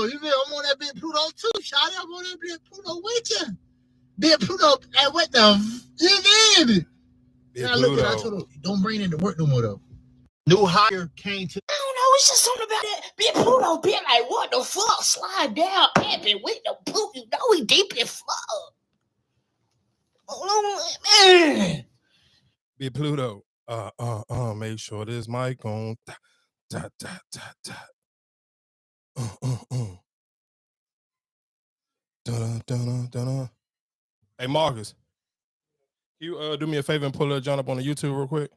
Pluto. You feel? I'm on that big Pluto too, shawty. I'm on that big Pluto with you. Big Pluto. Hey, what the? You did. Yeah, I looked at it. I told her, don't bring it into work no more though. New hire came to. I don't know. It's just something about that. Big Pluto being like, what the fuck? Slide down, Epic with the boot. You know he deep in fuck. Oh man. Big Pluto. Make sure this mic on. Hey Marcus, you do me a favor and pull that John up on the YouTube real quick.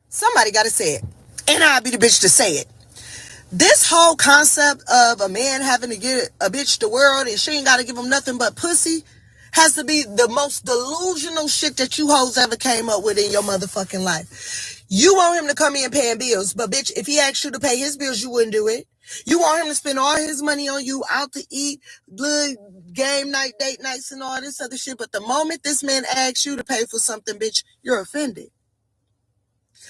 Somebody got to say it, and I'll be the bitch to say it. This whole concept of a man having to get a bitch the world and she ain't got to give him nothing but pussy has to be the most delusional shit that you hoes ever came up with in your motherfucking life. You want him to come in paying bills, but bitch, if he asked you to pay his bills, you wouldn't do it. You want him to spend all his money on you, out to eat, blood, game night, date nights, and all this other shit. But the moment this man asks you to pay for something, bitch, you're offended.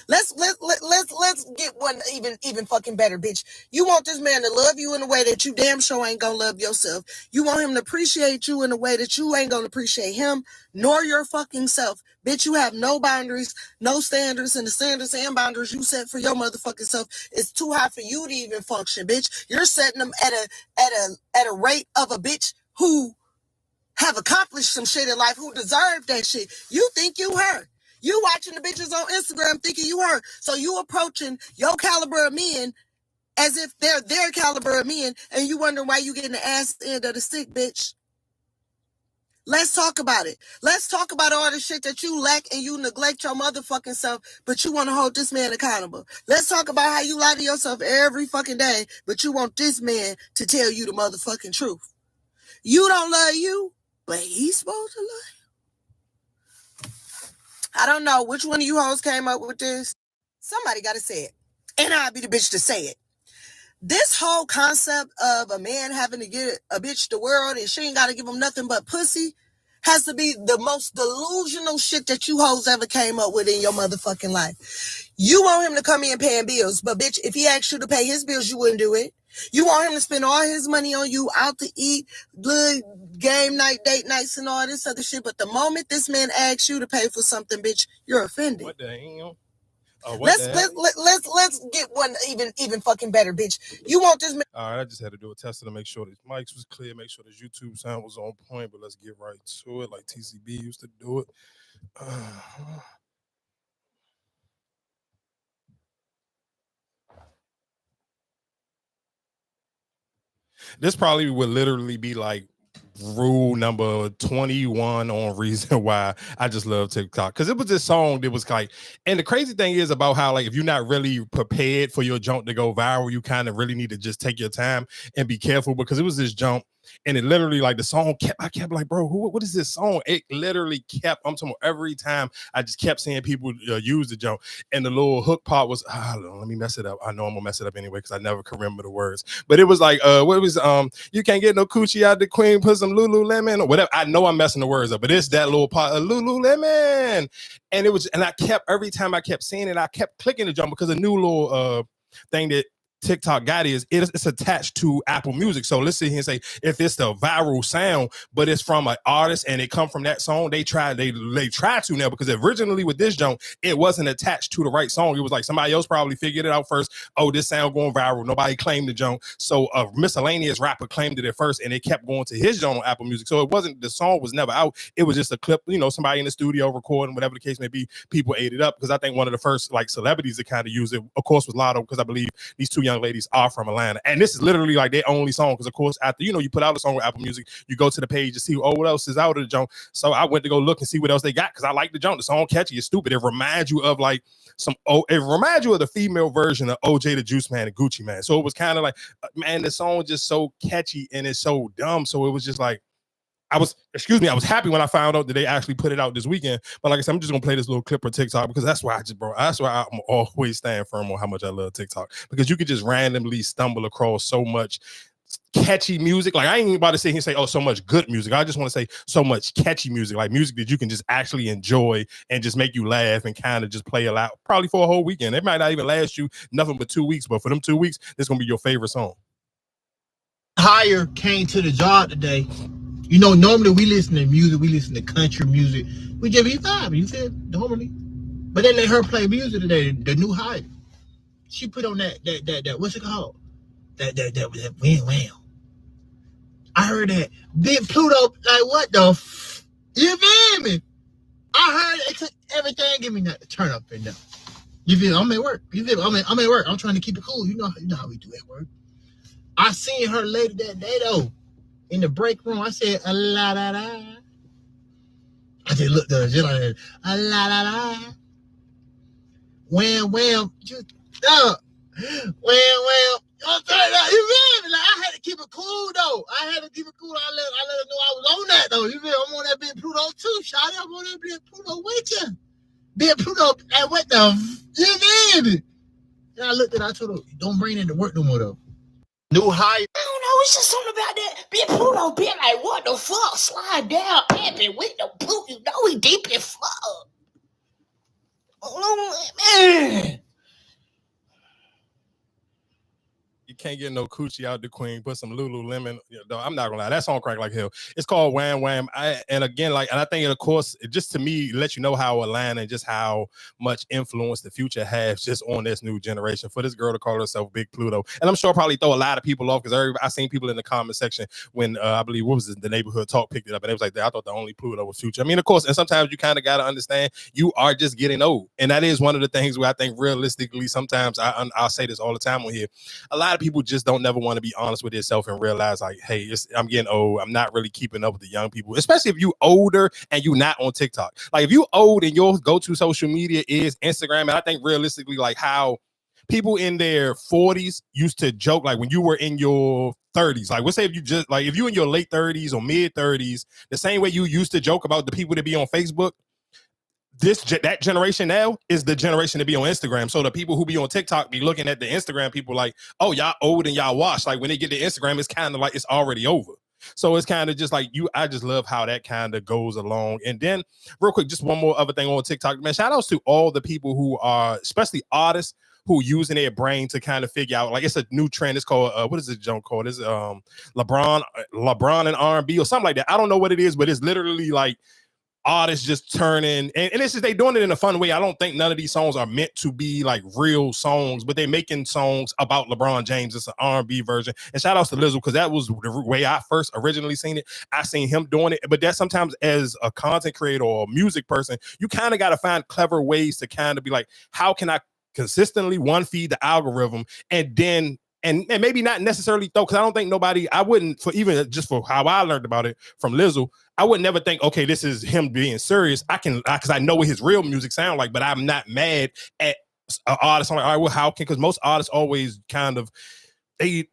Let's get one even fucking better, bitch. You want this man to love you in a way that you damn sure ain't gonna love yourself. You want him to appreciate you in a way that you ain't gonna appreciate him nor your fucking self. Bitch, you have no boundaries, no standards, and the standards and boundaries you set for your motherfucking self is too high for you to even function, bitch. You're setting them at a rate of a bitch who have accomplished some shit in life, who deserve that shit. You think you her. You watching the bitches on Instagram thinking you her. So you approaching your caliber of men as if they're their caliber of men, and you wonder why you getting the ass end of the stick, bitch. Let's talk about it. Let's talk about all the shit that you lack and you neglect your motherfucking self, but you want to hold this man accountable. Let's talk about how you lie to yourself every fucking day, but you want this man to tell you the motherfucking truth. You don't love you, but he's supposed to love you. I don't know which one of you hoes came up with this. Somebody got to say it, and I'll be the bitch to say it. This whole concept of a man having to get a bitch the world and she ain't got to give him nothing but pussy has to be the most delusional shit that you hoes ever came up with in your motherfucking life. You want him to come in paying bills, but bitch, if he asked you to pay his bills, you wouldn't do it. You want him to spend all his money on you, out to eat, blood, game night, date nights, and all this other shit. But the moment this man asks you to pay for something, bitch, you're offended. What the hell? Let's get one even fucking better, bitch. You want this man? All right, I just had to do a test to make sure the mics was clear, make sure the YouTube sound was on point. But let's get right to it, like TCB used to do it. This probably would literally be like rule number 21 on reason why I just love TikTok, because it was this song that was like, and the crazy thing is about how, like, if you're not really prepared for your jump to go viral, you kind of really need to just take your time and be careful, because it was this jump and it literally, like, the song I kept like, bro, what is this song? It literally kept, I'm talking about every time I just kept seeing people use the jump, and the little hook part was, let me mess it up. I know I'm gonna mess it up anyway because I never can remember the words, but it was like, what was you can't get no coochie out the queen, put some Lululemon or whatever. I know I'm messing the words up, but it's that little part of Lululemon, and it was, and I kept, every time I kept seeing it, I kept clicking the jump because a new little thing that TikTok got is it's attached to Apple Music. So let's sit here and say, if it's the viral sound, but it's from an artist and it come from that song, they try to now, because originally with this jump, it wasn't attached to the right song. It was like somebody else probably figured it out first. Oh, this sound going viral. Nobody claimed the jump. So a miscellaneous rapper claimed it at first, and it kept going to his jump on Apple Music. So it wasn't, the song was never out. It was just a clip, you know, somebody in the studio recording, whatever the case may be. People ate it up, because I think one of the first like celebrities that kind of used it, of course, was Lotto, because I believe these two young ladies are from Atlanta, and this is literally like their only song, because of course after, you know, you put out a song with Apple Music, you go to the page to see, oh, what else is out of the jump. So I went to go look and see what else they got, because I like the jump. The song catchy, it's stupid. It reminds you of like it reminds you of the female version of OJ the Juice Man and Gucci Man. So it was kind of like, man, the song was just so catchy and it's so dumb. So it was just like, I was happy when I found out that they actually put it out this weekend. But like I said, I'm just gonna play this little clip of TikTok, because that's why I'm always staying firm on how much I love TikTok, because you could just randomly stumble across so much catchy music. Like I ain't even about to sit here and say, oh, so much good music. I just want to say so much catchy music, like music that you can just actually enjoy and just make you laugh and kind of just play a lot, probably for a whole weekend. It might not even last you nothing but 2 weeks, but for them 2 weeks, this gonna be your favorite song. Hire came to the job today. You know, normally we listen to music, we listen to country music. We just be vibing, you feel normally. But they let her play music today, the new hire. She put on that what's it called? That wham wham. I heard that Big Pluto, like what the you feel me? I heard it took everything, give me that to turn up in there. You feel I'm at work. You feel I'm at work. I'm trying to keep it cool. You know how we do at work. I seen her later that day though. In the break room, I said a la la la. I just looked at her just like that. A la la la. Wham wham. Just wham wham. You feel me? Like I had to keep it cool though. I had to keep it cool. I let her know I was on that though. You feel me? I'm on that Big Pluto too, shawty. I'm on that Big Pluto with you. Big Pluto, and what the you feel me? And I looked at her, I told her, don't bring it into work no more though. New hire. I don't know, it's just something about that. Big Pluto being like, what the fuck? Slide down, happy with the poop. You know he deep in fuck. Oh, man. You can't get no coochie out the queen. Put some Lululemon. You know, I'm not gonna lie, that song crack like hell. It's called Wham Wham. And again, like, and I think it, of course, it just to me lets you know how Atlanta and just how much influence the future has just on this new generation. For this girl to call herself Big Pluto, and I'm sure probably throw a lot of people off because I seen people in the comment section when I believe what was it, the neighborhood talk picked it up, and it was like, I thought the only Pluto was Future. I mean, of course, and sometimes you kind of gotta understand you are just getting old, and that is one of the things where I think realistically, sometimes I'll say this all the time on here. A lot of people just don't never want to be honest with themselves and realize like, hey, I'm getting old. I'm not really keeping up with the young people, especially if you older and you're not on TikTok. Like if you old and your go-to social media is Instagram, and I think realistically, like how people in their 40s used to joke, like when you were in your 30s, like let's say if you just like if you in your late 30s or mid 30s, the same way you used to joke about the people that be on Facebook, that generation now is the generation to be on Instagram. So the people who be on TikTok be looking at the Instagram people like, oh, y'all old and y'all washed. Like when they get to Instagram, it's kind of like it's already over. So it's kind of just like I just love how that kind of goes along. And then real quick, just one more other thing on TikTok, man, shout outs to all the people who are, especially artists, who using their brain to kind of figure out, like it's a new trend. It's called what is this junk called? It's LeBron and R&B or something like that. I don't know what it is, but it's literally like artists just turning, and it's just they doing it in a fun way. I don't think none of these songs are meant to be like real songs, but they making songs about LeBron James. It's an R&B version. And shout outs to Lizzo, because that was the way I first originally seen it. I seen him doing it, but that sometimes as a content creator or a music person, you kind of got to find clever ways to kind of be like, how can I consistently feed the algorithm, and then and maybe not necessarily though, because I don't think nobody, I wouldn't, for even just for how I learned about it from Lizzo, I would never think, okay, this is him being serious. Because I know what his real music sound like, but I'm not mad at an artist. I'm like, all right, well, how can, because most artists always kind of, they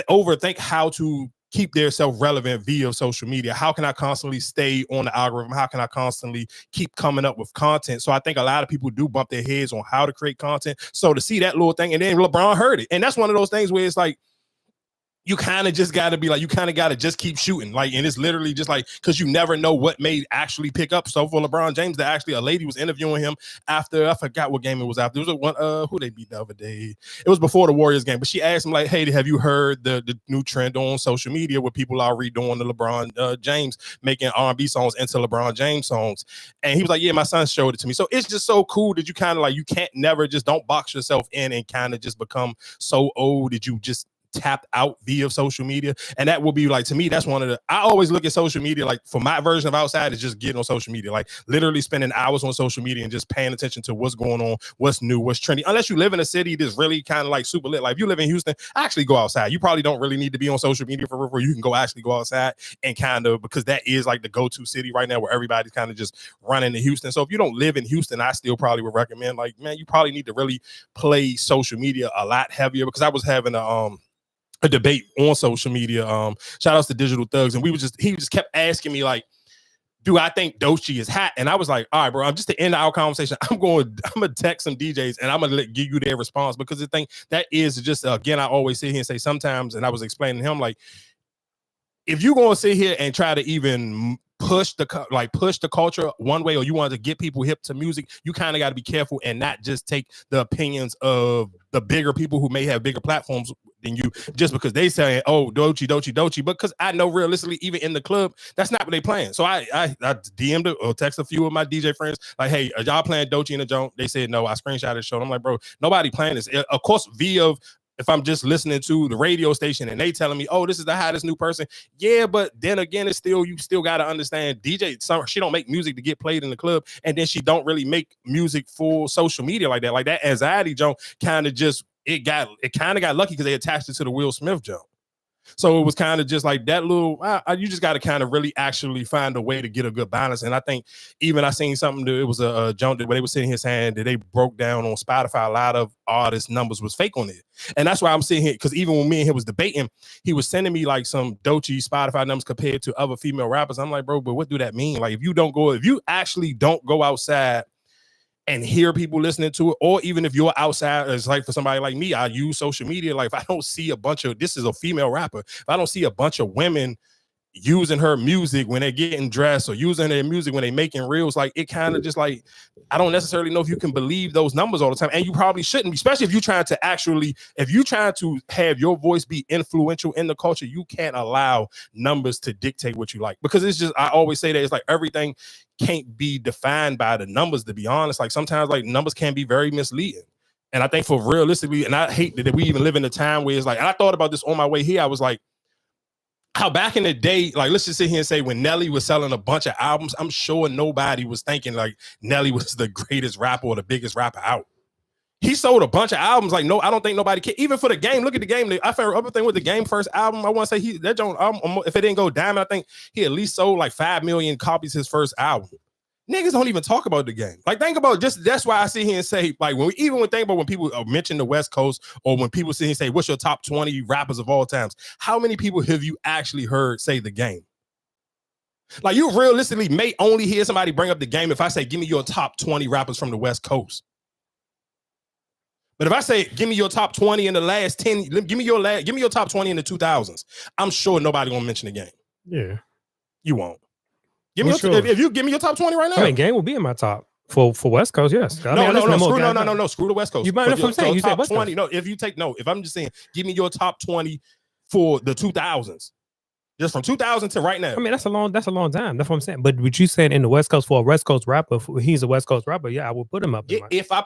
overthink how to keep their self-relevant via social media. How can I constantly stay on the algorithm? How can I constantly keep coming up with content? So I think a lot of people do bump their heads on how to create content. So to see that little thing, and then LeBron heard it. And that's one of those things where it's like, you kind of just got to be like, you kind of got to just keep shooting. Like, and it's literally just like, because you never know what may actually pick up. So for LeBron James, that actually a lady was interviewing him after, I forgot what game it was after. It was one, who they beat the other day. It was before the Warriors game, but she asked him like, hey, have you heard the new trend on social media where people are redoing the LeBron James, making R&B songs into LeBron James songs? And he was like, yeah, my son showed it to me. So it's just so cool that you kind of like, you can't never just don't box yourself in and kind of just become so old that you just tapped out via social media. And that will be like, to me, that's one of the, I always look at social media, like for my version of outside is just getting on social media, like literally spending hours on social media and just paying attention to what's going on, what's new, what's trendy. Unless you live in a city that's really kind of like super lit. Like if you live in Houston, actually go outside. You probably don't really need to be on social media for real. You can actually go outside and kind of, because that is like the go-to city right now where everybody's kind of just running to Houston. So if you don't live in Houston, I still probably would recommend, like, man, you probably need to really play social media a lot heavier, because I was having a debate on social media. Shout outs to Digital Thugs, and he just kept asking me like, do I think Doechii is hot? And I was like, all right, bro, I'm just to end our conversation. I'm gonna text some DJs and I'm gonna give you their response, because the thing that is just, again, I always sit here and say sometimes, and I was explaining to him, like, if you're gonna sit here and try to even push the culture one way, or you want to get people hip to music, you kind of got to be careful and not just take the opinions of the bigger people who may have bigger platforms than you just because they say, oh, Doechii, because I know realistically, even in the club, that's not what they playing. So I DM'd or text a few of my DJ friends like, hey, are y'all playing Doechii in the joint? They said no. I screenshotted the show. I'm like, bro, nobody playing this. Of course, if I'm just listening to the radio station and they telling me, oh, this is the hottest new person. Yeah, but then again, it's still, you still got to understand DJ, she don't make music to get played in the club. And then she don't really make music for social media like that. Like that Anxiety joint kind of just, it kind of got lucky because they attached it to the Will Smith joint. So it was kind of just like that little, you just got to kind of really actually find a way to get a good balance. And I think even I seen something that it was a joint where they were sitting here saying that they broke down on Spotify, a lot of artists' numbers was fake on it. And that's why I'm sitting here, because even when me and him was debating, he was sending me like some Doechii Spotify numbers compared to other female rappers. I'm like, bro, but what do that mean? Like, if you actually don't go outside and hear people listening to it, or even if you're outside, it's like for somebody like me, I use social media. Like, if I don't see a bunch of, this is a female rapper, if I don't see a bunch of women using her music when they're getting dressed or using their music when they're making reels, like, it kind of just like, I don't necessarily know if you can believe those numbers all the time. And you probably shouldn't, especially if you're trying to have your voice be influential in the culture. You can't allow numbers to dictate what you like, because it's just, I always say that it's like everything can't be defined by the numbers, to be honest. Like, sometimes like numbers can be very misleading. And I think for realistically, and I hate that we even live in a time where it's like, and I thought about this on my way here, I was like, how back in the day, like, let's just sit here and say when Nelly was selling a bunch of albums, I'm sure nobody was thinking like Nelly was the greatest rapper or the biggest rapper out. He sold a bunch of albums. Like, no, I don't think nobody can. Even for the Game, look at the Game. I found other thing with the Game first album. I want to say that don't. If it didn't go diamond, I think he at least sold like 5 million copies his first album. Niggas don't even talk about the Game. Like, think about just, that's why I sit here and say, like, when people mention the West Coast, or when people sit here and say, what's your top 20 rappers of all times? How many people have you actually heard say the Game? Like, you realistically may only hear somebody bring up the Game if I say, give me your top 20 rappers from the West Coast. But if I say, give me your top 20 in the last 10, give me your top 20 in the 2000s, I'm sure nobody gonna mention the Game. Yeah. You won't. If you give me your top 20 right now. I mean, Game will be in my top for West Coast, yes. Screw the West Coast. You might know what I'm saying. You said West 20. Coast. If I'm just saying, give me your top 20 for the 2000s. Just from 2000 to right now. I mean, that's a long time. That's what I'm saying. But what you saying in the West Coast for a West Coast rapper, he's a West Coast rapper. Yeah, I would put him up. If I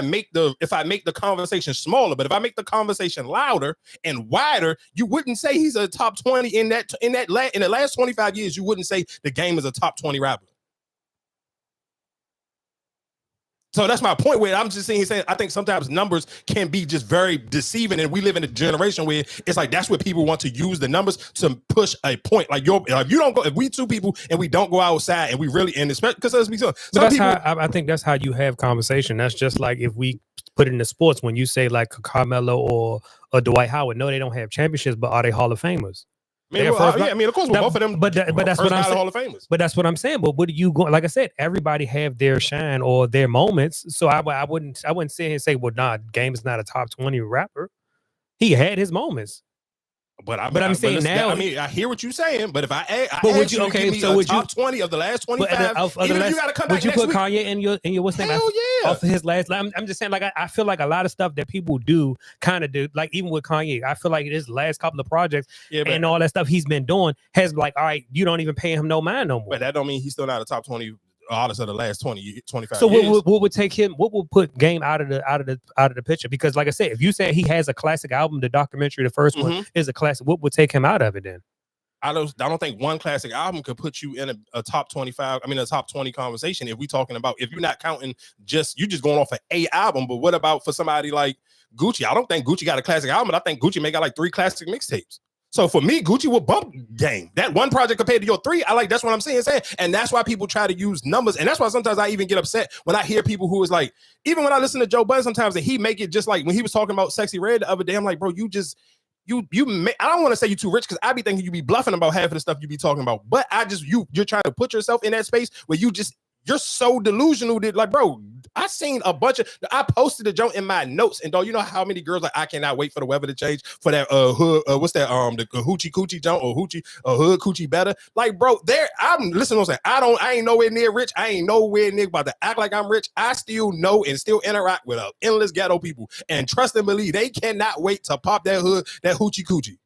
make the conversation smaller, but if I make the conversation louder and wider, you wouldn't say he's a top 20 in the last 25 years. You wouldn't say the Game is a top 20 rapper. So that's my point, where I'm just saying, I think sometimes numbers can be just very deceiving, and we live in a generation where it's like that's what people want to use the numbers to push a point. Like, if we two people and we don't go outside and we really, and especially because I think that's how you have conversation. That's just like if we put it in the sports, when you say like Carmelo or Dwight Howard, no, they don't have championships, but are they Hall of Famers? Of course, both of them. But that's what I'm saying. Hall of Famers. But that's what I'm saying. But what do you go? Like I said, everybody have their shine or their moments. So I wouldn't sit here and say, well, nah, Game is not a top 20 rapper. He had his moments. But I'm saying now. I mean, I hear what you're saying, but if would you give me a top 20 of the last 25, even if you got to come back next week. Would you put Kanye in your what's name? Hell yeah. Off of his last. I'm just saying, like, I feel like a lot of stuff that people do kind of do, like even with Kanye, I feel like his last couple of projects and all that stuff he's been doing has like, all right, you don't even pay him no mind no more. But that don't mean he's still not a top 20 artist of the last 25 so years. What would take him, what would put Game out of the picture? Because like I said, if you say he has a classic album, the documentary, the first one is a classic, what would take him out of it then? I don't think one classic album could put you in a top 25. I mean, a top 20 conversation. If we're talking about, if you're not counting you're just going off of a album, but what about for somebody like Gucci? I don't think Gucci got a classic album, but I think Gucci may got like 3 classic mixtapes. So for me, Gucci will bump Game. That one project compared to your 3, that's what I'm saying. And that's why people try to use numbers. And that's why sometimes I even get upset when I hear people who is like, even when I listen to Joe Budden sometimes, and he make it just like when he was talking about Sexy Red the other day, I'm like, bro, you I don't want to say you too rich because I be thinking you be bluffing about half of the stuff you be talking about. But you're trying to put yourself in that space where you're so delusional that like, bro, I seen a bunch of. I posted a joke in my notes, and you know how many girls like I cannot wait for the weather to change for that hood. What's that? The hoochie coochie joke or hood coochie better. Like, bro, I'm listening. To what I'm saying, I ain't nowhere near rich. I ain't nowhere near about to act like I'm rich. I still know and still interact with endless ghetto people, and trust and believe they cannot wait to pop that hoochie coochie.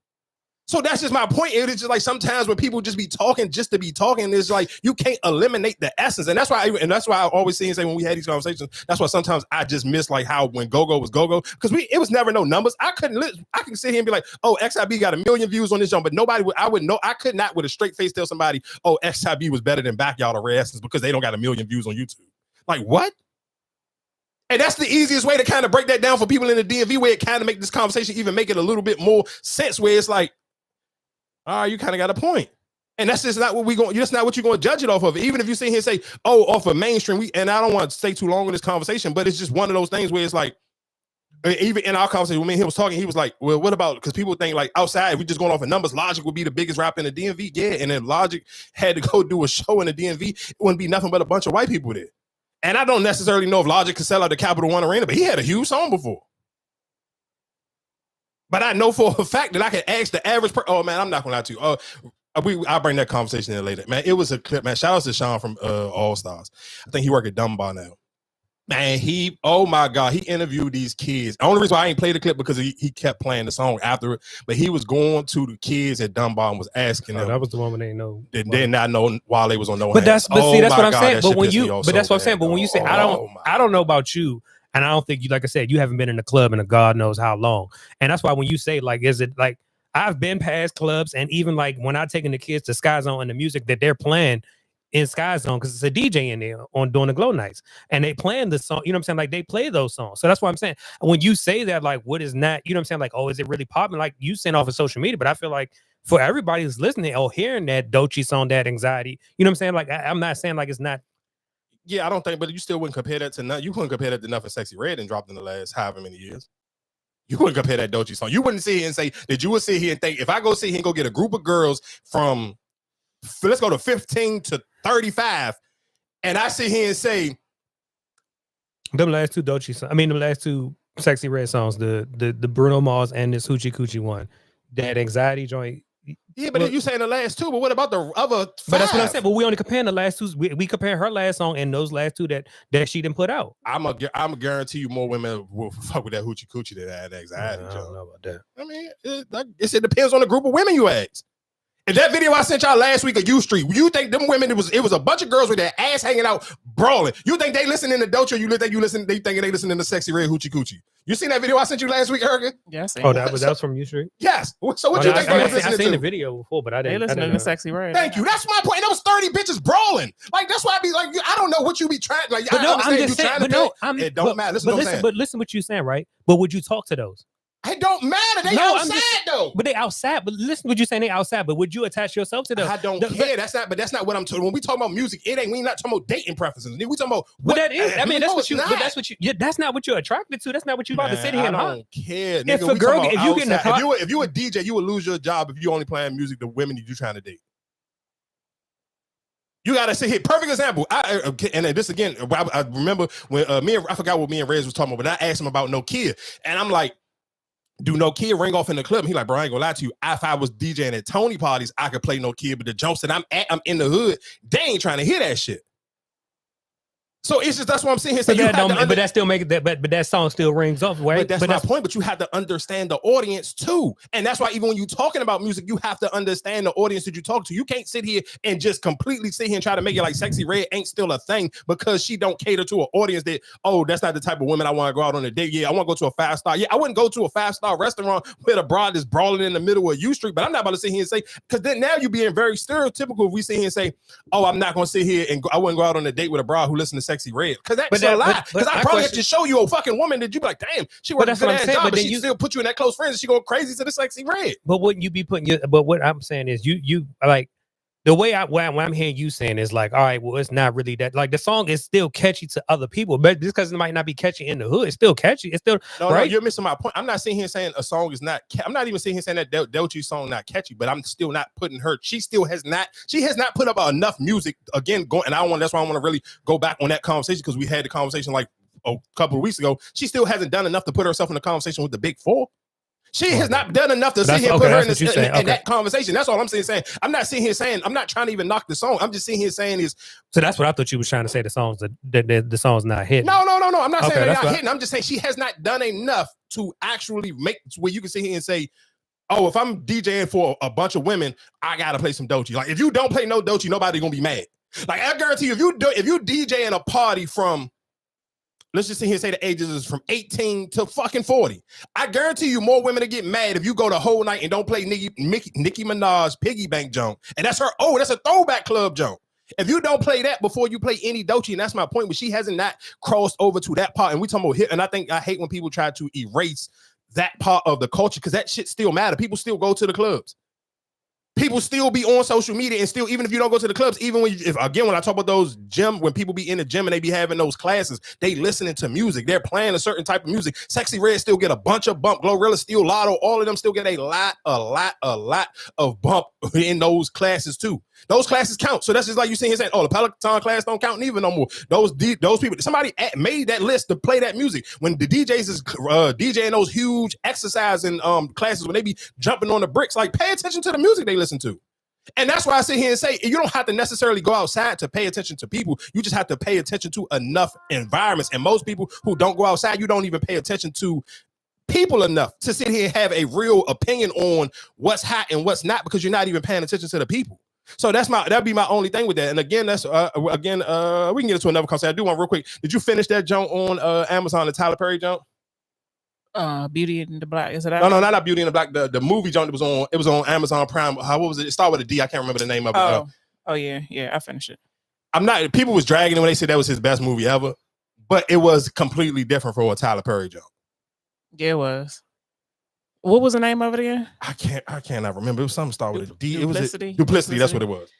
So that's just my point. It's just like sometimes when people just be talking just to be talking, it's like you can't eliminate the essence, and that's why I always see and say when we had these conversations. That's why sometimes I just miss like how when Go-Go was Go-Go because it was never no numbers. I can sit here and be like, oh, XIB got 1 million views on this joint, but I would know. I could not with a straight face tell somebody, oh, XIB was better than Backyard or Rare Essence because they don't got 1 million views on YouTube. Like what? And that's the easiest way to kind of break that down for people in the DMV, where it kind of make this conversation even make it a little bit more sense. Where it's like, all right, you kind of got a point. And that's just not what that's not what you're going to judge it off of. Even if you sit here and say, oh, off of mainstream, and I don't want to stay too long in this conversation, but it's just one of those things where it's like, even in our conversation, when me and him was talking, he was like, well, what about, because people think like outside, if we just going off of numbers, Logic would be the biggest rapper in the DMV. Yeah, and if Logic had to go do a show in the DMV, it wouldn't be nothing but a bunch of white people there. And I don't necessarily know if Logic could sell out the Capital One Arena, but he had a huge song before. But I know for a fact that I can ask the average person. Oh man, I'm not gonna lie to you. I'll bring that conversation in later. Man, it was a clip, man. Shout out to Sean from All Stars. I think he work at Dunbar now. Man, oh my God, he interviewed these kids. The only reason why I ain't played the clip because he kept playing the song after it, but he was going to the kids at Dunbar and was asking them. That was the one when they know. They did not know while they was on no But hands. see, that's what I'm saying. But that's what I'm saying. But when you say I don't know about you. And I don't think you, like I said, you haven't been in a club in a God knows how long. And that's why when you say, like, is it like, I've been past clubs, and even like when I taking the kids to Sky Zone and the music that they're playing in Sky Zone, because it's a DJ in there during the Glow Nights, and they playing the song, you know what I'm saying? Like they play those songs. So that's why I'm saying, when you say that, like, what is not, you know what I'm saying? Like, oh, is it really popping? Like you send off of social media, but I feel like for everybody who's listening or hearing that Doechii song, that Anxiety, you know what I'm saying? Like, I'm not saying like it's not. Yeah, I don't think, but you still wouldn't compare that to nothing. You couldn't compare that to Nothing Sexy Red and dropped in the last however many years. You wouldn't compare that Doechii song. You wouldn't sit here and say that you would sit here and think, if I go sit here and go get a group of girls from, let's go to 15 to 35, and I sit here and say, them last two Doechii songs, the last two Sexy Red songs, the Bruno Mars and this Hoochie Coochie one, that Anxiety joint. Yeah, but you saying the last two, but what about the other 5? But that's what I'm saying. But we only comparing the last two. We compare her last song and those last two that she didn't put out. I'm a guarantee you more women will fuck with that Hoochie Coochie than that Anxiety. I don't know about that. I mean, it depends on the group of women you ask. In that video I sent y'all last week of U Street, you think them women, it was a bunch of girls with their ass hanging out, brawling. You think they listening to Doechii, or they thinking they listening to Sexy Red Hoochie Coochie? You seen that video I sent you last week, Erica? Yes. Oh, that was from U Street? Yes. So what you think they was listening to? I seen the video before, but I didn't. They listening to Sexy Red. Thank you. That's my point. And there was 30 bitches brawling. Like, that's why I be like, I don't know what you be trying. Like, but no, I'm just saying. But no, it don't matter. Listen what you're saying, right? But would you talk to those? It don't matter. They outside though. But they outside. But listen, what you saying? They outside. But would you attach yourself to them? I don't care. That's not what I'm talking. When we talk about music, we not talking about dating preferences. We talking about. But that is. That's what you. But that's what you. Yeah, that's not what you're attracted to. That's not what you about to sit here and. I don't care. If a girl, if you get in the car, if you a DJ, you would lose your job if you only playing music the women you trying to date. You gotta sit here. Perfect example. And this again, I remember when I forgot what me and Rez was talking about, but I asked him about No Kid, and I'm like, do No Kid ring off in the club? And he like, bro, I ain't gonna lie to you. If I was DJing at Tony parties, I could play No Kid, but the jumps that I'm in the hood, they ain't trying to hear that shit. So it's just, that's what I'm saying here. So but that still make it, but that song still rings off, right? But that's my point. But you have to understand the audience too, and that's why even when you're talking about music, you have to understand the audience that you talk to. You can't sit here and just completely sit here and try to make it like Sexy Red ain't still a thing because she don't cater to an audience that, oh, that's not the type of woman I want to go out on a date. Yeah, I want to go to a 5-star. Yeah, I wouldn't go to a 5-star restaurant with a broad that's brawling in the middle of U Street. But I'm not about to sit here and say, because then now you're being very stereotypical if we sit here and say, oh, I'm not going to sit here and I wouldn't go out on a date with a broad who listens to Sexy Red. Because that's a lie. Because I probably have to show you a fucking woman that you be like, damn, she worked a good ass job, but she still put you in that close friends and she go crazy to the Sexy Red. But wouldn't you be putting but what I'm saying is you like, the way when I'm hearing you saying is like, all right, well, it's not really that. Like the song is still catchy to other people, but just because it might not be catchy in the hood, it's still catchy. It's still no, you're missing my point. I'm not sitting here saying a song is not. I'm not even sitting here saying that Doechii song not catchy, but I'm still not putting her. She has not put up enough music again. And that's why I want to really go back on that conversation, because we had the conversation like a couple of weeks ago. She still hasn't done enough to put herself in the conversation with the big four. She has not done enough to sit here and put her in that conversation. That's all I'm saying. I'm not sitting here saying, I'm not trying to even knock the song. I'm just sitting here saying is. So that's what I thought you was trying to say. The song's the song's not hitting. No. I'm not saying they're not hitting. I'm just saying she has not done enough to actually make where you can sit here and say, oh, if I'm DJing for a bunch of women, I gotta play some Doechii. Like if you don't play no Doechii, nobody gonna be mad. Like I guarantee you, if you DJ in a party from, let's just sit here and say the ages is from 18 to fucking 40. I guarantee you more women to get mad if you go the whole night and don't play Nicki Minaj Piggy Bank junk. And that's that's a throwback club junk. If you don't play that before you play any Doechii, and that's my point, but she hasn't not crossed over to that part. And we talking about hit, and I hate when people try to erase that part of the culture, because that shit still matter. People still go to the clubs. People still be on social media, and still, even if you don't go to the clubs, even when I talk about those when people be in the gym and they be having those classes, they listening to music. They're playing a certain type of music. Sexy Red still get a bunch of bump. Glorilla still, Lotto, all of them still get a lot of bump in those classes too. Those classes count. So that's just like you sitting here saying, oh, the Peloton class don't count neither no more. Those people, somebody made that list to play that music. When the DJs is DJing those huge exercising classes, when they be jumping on the bricks, like pay attention to the music they listen to. And that's why I sit here and say, you don't have to necessarily go outside to pay attention to people. You just have to pay attention to enough environments. And most people who don't go outside, you don't even pay attention to people enough to sit here and have a real opinion on what's hot and what's not, because you're not even paying attention to the people. So that'd be my only thing with that. And again, that's we can get into another conversation. I do want real quick. Did you finish that junk on Amazon, the Tyler Perry junk? Beauty in the Black. Is it? No, not Beauty in the Black. The movie junk that was on Amazon Prime. What was it? It started with a D. I can't remember the name of it. Oh yeah, I finished it. People was dragging it when they said that was his best movie ever, but it was completely different from a Tyler Perry junk. Yeah, it was. What was the name of it again? I cannot remember. It was something started with a D. Duplicity. It was Duplicity. That's what it was.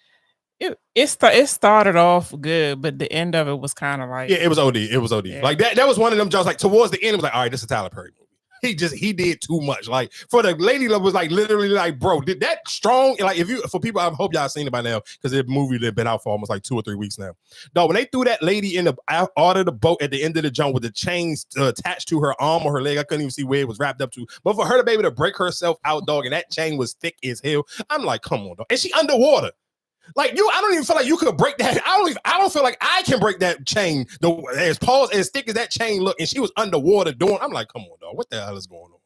It started off good, but the end of it was kind of like, yeah, it was OD. It was OD. Yeah. Like that was one of them jobs. Like towards the end, it was like, all right, this is a Tyler Perry movie. He did too much. Like for the lady that was like literally like, bro, did that strong? Like for people, I hope y'all seen it by now, because the movie that been out for almost like 2 or 3 weeks now. Dog, when they threw that lady in out of the boat at the end of the jump with the chains attached to her arm or her leg, I couldn't even see where it was wrapped up to. But for her to be able to break herself out, dog, and that chain was thick as hell, I'm like, come on, dog. And she underwater. Like I don't even feel like you could break that. I don't feel like I can break that chain. As thick as that chain look, and she was underwater doing. I'm like, come on, dog. What the hell is going on?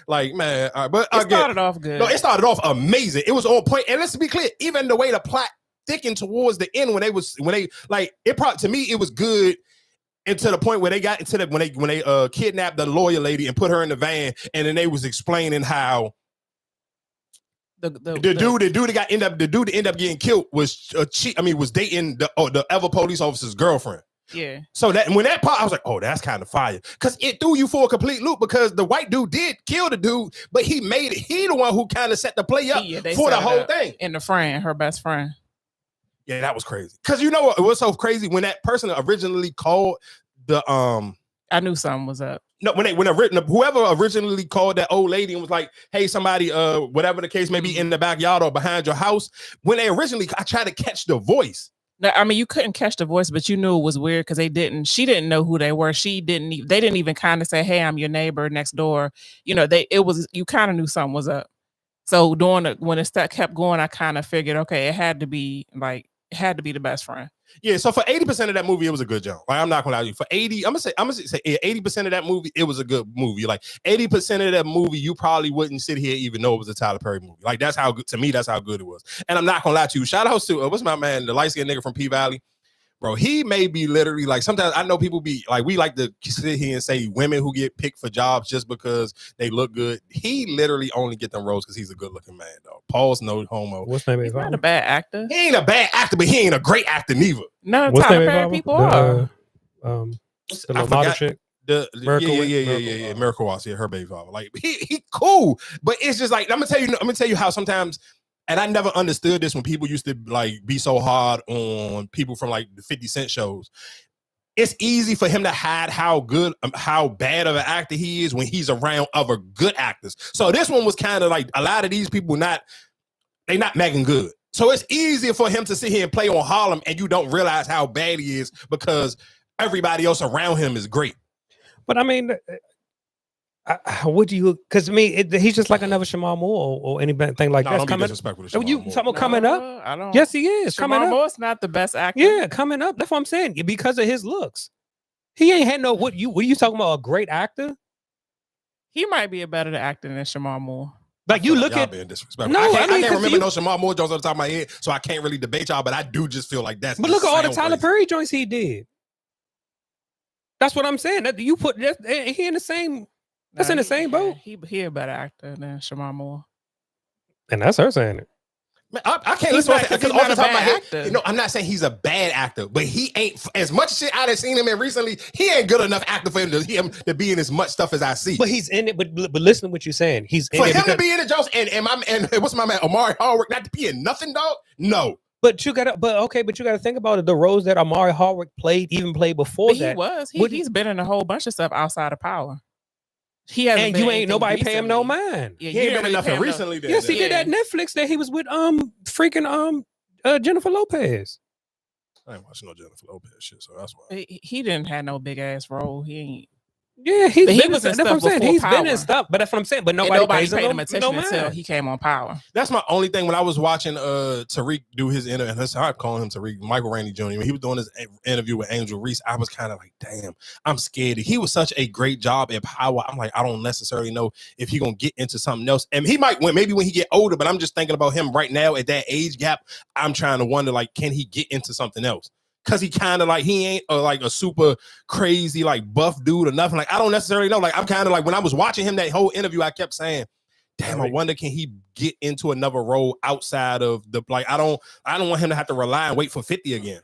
Like, man, all right, but it started off good. No, it started off amazing. It was on point. And let's be clear, even the way the plot thickened towards the end, when they like it probably, to me, it was good. And to the point where they got into when they kidnapped the lawyer lady and put her in the van, and then they was explaining how the dude that ended up getting killed was was dating the other police officer's girlfriend. Yeah. So that when that part, I was like, oh, that's kind of fire, because it threw you for a complete loop, because the white dude did kill the dude, but he the one who kind of set the play up for the whole thing. And the friend, her best friend. Yeah, that was crazy. Because you know what? It was so crazy when that person originally called the I knew something was up. No, whoever originally called that old lady and was like, hey, somebody, whatever the case may be, in the backyard or behind your house. When I tried to catch the voice. No, I mean, you couldn't catch the voice, but you knew it was weird because she didn't know who they were. They didn't even kind of say, hey, I'm your neighbor next door. You know, you kind of knew something was up. So when it kept going, I kind of figured, okay, it had to be the best friend. Yeah, so for 80% of that movie, it was a good job. Like, I'm not gonna lie to you. For 80, I'm gonna say 80% of that movie, it was a good movie. Like 80% of that movie, you probably wouldn't sit here even know it was a Tyler Perry movie. Like that's how good, to me, that's how good it was. And I'm not gonna lie to you. Shout out to what's my man, the light skinned nigga from P Valley. Bro, he may be literally like, sometimes I know people be like, we like to sit here and say women who get picked for jobs just because they look good. He literally only get them roles because he's a good looking man, though. Paul's no homo. What's name? He's not a bad actor. He ain't a bad actor, but he ain't a great actor neither. No, Tyler Perry people are. The model chick. Yeah. Miracle Watts, her baby father. Like he cool, but it's just like I'm gonna tell you how sometimes And I never understood this when people used to like be so hard on people from like the 50 Cent shows. It's easy for him to hide how bad of an actor he is when he's around other good actors. So this one was kind of like a lot of these people they not making good. So it's easier for him to sit here and play on Harlem and you don't realize how bad he is because everybody else around him is great. But I mean, would you? Because to me, he's just like another Shamar Moore or anything like that. Don't be disrespectful to Shamar you Moore. talking about coming up? I don't. Yes, he is. Coming up. Moore's not the best actor. Yeah, coming up. That's what I'm saying. Because of his looks, he ain't had no. What you talking about? A great actor? He might be a better actor than Shamar Moore. Like you look y'all at being disrespectful. No, I can't remember you, no Shamar Moore Jones on the top of my head, so I can't really debate y'all. But I do just feel like that's. But look at all the Tyler Perry joints he did. That's what I'm saying. That you put he in the same. That's in the same boat. He a better actor than Shamar Moore. And that's her saying it. Man, I can't listen to because off the top of my head, you know, I'm not saying he's a bad actor, but he ain't as much shit I done seen him in recently. He ain't good enough actor for him to be in as much stuff as I see. But he's in it. But listen to what you're saying. He's in for it him to be in it, Jones, and what's my man Omari Hardwick not to be in nothing, dog? No. But you gotta think about it. The roles that Omari Hardwick played before that. He's been in a whole bunch of stuff outside of Power. He hasn't and you ain't nobody pay him no mind. Yeah, he ain't been in nothing recently. Yes, he did that Netflix that he was with freaking Jennifer Lopez. I ain't watching no Jennifer Lopez shit, so that's why he didn't have no big ass role. He ain't. Yeah, he was in stuff. That's what I'm saying. He's Been in stuff, but that's what I'm saying. But nobody paid him attention until he came on Power. That's my only thing. When I was watching Tariq do his interview, and I'm calling him Tariq, Michael Rainey Jr. When he was doing his interview with Angel Reese, I was kind of like, damn, I'm scared. He was such a great job at Power. I'm like, I don't necessarily know if he gonna get into something else, and he might win maybe when he get older. But I'm just thinking about him right now at that age gap. I'm trying to wonder, like, can he get into something else? Because he kind of like, he ain't like a super crazy, like buff dude or nothing. Like, I don't necessarily know. Like, I'm kind of like, when I was watching him, that whole interview, I kept saying, damn, I wonder, can he get into another role outside of the, like, I don't want him to have to rely and wait for 50 again.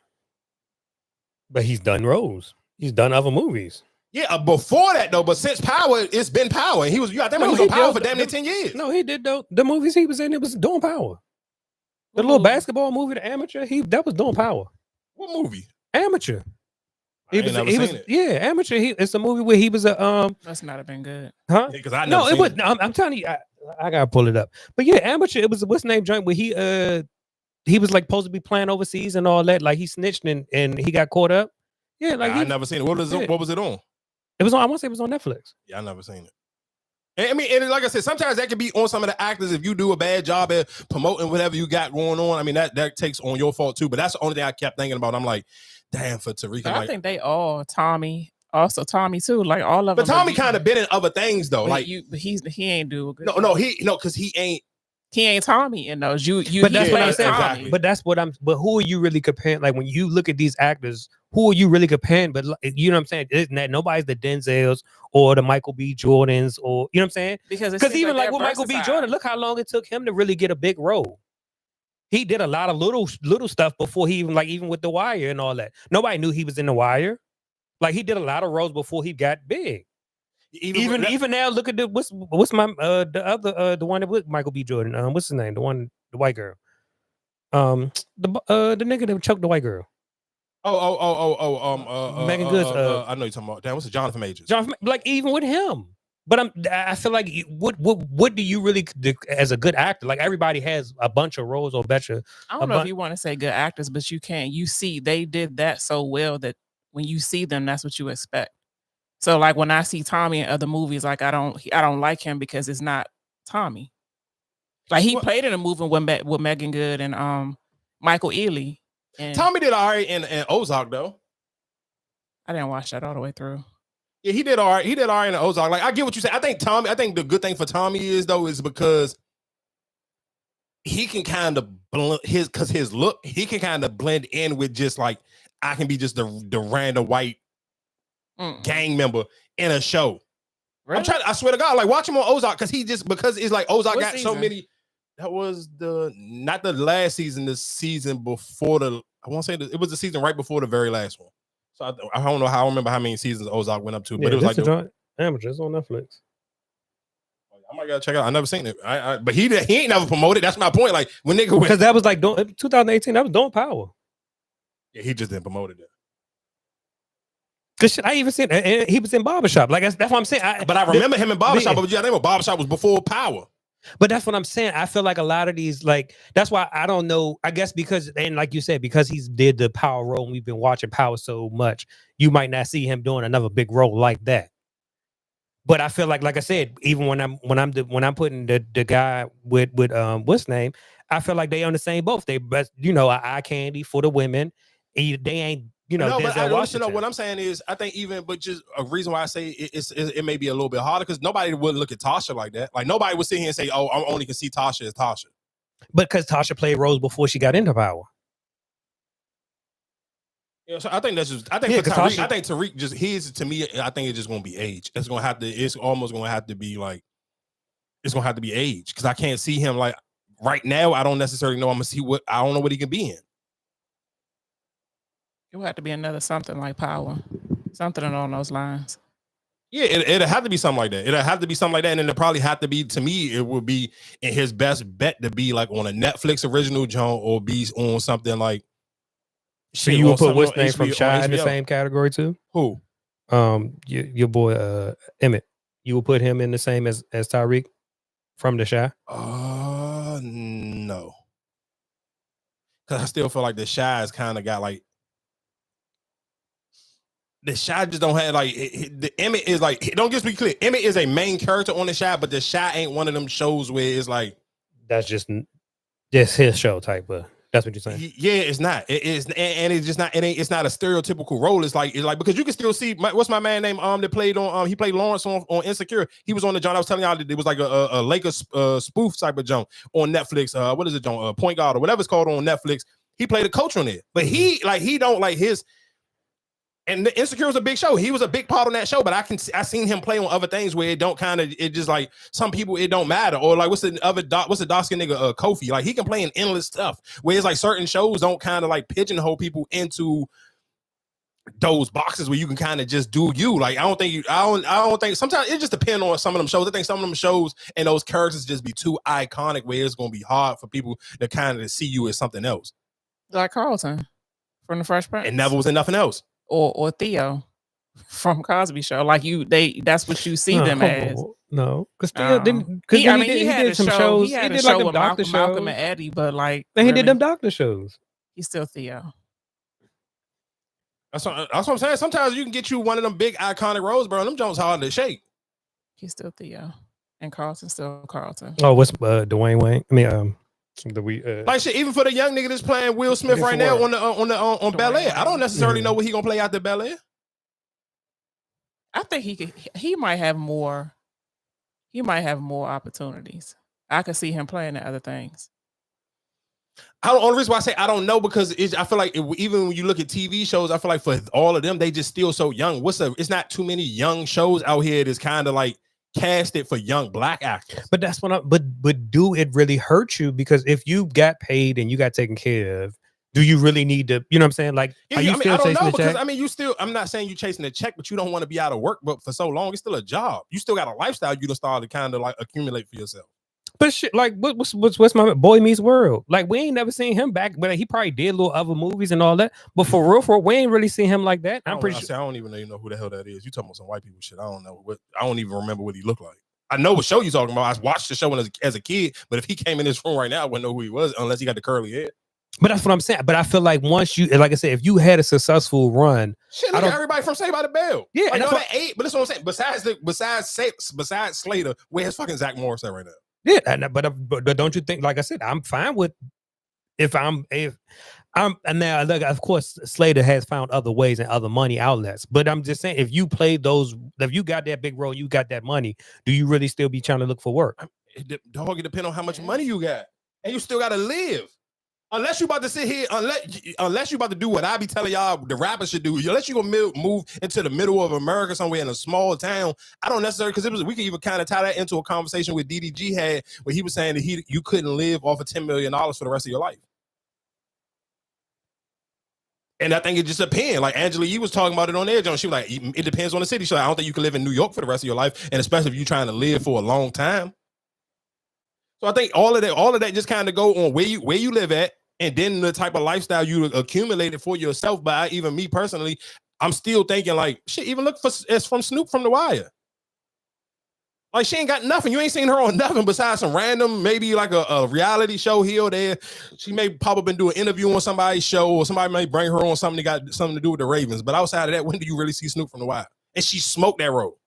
But he's done roles. He's done other movies. Yeah, before that, though, but since Power, it's been Power. And he was on Power for damn near 10 years. No, he did, though. The movies he was in, it was doing Power. The little basketball movie, The Amateur, that was doing Power. What movie? Amateur. He was Amateur. It's a movie where he was a That's not have been good, huh? Because I no, it was. I'm telling you, I gotta pull it up. But yeah, Amateur. It was what's the name joint where he was like supposed to be playing overseas and all that. Like he snitched and he got caught up. Yeah, like I never seen it. What was it on? It was on. I want to say it was on Netflix. Yeah, I never seen it. I mean, and like I said, sometimes that could be on some of the actors if you do a bad job at promoting whatever you got going on. I mean, that takes on your fault too. But that's the only thing I kept thinking about. I'm like, damn, for Tariq. I think they all Tommy too. Like all of them. But Tommy kind of been in other things though. Like he ain't do a good no, because he ain't Tommy in those. But that's what I'm saying. Exactly. But who are you really comparing? Like when you look at these actors, who are you really comparing? But you know what I'm saying? Isn't that nobody's the Denzels or the Michael B. Jordans or you know what I'm saying? Because even like with Michael B. Jordan, look how long it took him to really get a big role. He did a lot of little stuff before he even with The Wire and all that. Nobody knew he was in The Wire. Like he did a lot of roles before he got big. Even now, look at what's my the other the one that with Michael B. Jordan. What's his name? The white girl. The nigga that choked the white girl. Megan Good's. I know you're talking about. Damn, what's it? Jonathan Majors. Like even with him. But I feel like what do you really do as a good actor? Like everybody has a bunch of roles or betcha. I don't know if you want to say good actors, but you can't. You see, they did that so well that when you see them, that's what you expect. So like when I see Tommy in other movies, like I don't like him because it's not Tommy. Like he played in a movie with Megan Good and Michael Ealy. And Tommy did all right in Ozark though. I didn't watch that all the way through. Yeah, he did all right. He did all right in Ozark. Like I get what you say. I think the good thing for Tommy is because he can kind of blend his look. He can kind of blend in with just like I can be just the random white gang member in a show. Really? I swear to God, like watch him on Ozark because it's like Ozark got season? So many. That was not the last season, the season before I won't say it was the season right before the very last one. So I don't know how I remember how many seasons Ozark went up to, but it was like Amateurs on Netflix. I might gotta check it out. I never seen it. But he ain't never promoted. That's my point. Like when nigga because that was like 2018. That was Don't Power. Yeah, he just didn't promote it. Cause shit, I even seen he was in Barbershop. Like that's what I'm saying. But I remember him in Barbershop. But yeah, I think Barbershop was before Power. But that's what I'm saying. I feel like a lot of these, like, that's why I don't know. I guess because, and like you said, because he's did the Power role and we've been watching Power so much, you might not see him doing another big role like that. But I feel like I said, even when I'm putting the guy with what's his name, I feel like they on the same boat. They best, eye candy for the women. They ain't. No, but I also know what I'm saying is I think but just a reason why I say it may be a little bit harder because nobody would look at Tasha like that. Like nobody would sit here and say, "Oh, I only can see Tasha as Tasha." But because Tasha played roles before she got into Power. Yeah, so I think that's just. I think for Tariq, I think Tariq just his to me. I think it's just gonna be age. It's gonna have to. It's almost gonna have to be like. It's gonna have to be age because I can't see him like right now. I don't necessarily know. I'm gonna see what I don't know what he can be in. It would have to be another something like Power, something along those lines. Yeah, it'll have to be something like that. It'll have to be something like that, and then it probably have to be. To me, it would be in his best bet to be like on a Netflix original joint or be on something like. So you would put what's name from Shy in the same category too? Who? Your boy Emmett. You would put him in the same as Tariq from the Shy? No. Because I still feel like the Shy has kind of got like. The Shy just don't have like the Emmett is like, don't get me clear. Emmett is a main character on the Shy, but the Shy ain't one of them shows where it's like that's just his show type of. That's what you're saying. Yeah, it's not. It is, and it's just not. It's not a stereotypical role. It's like because you can still see what's my man name that played on he played Lawrence on Insecure. He was on the John. I was telling y'all that it was like a Lakers spoof type of jump on Netflix. What is it, John? Point Guard or whatever it's called on Netflix. He played a coach on it, but he don't like his. And the Insecure was a big show. He was a big part on that show, but I seen him play on other things where it just like some people it don't matter. Or like what's the dark skin nigga Kofi? Like he can play in endless stuff. Where it's like certain shows don't kind of like pigeonhole people into those boxes where you can kind of just do you. Like I don't think sometimes it just depends on some of them shows. I think some of them shows and those characters just be too iconic where it's gonna be hard for people to kind of see you as something else. Like Carlton from the Fresh Prince. It never was in nothing else. Or Theo from Cosby Show, like that's what you see them as. No, because Theo didn't. Because he did some shows. He had did a show like with Malcolm and Eddie, but like then he did them doctor shows. He's still Theo. That's what I'm saying. Sometimes you can get you one of them big iconic roles, bro. And them Jones hard to shake. He's still Theo, and Carlton's still Carlton. Oh, what's Dwayne Wayne? I mean, like shit, even for the young nigga that's playing Will Smith right now on Bel Air, I don't necessarily know what he gonna play after Bel Air. I think he might have more. He might have more opportunities. I could see him playing the other things. The only reason why I say I don't know because I feel like even when you look at TV shows, I feel like for all of them they just still so young. It's not too many young shows out here that's kind of like casted for young black actors. But that's what but do it really hurt you? Because if you got paid and you got taken care of, do you really need to, you know what I'm saying? Like, are you still chasing the check? I mean, I'm not saying you chasing the check, but you don't want to be out of work, but for so long, it's still a job. You still got a lifestyle you just start to kind of like accumulate for yourself. But shit, like what's my Boy Meets World? Like we ain't never seen him back, but he probably did little other movies and all that. But for real, we ain't really seen him like that. I'm pretty sure. I don't even know who the hell that is. You talking about some white people shit? I don't know I don't even remember what he looked like. I know what show you talking about. I watched the show as a kid, but if he came in this room right now, I wouldn't know who he was unless he got the curly hair. But that's what I'm saying. But I feel like once you, like I said, if you had a successful run, shit, look at everybody from Saved by the Bell. Yeah, I know that eight. But that's what I'm saying. Besides Slater, where's fucking Zach Morris at right now? Yeah, but don't you think? Like I said, I'm fine with if I'm and now look, of course Slater has found other ways and other money outlets. But I'm just saying, if you played those, if you got that big role, you got that money, do you really still be trying to look for work? It depends on how much money you got, and you still got to live. Unless you about to sit here, unless you about to do what I be telling y'all the rappers should do, unless you gonna move into the middle of America somewhere in a small town, I don't necessarily, because we can even kind of tie that into a conversation with DDG had where he was saying that you couldn't live off of $10 million for the rest of your life. And I think it just depends. Like Angela, you was talking about it on there, John. She was like, it depends on the city. She's like, I don't think you can live in New York for the rest of your life, and especially if you're trying to live for a long time. So I think all of that just kind of go on where you live at, and then the type of lifestyle you accumulated for yourself. But even me personally, I'm still thinking like, shit, even look for it's from Snoop from The Wire. Like, she ain't got nothing. You ain't seen her on nothing besides some random, maybe like a reality show here or there. She may probably been doing an interview on somebody's show, or somebody may bring her on something that got something to do with the Ravens. But outside of that, when do you really see Snoop from The Wire? And she smoked that role.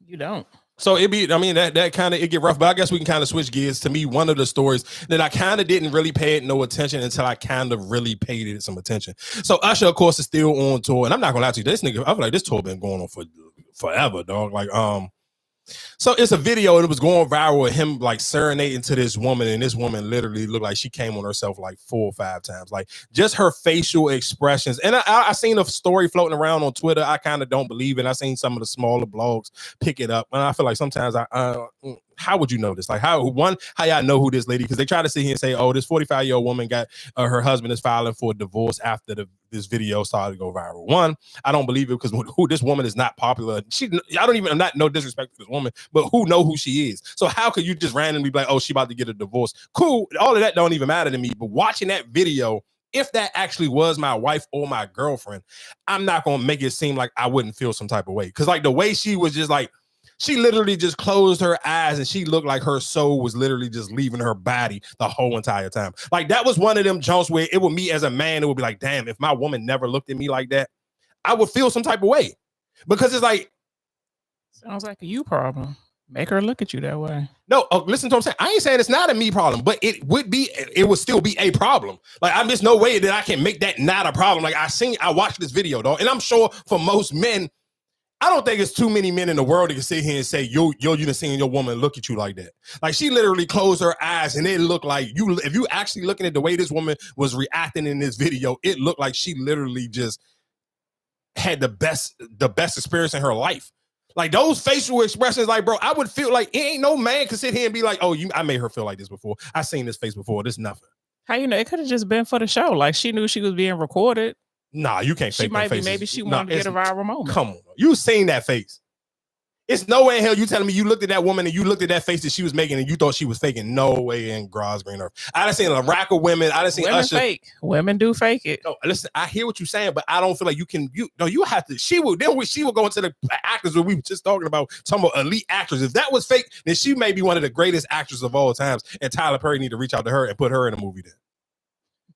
You don't. So that kind of, it get rough, but I guess we can kind of switch gears. To me, one of the stories that I kind of didn't really pay it no attention until I kind of really paid it some attention. So Usher, of course, is still on tour, and I'm not gonna lie to you, this nigga, I feel like this tour been going on for forever, dog. Like, so it's a video, and it was going viral with him like serenading to this woman, and this woman literally looked like she came on herself like 4 or 5 times. Like, just her facial expressions. And I seen a story floating around on Twitter. I kind of don't believe it. I seen some of the smaller blogs pick it up, and I feel like sometimes how would you know this? Like, how y'all know who this lady? Because they try to sit here and say, oh, this 45-year-old woman got her husband is filing for a divorce after this video started to go viral. One, I don't believe it, because who this woman is not popular. I'm not no disrespect to this woman, but who know who she is? So how could you just randomly be like, oh, she about to get a divorce? Cool. All of that don't even matter to me. But watching that video, if that actually was my wife or my girlfriend, I'm not going to make it seem like I wouldn't feel some type of way. Because like the way she was just like, she literally just closed her eyes and she looked like her soul was literally just leaving her body the whole entire time. Like, that was one of them jumps where it would, me as a man, it would be like, damn, if my woman never looked at me like that, I would feel some type of way. Because it's like, sounds like a you problem. Make her look at you that way. No, listen to what I'm saying. I ain't saying it's not a me problem, but it would still be a problem. Like, there's no way that I can make that not a problem. Like, I watched this video, dog, and I'm sure for most men, I don't think it's too many men in the world that can sit here and say, you done seen your woman look at you like that. Like, she literally closed her eyes and it looked like if you actually looking at the way this woman was reacting in this video, it looked like she literally just had the best experience in her life. Like, those facial expressions, like, bro, I would feel like it ain't no man could sit here and be like, oh, I made her feel like this before. I seen this face before. This nothing. How you know? It could have just been for the show. Like, she knew she was being recorded. Nah, you can't fake that face. Maybe she wanted to get a viral moment. Come on. You seen that face. It's no way in hell you telling me you looked at that woman and you looked at that face that she was making and you thought she was faking. No way in God's green earth. I done seen a rack of women. I done seen women Usher. Fake. Women do fake it. No, listen, I hear what you're saying, but I don't feel like you have to. She will go into the actors that we were just talking about elite actors. If that was fake, then she may be one of the greatest actors of all times. And Tyler Perry need to reach out to her and put her in a movie then.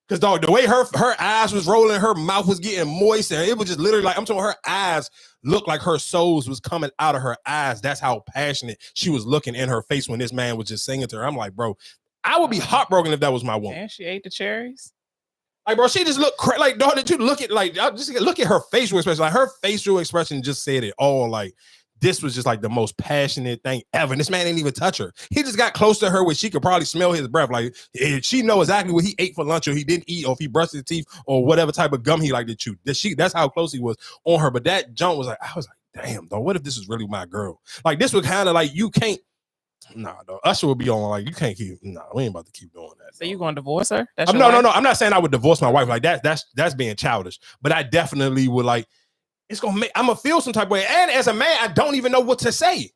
Because, dog, the way her eyes was rolling, her mouth was getting moist, and it was just literally like, I'm talking, her eyes looked like her souls was coming out of her eyes. That's how passionate she was looking in her face when this man was just singing to her. I'm like, bro, I would be heartbroken if that was my woman. And she ate the cherries. Like, bro, she just looked like, dog, did you look at, like, just look at her facial expression. Like, her facial expression just said it all. Like, this was just like the most passionate thing ever. And this man didn't even touch her. He just got close to her where she could probably smell his breath. Like, she know exactly what he ate for lunch or he didn't eat, or if he brushed his teeth or whatever type of gum he liked to chew. That's how close he was on her. But that jump was like, I was like, damn, though, what if this is really my girl? Like, this was kind of like, you can't, though. Usher would be on like, you can't keep, we ain't about to keep doing that. So you going to divorce her? No. I'm not saying I would divorce my wife. Like, that's being childish. But I definitely would, like, I'm gonna feel some type of way. And as a man, I don't even know what to say.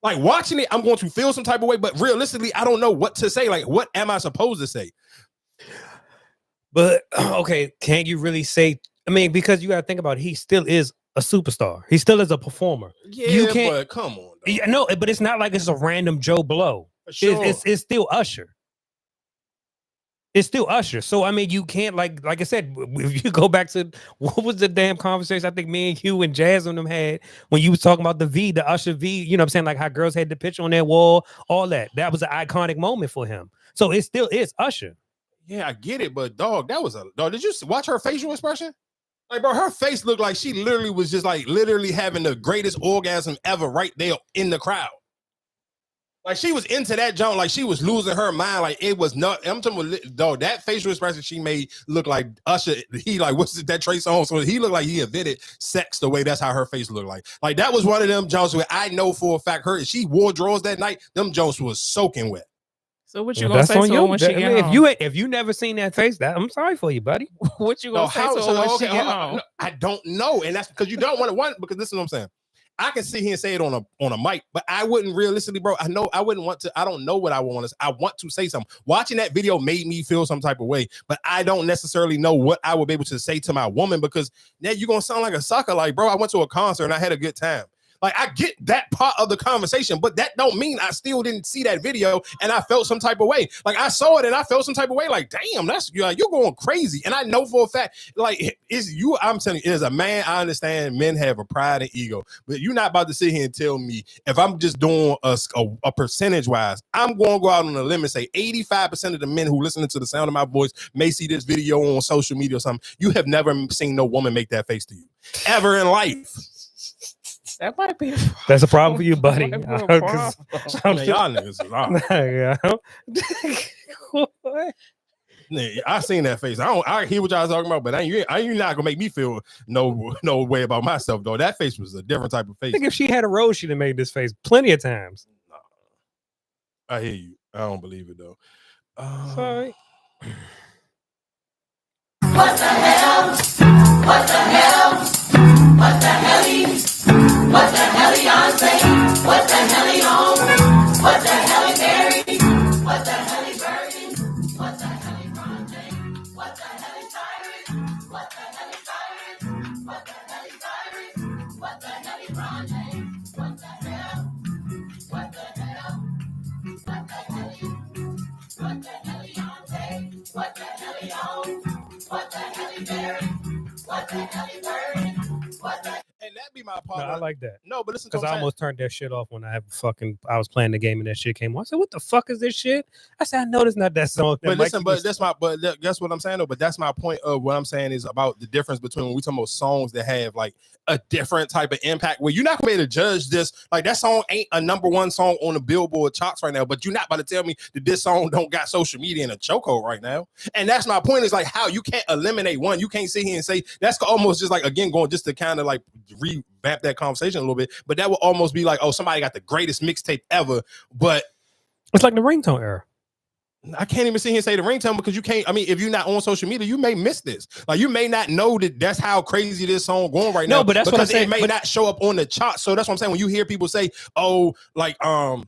Like, watching it, I'm going to feel some type of way, but realistically, I don't know what to say. Like, what am I supposed to say? But okay, can you really say? I mean, because you got to think about it, he still is a superstar. He still is a performer. Yeah, you can't, but come on. Yeah, no, but it's not like it's a random Joe Blow. Sure. It's still Usher. It's still Usher. So, I mean, you can't, like I said, if you go back to what was the damn conversation I think me and you and Jazz on them had when you was talking about the Usher V, you know what I'm saying? Like how girls had the picture on their wall, all that. That was an iconic moment for him. So it still is Usher. Yeah, I get it. But dog, did you watch her facial expression? Like, bro, her face looked like she literally was just like literally having the greatest orgasm ever right there in the crowd. Like, she was into that jump, like she was losing her mind. Like, it was not. I'm talking about, dog, that facial expression she made look like Usher. He like, what's that Trey Songz? So he looked like he invented sex the way that's how her face looked like. Like, that was one of them jumps where I know for a fact if she wore drawers that night, them jumps was soaking wet. So what you gonna say to her when she get home? If you never seen that face, I'm sorry for you, buddy. What you gonna say to her when she get home? I don't know, and that's because you don't want to because this is what I'm saying. I can sit here and say it on a mic, but I wouldn't realistically, bro. I know I wouldn't want to. I don't know what I want to. I want to say something. Watching that video made me feel some type of way, but I don't necessarily know what I would be able to say to my woman because now you're gonna sound like a sucker. Like, bro, I went to a concert and I had a good time. Like, I get that part of the conversation, but that don't mean I still didn't see that video and I felt some type of way. Like, I saw it and I felt some type of way. Like, damn, that's you're going crazy. And I know for a fact, like, I'm telling you, as a man, I understand men have a pride and ego, but you're not about to sit here and tell me if I'm just doing a percentage wise, I'm going to go out on a limb and say 85% of the men who listen to the sound of my voice may see this video on social media or something. You have never seen no woman make that face to you ever in life. That might be. That's a problem for you, buddy. Man, y'all niggas is off. I seen that face. I hear what y'all talking about, but you're not gonna make me feel no way about myself though. That face was a different type of face. I think if she had a rose, she'd have made this face plenty of times. I hear you. I don't believe it though. Sorry. What the hell? What the hell? What the hell? What the hell Beyonce? What the hell on? What the hell Mary? What the hell Virgin? What the hell Grande? What the hell Tyrant? What the hell Tyrant? What the hell Tyrant? What the hell Grande? What the hell? What the hell? What the hell? What the hell Beyonce? What the hell on? What the hell Mary? What the hell Virgin? What the And that be my part. No, I like that. No, but listen, because I almost turned that shit off when I was playing the game and that shit came on. I said, "What the fuck is this shit?" I said, "I know it's not that song." But listen, guess what I'm saying though. But that's my point of what I'm saying is about the difference between when we talking about songs that have like a different type of impact. Where you're not gonna be able to judge this. Like that song ain't a #1 song on the Billboard charts right now. But you're not about to tell me that this song don't got social media in a chokehold right now. And that's my point. Is like how you can't eliminate one. You can't sit here and say that's almost just like again going just to kind of like revamp that conversation a little bit, but that would almost be like, oh, somebody got the greatest mixtape ever, but it's like the ringtone era. I can't even sit here and say the ringtone because you can't. I mean, if you're not on social media, you may miss this. Like you may not know that that's how crazy this song going right now. No, but that's because what I'm saying. It may not show up on the chart. So that's what I'm saying. When you hear people say, "Oh, like it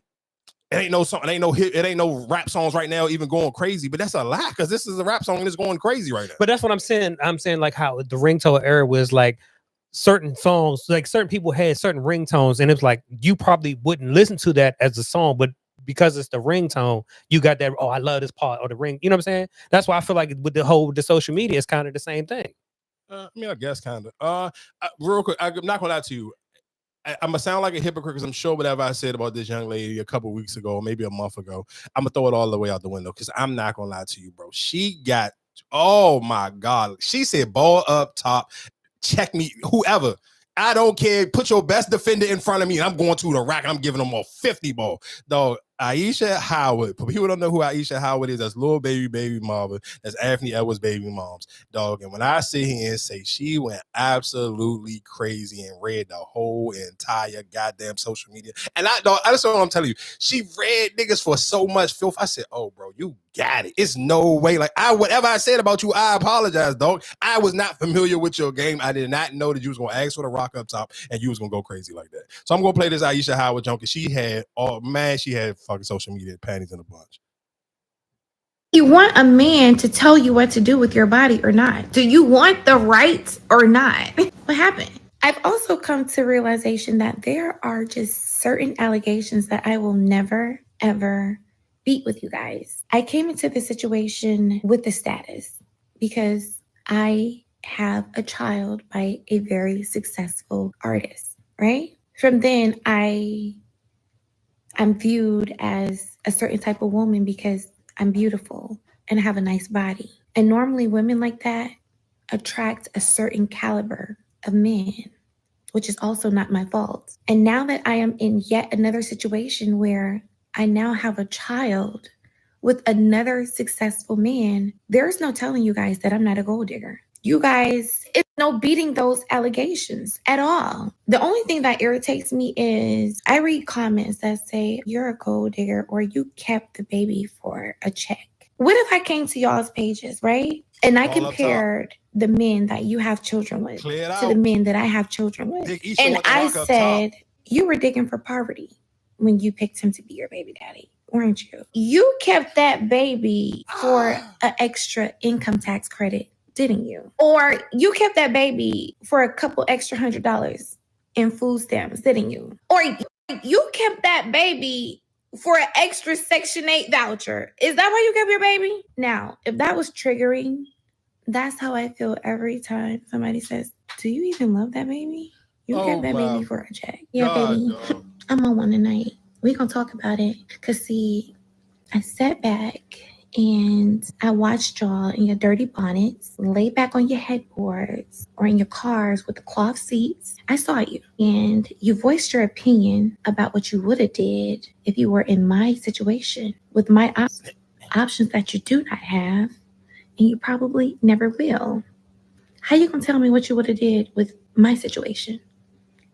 ain't no song, it ain't no hit, it ain't no rap songs right now even going crazy," but that's a lie because this is a rap song and it's going crazy right now. But that's what I'm saying. I'm saying like how the ringtone era was like. Certain songs, like certain people had certain ringtones, and it's like you probably wouldn't listen to that as a song, but because it's the ringtone, you got that. Oh, I love this part or the ring. You know what I'm saying? That's why I feel like with the social media, it's kind of the same thing. I mean, I guess kind of. Real quick, I'm not gonna lie to you. I'm gonna sound like a hypocrite because I'm sure whatever I said about this young lady a couple weeks ago, maybe a month ago, I'm gonna throw it all the way out the window because I'm not gonna lie to you, bro. She got, oh my God, she said ball up top. Check me, whoever. I don't care. Put your best defender in front of me, and I'm going to the rack, and I'm giving them a 50 ball. Dog, Aisha Howard. People don't know who Aisha Howard is. That's Lil Baby Mama. That's Anthony Edwards' baby moms. Dog, and when I sit here and say she went absolutely crazy and read the whole entire goddamn social media. And that's what I'm telling you. She read niggas for so much filth. I said, oh, bro, you got it. It's no way. Like, whatever I said about you, I apologize, dog. I was not familiar with your game. I did not know that you was going to ask for the rock up top and you was going to go crazy like that. So I'm going to play this Aisha Howard junk. She had, she had fucking social media panties in a bunch. You want a man to tell you what to do with your body or not? Do you want the right or not? What happened? I've also come to realization that there are just certain allegations that I will never, ever beat with you guys. I came into this situation with the status because I have a child by a very successful artist, right? From then, I'm viewed as a certain type of woman because I'm beautiful and have a nice body. And normally women like that attract a certain caliber of men, which is also not my fault. And now that I am in yet another situation where I now have a child with another successful man, there's no telling you guys that I'm not a gold digger. You guys, it's no beating those allegations at all. The only thing that irritates me is I read comments that say you're a gold digger or you kept the baby for a check. What if I came to y'all's pages, right? And I compared the men that you have children with to the men that I have children with. And I said, you were digging for poverty when you picked him to be your baby daddy, weren't you? You kept that baby for an extra income tax credit, didn't you? Or you kept that baby for a couple extra $100 in food stamps, didn't you? Or you kept that baby for an extra Section 8 voucher. Is that why you kept your baby? Now, if that was triggering, that's how I feel every time somebody says, do you even love that baby? You kept that baby for a check. Yeah, baby. I'm on one tonight. We're going to talk about it. Because, see, I sat back and I watched y'all in your dirty bonnets, lay back on your headboards or in your cars with the cloth seats. I saw you. And you voiced your opinion about what you would have did if you were in my situation with my options that you do not have. And you probably never will. How you gonna tell me what you would have did with my situation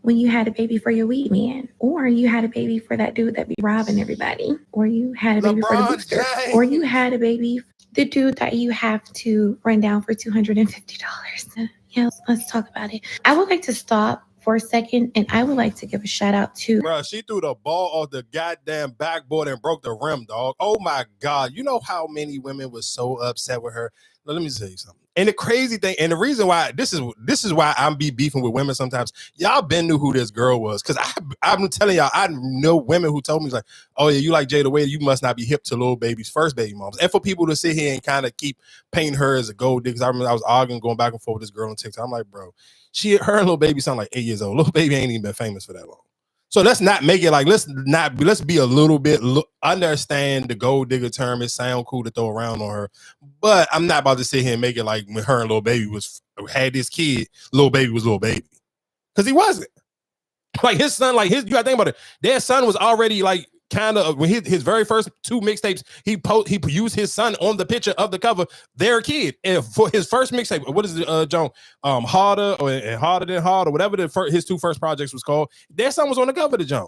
when you had a baby for your weed man, or you had a baby for that dude that be robbing everybody, or you had a baby for the booster, or you had a baby for the dude that you have to run down for $250? Yeah, let's talk about it. I would like to stop for a second, and I would like to give a shout out to... Bro, she threw the ball off the goddamn backboard and broke the rim, dog. Oh my God. You know how many women was so upset with her? Let me tell you something. And the crazy thing, and the reason why this is why I'm beefing with women sometimes. Y'all been knew who this girl was. Cause I'm telling y'all, I know women who told me like, oh yeah, you like Jada Wade, you must not be hip to Lil Baby's first baby moms. And for people to sit here and kind of keep painting her as a gold digger, I remember I was arguing, going back and forth with this girl on TikTok. I'm like, bro, her and Lil Baby sound like 8 years old. Lil Baby ain't even been famous for that long. So let's not make it like, let's be a little bit, understand the gold digger term. It sound cool to throw around on her, but I'm not about to sit here and make it like when her and Lil Baby had this kid, Lil Baby was Lil Baby. Cause he wasn't. Like his son, you gotta think about it. Their son was already like kind of, when his very first 2 mixtapes, he used his son on the picture of the cover, their kid. And for his first mixtape, what is it, John? Harder or Harder Than Hard, or whatever his 2 first projects was called. Their son was on the cover of the John.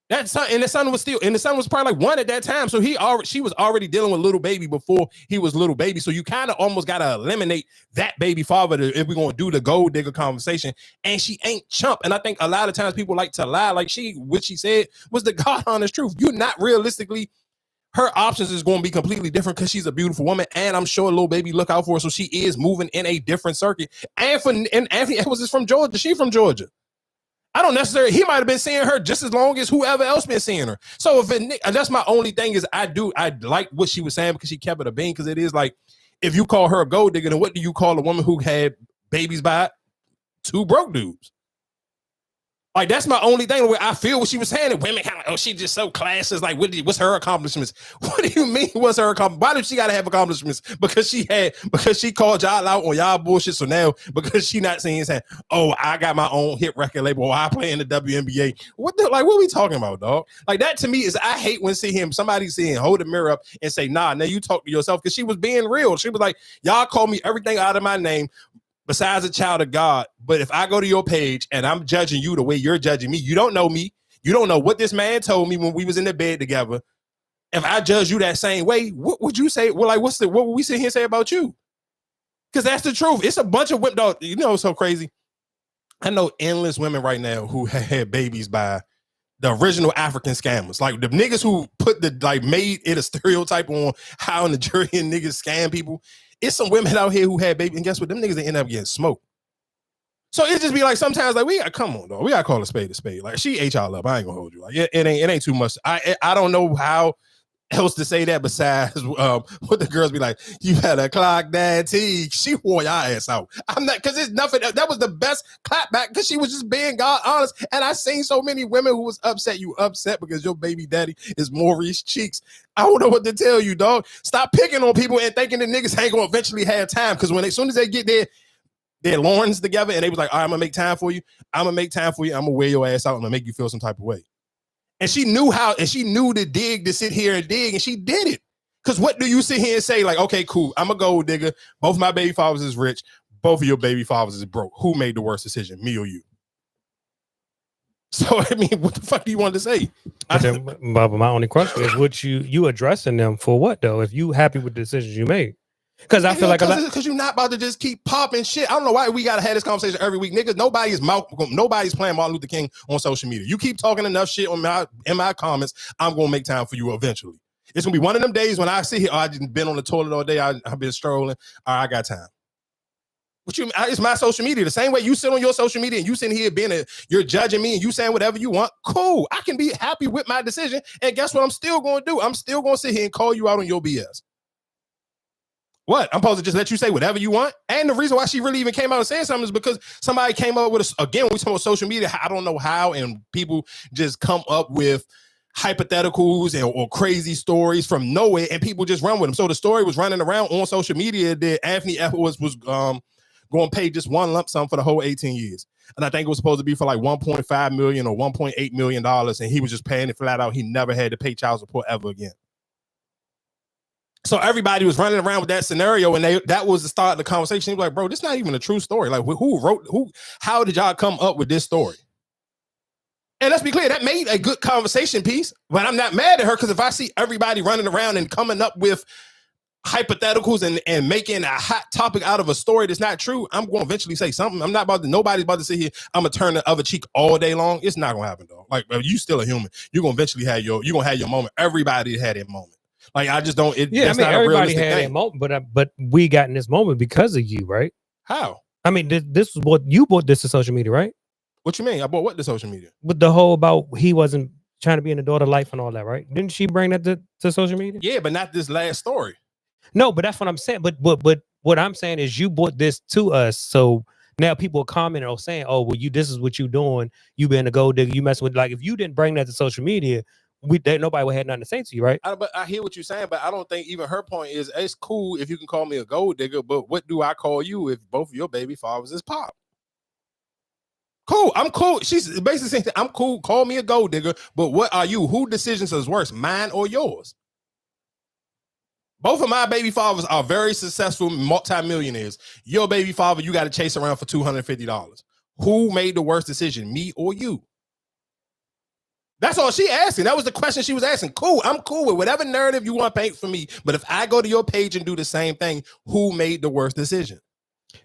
That son, and the son was probably like 1 at that time. So she was already dealing with Lil Baby before he was Lil Baby. So you kind of almost gotta eliminate that baby father if we're gonna do the gold digger conversation. And she ain't chump. And I think a lot of times people like to lie. Like what she said was the God honest truth. You're not realistically. Her options is going to be completely different because she's a beautiful woman, and I'm sure Lil Baby look out for her. So she is moving in a different circuit. And Anthony Edwards is from Georgia. She from Georgia. I don't necessarily, he might have been seeing her just as long as whoever else been seeing her. So that's my only thing is I like what she was saying because she kept it a bean, because it is like, if you call her a gold digger, then what do you call a woman who had babies by 2 broke dudes? Like, that's my only thing where I feel what she was saying. And women kind of like, oh, she just so classist. Like, what's her accomplishments? What do you mean what's her accomplishments? Why does she got to have accomplishments? Because she called y'all out on y'all bullshit. So now, because she not saying, oh, I got my own hit record label, or I play in the WNBA. What are we talking about, dog? Like, that to me is, I hate when somebody saying, hold the mirror up and say, nah, now you talk to yourself. Because she was being real. She was like, y'all call me everything out of my name besides a child of God. But if I go to your page and I'm judging you the way you're judging me, you don't know me. You don't know what this man told me when we was in the bed together. If I judge you that same way, what would you say? Well, like, what would we sit here and say about you? Because that's the truth. It's a bunch of women, dog. You know, it's so crazy. I know endless women right now who had babies by the original African scammers. Like the niggas who made it a stereotype on how Nigerian niggas scam people. It's some women out here who had babies, and guess what? Them niggas, they end up getting smoked. So it just be like, sometimes like, come on, dog. We gotta call a spade a spade. Like, she ate y'all up. I ain't gonna hold you. Like, it ain't too much. I don't know how else to say that besides what the girls be like, you better clock that T. She wore y'all ass out. I'm not, because it's nothing. That was the best clap back because she was just being God honest. And I seen so many women who was upset. You upset because your baby daddy is Maurice Cheeks. I don't know what to tell you, dog. Stop picking on people and thinking the niggas ain't gonna eventually have time. Because as soon as they get their loins together and they was like, all right, I'm gonna make time for you. I'm gonna make time for you. I'm gonna wear your ass out. I'm gonna make you feel some type of way. And she knew to sit here and dig, and she did it. Because what do you sit here and say, like, okay, cool, I'm a gold digger. Both my baby fathers is rich. Both of your baby fathers is broke. Who made the worst decision, me or you? So, I mean, what the fuck do you want to say? But my only question is, would you addressing them for what, though? If you happy with the decisions you made? Because I feel like because you're not about to just keep popping shit. I don't know why we gotta have this conversation every week, niggas. Nobody's playing Martin Luther King on social media. You keep talking enough shit in my comments, I'm gonna make time for you eventually. It's gonna be one of them days when I sit here. I've been on the toilet all day. I've been strolling. All right, I got time. It's my social media. The same way you sit on your social media and you sitting here you're judging me and you saying whatever you want. Cool. I can be happy with my decision. And guess what I'm still going to do? I'm still going to sit here and call you out on your BS. What? I'm supposed to just let you say whatever you want? And the reason why she really even came out and saying something is because somebody came up with again, we talk about social media. I don't know how, and people just come up with hypotheticals or crazy stories from nowhere, and people just run with them. So the story was running around on social media that Anthony Edwards was going to pay just one lump sum for the whole 18 years. And I think it was supposed to be for like $1.5 million or $1.8 million. And he was just paying it flat out. He never had to pay child support ever again. So everybody was running around with that scenario. And that was the start of the conversation. He was like, bro, this is not even a true story. Like how did y'all come up with this story? And let's be clear, that made a good conversation piece, but I'm not mad at her because if I see everybody running around and coming up with hypotheticals and making a hot topic out of a story that's not true, I'm going to eventually say something. Nobody's about to sit here, I'm going to turn the other cheek all day long. It's not going to happen, though. Like, you still a human. You're going to eventually have your moment. Everybody had that moment. Like, I just don't, that's not everybody had that moment, but we got in this moment because of you, right? How? I mean, this was what you brought this to social media, right? What you mean? I bought what to social media? With the whole about he wasn't trying to be in the daughter life and all that, right? Didn't she bring that to social media? Yeah, but not this last story. No, but that's what I'm saying. But what I'm saying is you brought this to us, so now people are commenting or saying, "Oh, well, this is what you doing. You been a gold digger. You messing with." Like, if you didn't bring that to social media, nobody would have nothing to say to you, right? But I hear what you're saying, but I don't think even her point is it's cool if you can call me a gold digger, but what do I call you if both of your baby fathers is pop? Cool, I'm cool. She's basically saying, I'm cool. Call me a gold digger, but what are you? Who decisions is worse, mine or yours? Both of my baby fathers are very successful multimillionaires. Your baby father, you got to chase around for $250. Who made the worst decision, me or you? That's all she asking. That was the question she was asking. Cool, I'm cool with whatever narrative you want to paint for me. But if I go to your page and do the same thing, who made the worst decision?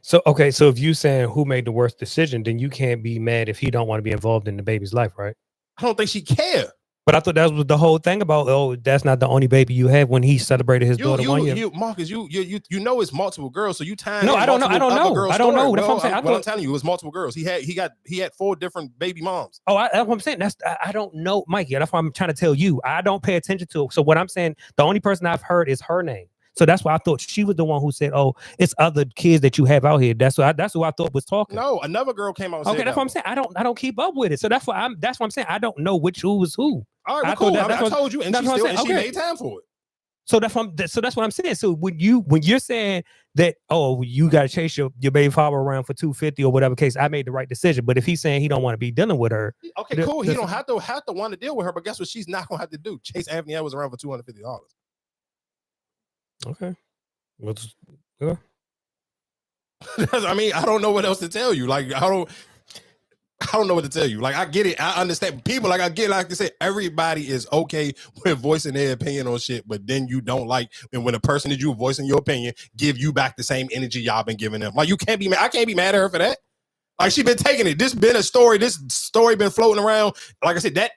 So, okay, so if you saying who made the worst decision, then you can't be mad if he don't want to be involved in the baby's life, right? I don't think she cared. But I thought that was the whole thing about, oh, that's not the only baby you have when he celebrated his daughter 1 year. Marcus, you know it's multiple girls, so you time. No, I don't know. That's what I'm saying. I'm telling you, it was multiple girls. He had 4 different baby moms. Oh, that's what I'm saying. I don't know, Mikey. That's what I'm trying to tell you. I don't pay attention to it. So what I'm saying, the only person I've heard is her name. So that's why I thought she was the one who said, "Oh, it's other kids that you have out here." That's who I thought was talking. No, another girl came out. And okay, said that's what I'm saying. I don't keep up with it. So that's what I'm saying. I don't know who was who. All right, well, cool. I told you, and she made time for it. So that's what I'm saying. So when you're saying that, oh, you got to chase your baby father around for $250 or whatever case, I made the right decision. But if he's saying he don't want to be dealing with her, okay, cool. He don't have to want to deal with her. But guess what? She's not gonna have to do. Chase Anthony Edwards around for $250. Okay. Yeah. I mean, I don't know what else to tell you. Like, I don't know what to tell you. Like, I get it. I understand people. Like, I get, like I said, everybody is okay with voicing their opinion on shit, but then you don't like, and when a person that you voicing your opinion give you back the same energy y'all been giving them. Like, you can't be mad. I can't be mad at her for that. Like, she been taking it. This story been floating around. Like I said, that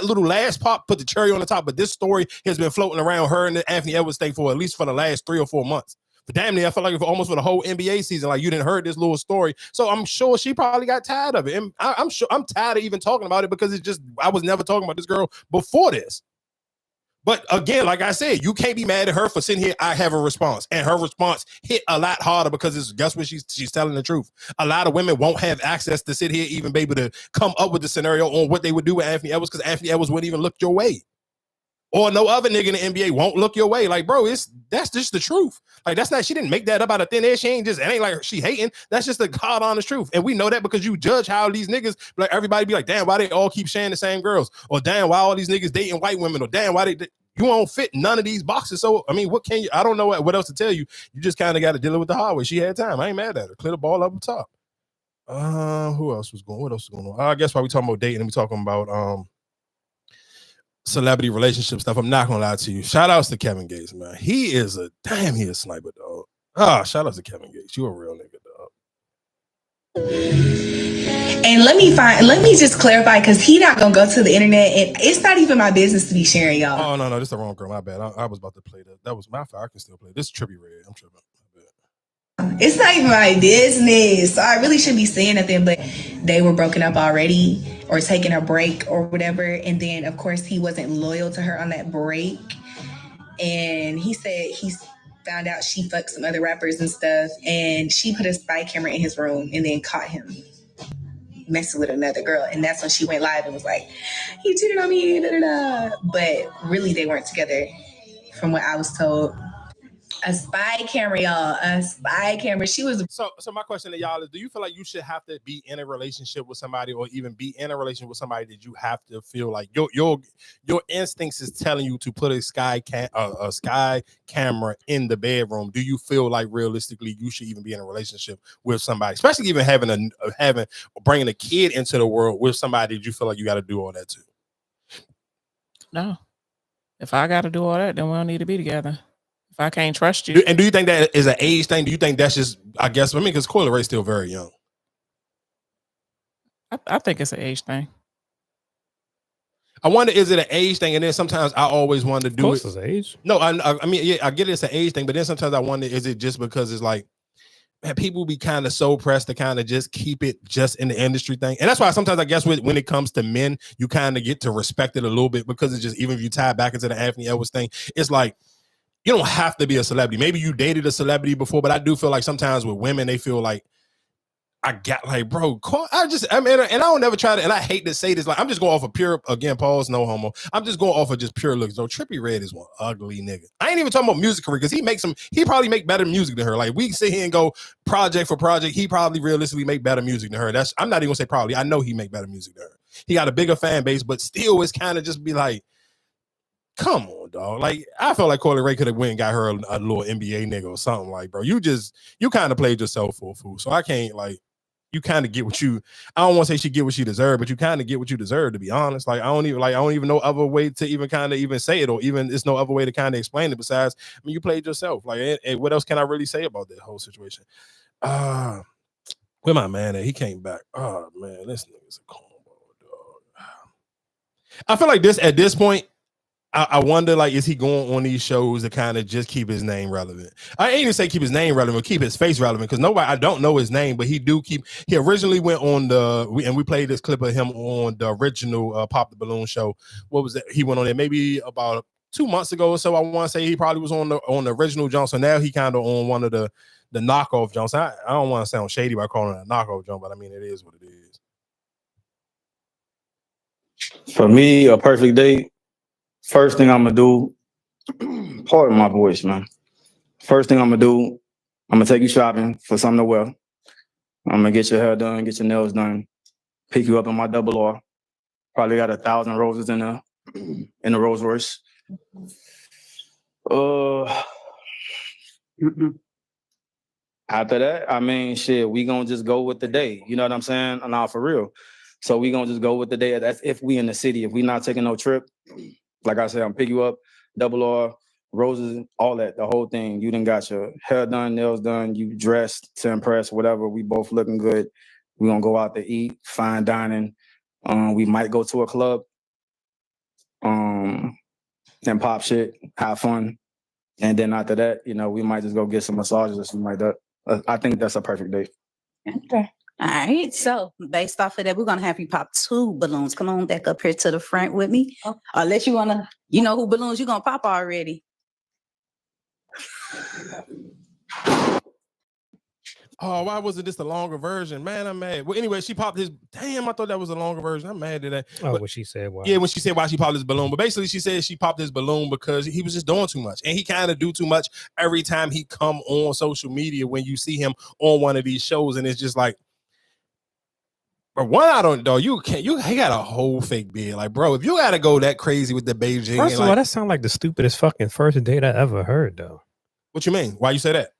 little last pop put the cherry on the top, but this story has been floating around her and the Anthony Edwards thing for at least for the last 3 or 4 months. But damn near, I feel like almost for the whole NBA season, like you didn't heard this little story. So I'm sure she probably got tired of it. And I'm sure I'm tired of even talking about it because I was never talking about this girl before this. But again, like I said, you can't be mad at her for sitting here. I have a response, and her response hit a lot harder because guess what? She's telling the truth. A lot of women won't have access to sit here, even be able to come up with the scenario on what they would do with Anthony Edwards because Anthony Edwards wouldn't even look your way, or no other nigga in the NBA won't look your way. Like, bro, that's just the truth. Like, that's not. She didn't make that up out of thin air. It ain't like she hating. That's just the God honest truth, and we know that because you judge how these niggas like everybody be like, damn, why they all keep sharing the same girls, or damn, why all these niggas dating white women, or damn, why you won't fit none of these boxes. So, I mean, what can you, I don't know what else to tell you. You just kind of got to deal with the hard way. She had time. I ain't mad at her. Clear the ball up top. What else was going on? I guess while we talking about dating and we talking about celebrity relationship stuff, I'm not gonna lie to you. Shout outs to Kevin Gates, man. He is a sniper, dog. Shout out to Kevin Gates. You a real nigga, dog. And let me just clarify, because he not gonna go to the internet, and it's not even my business to be sharing, y'all. Oh no, this is the wrong girl. My bad. I was about to play that. That was my fault. I can still play. This is Trippie Redd. I'm tripping. It's not even my business. So I really shouldn't be saying nothing, but they were broken up already or taking a break or whatever. And then of course he wasn't loyal to her on that break. And he said he's found out she fucked some other rappers and stuff, and she put a spy camera in his room and then caught him messing with another girl. And that's when she went live and was like, he cheated on me, da, da, da. But really they weren't together from what I was told. A spy camera, y'all. A spy camera. She was. So my question to y'all is: do you feel like you should have to be in a relationship with somebody, or even be in a relationship with somebody that you have to feel like your instincts is telling you to put a sky camera in the bedroom? Do you feel like realistically you should even be in a relationship with somebody, especially even bringing a kid into the world with somebody that you feel like you got to do all that to? No. If I got to do all that, then we don't need to be together. If I can't trust you. And do you think that is an age thing? Do you think that's just, I guess, for me, because Coi Leray still very young? I think it's an age thing. I wonder, is it an age thing? And then sometimes I always want to do it. It's age. No, I mean, yeah, I get it's an age thing, but then sometimes I wonder, is it just because it's like, man, people be kind of so pressed to kind of just keep it just in the industry thing. And that's why sometimes I guess when it comes to men, you kind of get to respect it a little bit, because it's just, even if you tie back into the Anthony Edwards thing, it's like, you don't have to be a celebrity. Maybe you dated a celebrity before, but I do feel like sometimes with women, they feel like, I got like, bro, I mean, and I don't never try to, and I hate to say this, like, I'm just going off of pure, again, pause, no homo. I'm just going off of just pure looks. So Trippie Redd is one ugly nigga. I ain't even talking about music career, because he probably make better music than her. Like, we can sit here and go project for project. He probably realistically make better music than her. I'm not even gonna say probably. I know he make better music than her. He got a bigger fan base, but still it's kind of just be like, come on, dog. Like, I felt like Coi Leray could have went and got her a little NBA nigga or something. Like, bro, you kind of played yourself for a fool. So I can't, like, you kind of get what you, I don't want to say she get what she deserved, but you kind of get what you deserve, to be honest. Like, I don't even know other way to even kind of even say it, or even there's no other way to kind of explain it besides, I mean, you played yourself. Like, and what else can I really say about that whole situation? Where my man at? He came back. Oh man, this nigga's a combo, dog. I feel like at this point, I wonder, like, is he going on these shows to kind of just keep his name relevant? I ain't even say keep his name relevant, keep his face relevant, because I don't know his name, but he originally went on and we played this clip of him on the original Pop the Balloon show. What was that? He went on there maybe about 2 months ago or so. I want to say he probably was on the original Johnson. Now he kind of on one of the knockoff Johnson. I don't want to sound shady by calling it a knockoff Johnson, but I mean, it is what it is. For me, a perfect date, first thing I'm gonna do, pardon my voice, man. First thing I'm gonna do, I'm gonna take you shopping for something to wear. I'm gonna get your hair done, get your nails done, pick you up in my double R. Probably got 1,000 roses in there, in the Rolls Royce. After that, I mean, shit, we gonna just go with the day. You know what I'm saying? Nah, for real. So we gonna just go with the day. That's if we in the city. If we not taking no trip, like I said, I'm pick you up, double R, roses, all that, the whole thing. You done got your hair done, nails done, you dressed to impress, whatever. We both looking good. We gonna go out to eat, fine dining. We might go to a club, and pop shit, have fun. And then after that, you know, we might just go get some massages or something like that. I think that's a perfect date. Okay. All right. So based off of that, we're gonna have you pop 2 balloons. Come on back up here to the front with me. Oh. Unless you wanna, you know who balloons you gonna pop already. Oh, why wasn't this the longer version? Man, I'm mad. Well, anyway, she popped his. Damn, I thought that was a longer version. I'm mad at that. Oh, what she said? Why? Yeah, when she said why she popped his balloon. But basically, she said she popped his balloon because he was just doing too much. And he kind of do too much every time he come on social media when you see him on one of these shows. And it's just like, but one, I don't know. He got a whole fake beard. Like, bro, if you got to go that crazy with the Beijing. First of all, that sounds like the stupidest fucking first date I ever heard, though. What you mean? Why you say that?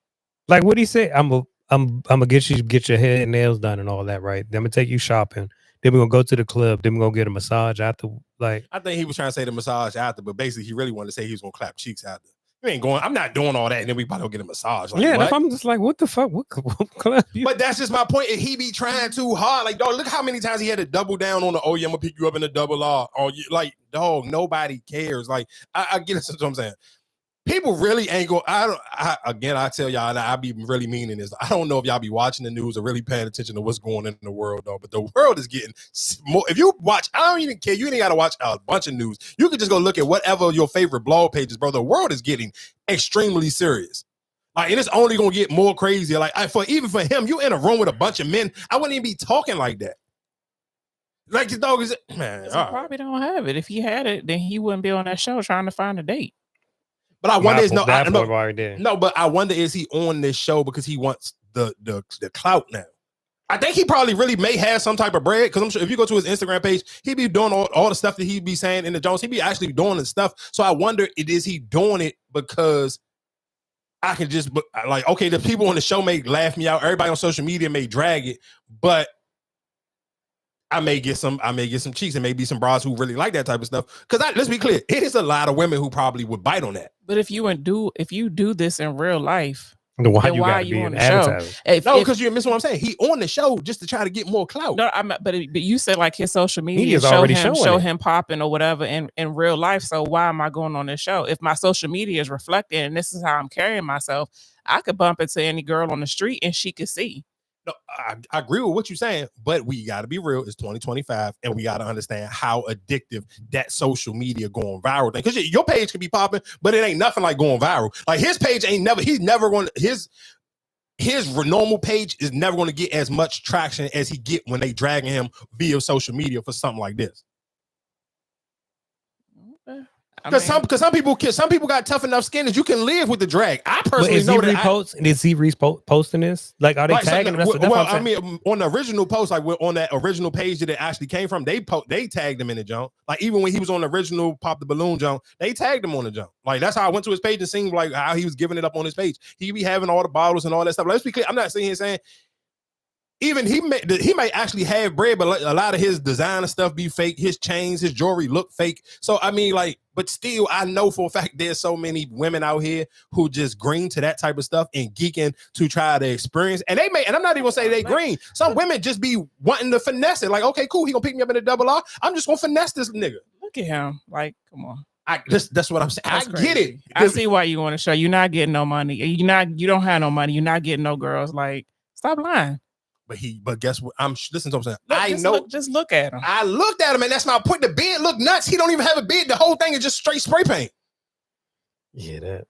Like, what he say? I'm gonna get your hair and nails done and all that, right? Then I'm gonna take you shopping. Then we're gonna go to the club. Then we're gonna get a massage after. Like, I think he was trying to say the massage after, but basically he really wanted to say he was gonna clap cheeks after. You ain't going. I'm not doing all that, and then we about to go get a massage. Like, yeah, what? I'm just like, what the fuck? What club? But that's just my point. He be trying too hard. Like, dog, look how many times he had to double down on the, oh yeah, I'm gonna pick you up in the double R. Or like, dog, nobody cares. Like, I get it. That's what I'm saying. People really ain't go. I tell y'all, and I be really meaning this. I don't know if y'all be watching the news or really paying attention to what's going on in the world, though. But the world is getting more. If you watch, I don't even care. You ain't got to watch a bunch of news. You can just go look at whatever your favorite blog pages, bro. The world is getting extremely serious. Like, and it's only gonna get more crazy. Like, even for him, you in a room with a bunch of men, I wouldn't even be talking like that. Like, the dog is, man. He probably don't have it. If he had it, then he wouldn't be on that show trying to find a date. But I wonder but I wonder, is he on this show because he wants the clout now? I think he probably really may have some type of bread, because I'm sure if you go to his Instagram page, he be doing all the stuff that he be saying in the Jones. He be actually doing the stuff. So I wonder, is he doing it because I can just, like, okay, the people on the show may laugh me out. Everybody on social media may drag it, but I may get some cheeks, and maybe some bras who really like that type of stuff. Because let's be clear, it is a lot of women who probably would bite on that. But if you do this in real life, then why are you on the show? No, because you're missing what I'm saying. He on the show just to try to get more clout. No, but you said like his social media show him popping or whatever in real life. So why am I going on this show? If my social media is reflecting and this is how I'm carrying myself, I could bump into any girl on the street and she could see. No, I agree with what you're saying, but we got to be real. It's 2025, and we got to understand how addictive that social media going viral thing. Because your page can be popping, but it ain't nothing like going viral. Like, his page he's never going to, his normal page is never going to get as much traction as he get when they dragging him via social media for something like this. Because some people got tough enough skin that you can live with the drag. I personally know that. Is he posting this? Like, are they tagging us? Well, I mean, on the original post, like on that original page that it actually came from, they tagged him in the jump. Like, even when he was on the original Pop the Balloon jump, they tagged him on the jump. Like, that's how I went to his page and seen like how he was giving it up on his page. He be having all the bottles and all that stuff. Let's be clear. I'm not sitting here saying. Even he may actually have bread, but a lot of his designer stuff be fake. His chains, his jewelry look fake. So I mean, like, but still, I know for a fact there's so many women out here who just green to that type of stuff and geeking to try to experience. And I'm not even gonna say they green. Some women just be wanting to finesse it. Like, okay, cool, he gonna pick me up in a double R. I'm just gonna finesse this nigga. Look at him. Like, come on. That's what I'm saying. That's I get it. I see why you want to show. You're not getting no money. You don't have no money. You're not getting no girls. Like, stop lying. But guess what? Listen to what I'm saying. Just look at him. I looked at him, and that's my point. The beard look nuts. He don't even have a beard. The whole thing is just straight spray paint. Yeah, that.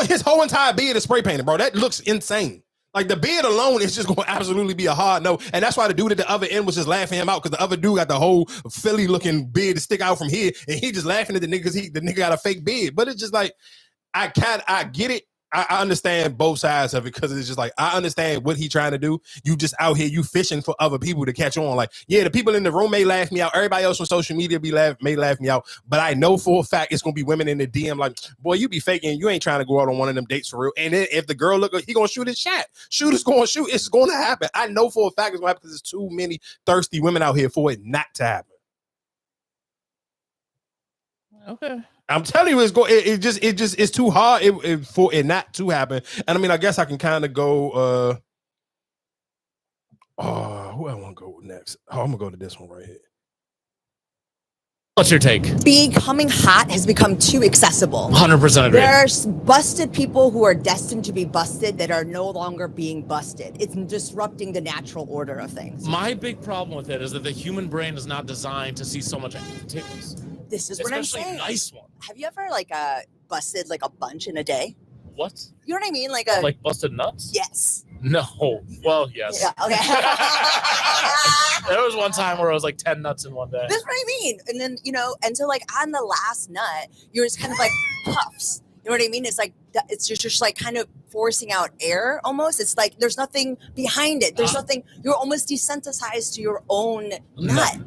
His whole entire beard is spray painted, bro. That looks insane. Like, the beard alone is just going to absolutely be a hard no. And that's why the dude at the other end was just laughing him out, because the other dude got the whole Philly looking beard to stick out from here, and he just laughing at the nigga because the nigga got a fake beard. But it's just like, I get it. I understand both sides of it, because it's just like, I understand what he trying to do. You just out here, you fishing for other people to catch on. Like, yeah, the people in the room may laugh me out. Everybody else on social media may laugh me out. But I know for a fact it's going to be women in the DM like, boy, you be faking. You ain't trying to go out on one of them dates for real. And then if the girl look, he going to shoot his shot. Shooter's going to shoot. It's going to happen. I know for a fact it's going to happen, because there's too many thirsty women out here for it not to happen. Okay. I'm telling you, it's too hard for it not to happen. And I mean, I guess I can kind of go. Who I want to go with next? I'm gonna go to this one right here. What's your take? Becoming hot has become too accessible. 100% agree. There's busted people who are destined to be busted that are no longer being busted. It's disrupting the natural order of things. My big problem with it is that the human brain is not designed to see so much titties. This is what I'm saying. Especially nice one. Have you ever busted like a bunch in a day? What? You know what I mean? Like busted nuts? Yes. No. Well, yes. Yeah, okay. There was one time where it was like 10 nuts in one day. That's what I mean. And then, and so like on the last nut, you're just kind of like puffs. You know what I mean? It's like, it's just like kind of forcing out air almost. It's like there's nothing behind it. There's nothing. You're almost desensitized to your own nut.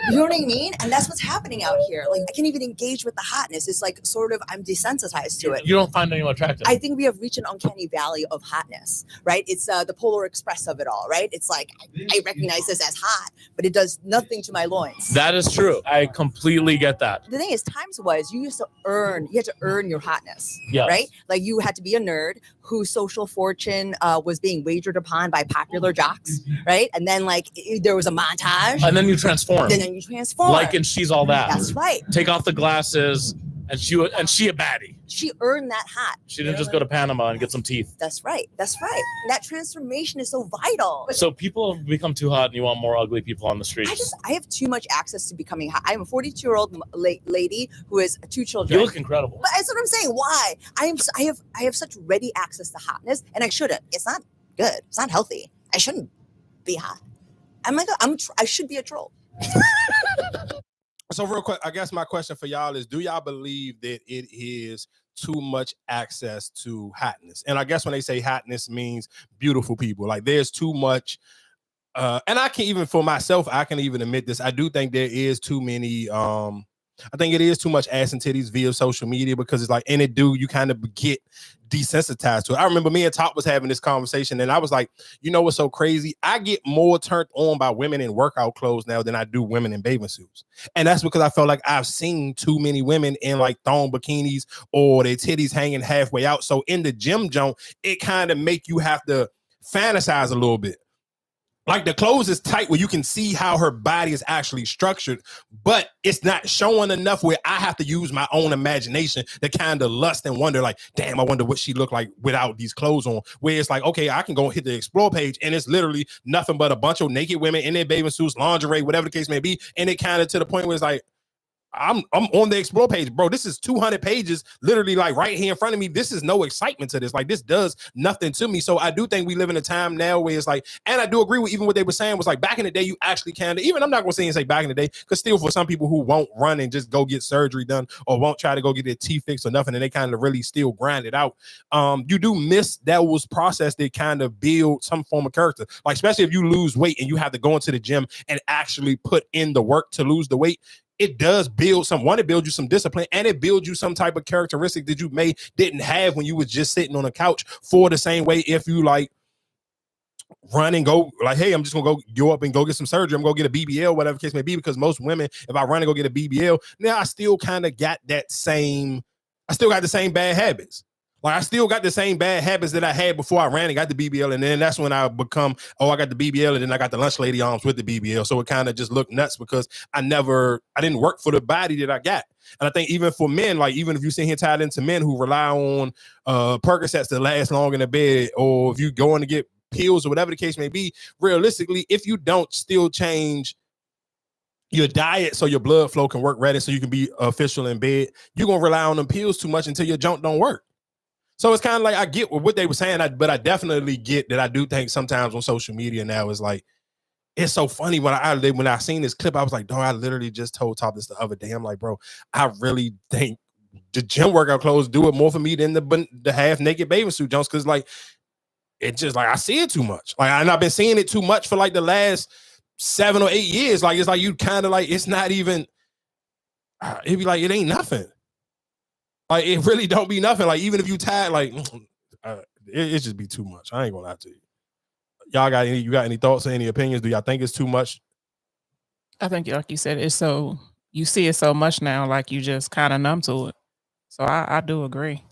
You know what I mean? And that's what's happening out here. Like, I can't even engage with the hotness. It's like sort of, I'm desensitized to it. You don't find anyone attractive. I think we have reached an uncanny valley of hotness, right? It's the polar express of it all, right? It's like, I recognize this as hot, but it does nothing to my loins. That is true. I completely get that. The thing is, times was you used to earn, you had to earn your hotness, Yes. right? Like you had to be a nerd whose social fortune was being wagered upon by popular jocks, right? And then like there was a montage. And then you transform. And then you transform. Like in She's All That. That's right. Take off the glasses and she a baddie. She earned that hot. She didn't just go to Panama and get some teeth. That's right. That's right. That transformation is so vital. So people have become too hot and you want more ugly people on the streets. I have too much access to becoming hot. I'm a 42-year-old lady who has 2 children. You look incredible. But that's what I'm saying. Why? I have such ready access to hotness, and I shouldn't. It's not good. It's not healthy. I shouldn't be hot. I should be a troll. So real quick, I guess my question for y'all is, do y'all believe that it is too much access to hotness? And I guess when they say hotness means beautiful people, like there's too much, and I can even, for myself, I can even admit this. I do think there is too many, I think it is too much ass and titties via social media, because it's like, and you kind of get desensitized to it. I remember me and Top was having this conversation, and I was like, you know what's so crazy? I get more turned on by women in workout clothes now than I do women in bathing suits. And that's because I felt like I've seen too many women in like thong bikinis or their titties hanging halfway out. So in the gym joint, it kind of make you have to fantasize a little bit. Like the clothes is tight where you can see how her body is actually structured, but it's not showing enough where I have to use my own imagination to kind of lust and wonder, like, damn, I wonder what she looked like without these clothes on. Where it's like, okay, I can go hit the explore page and it's literally nothing but a bunch of naked women in their bathing suits, lingerie, whatever the case may be. And it kind of to the point where it's like, I'm on the explore page, bro. This is 200 pages, literally like right here in front of me. This is no excitement to this. Like this does nothing to me. So I do think we live in a time now where it's like, and I do agree with even what they were saying was like back in the day, you actually can, even I'm not going to say back in the day, because still for some people who won't run and just go get surgery done or won't try to go get their teeth fixed or nothing, and they kind of really still grind it out. You do miss that was process that kind of build some form of character. Like especially if you lose weight and you have to go into the gym and actually put in the work to lose the weight. It does build it builds you some discipline, and it builds you some type of characteristic that you didn't have when you was just sitting on a couch. For the same way, if you like run and go like, hey, I'm just gonna go up and go get some surgery, I'm gonna get a BBL, whatever the case may be, because most women, if I run and go get a BBL, now I still kind of got the same bad habits. Like I still got the same bad habits that I had before I ran and got the BBL. And then that's when I become, I got the BBL and then I got the lunch lady arms with the BBL. So it kind of just looked nuts because I didn't work for the body that I got. And I think even for men, like even if you sit here tied into men who rely on Percocets to last long in the bed, or if you going to get pills or whatever the case may be, realistically, if you don't still change your diet so your blood flow can work ready so you can be official in bed, you're going to rely on them pills too much until your junk don't work. So it's kind of like I get what they were saying, but I definitely get that I do think sometimes on social media now is like, it's so funny when I seen this clip, I was like, dog, I literally just told Top this the other day. I'm like, bro, I really think the gym workout clothes do it more for me than the half naked bathing suit Jones, because like it just like I see it too much. Like and I've been seeing it too much for like the last 7 or 8 years. Like it's like you kind of like it's not even. It'd be like it ain't nothing. Like it really don't be nothing. Like even if you tired, like it just be too much. I ain't gonna lie to you. Y'all got any thoughts or any opinions? Do y'all think it's too much? I think, like you said, it's so you see it so much now, like you just kind of numb to it. So I do agree.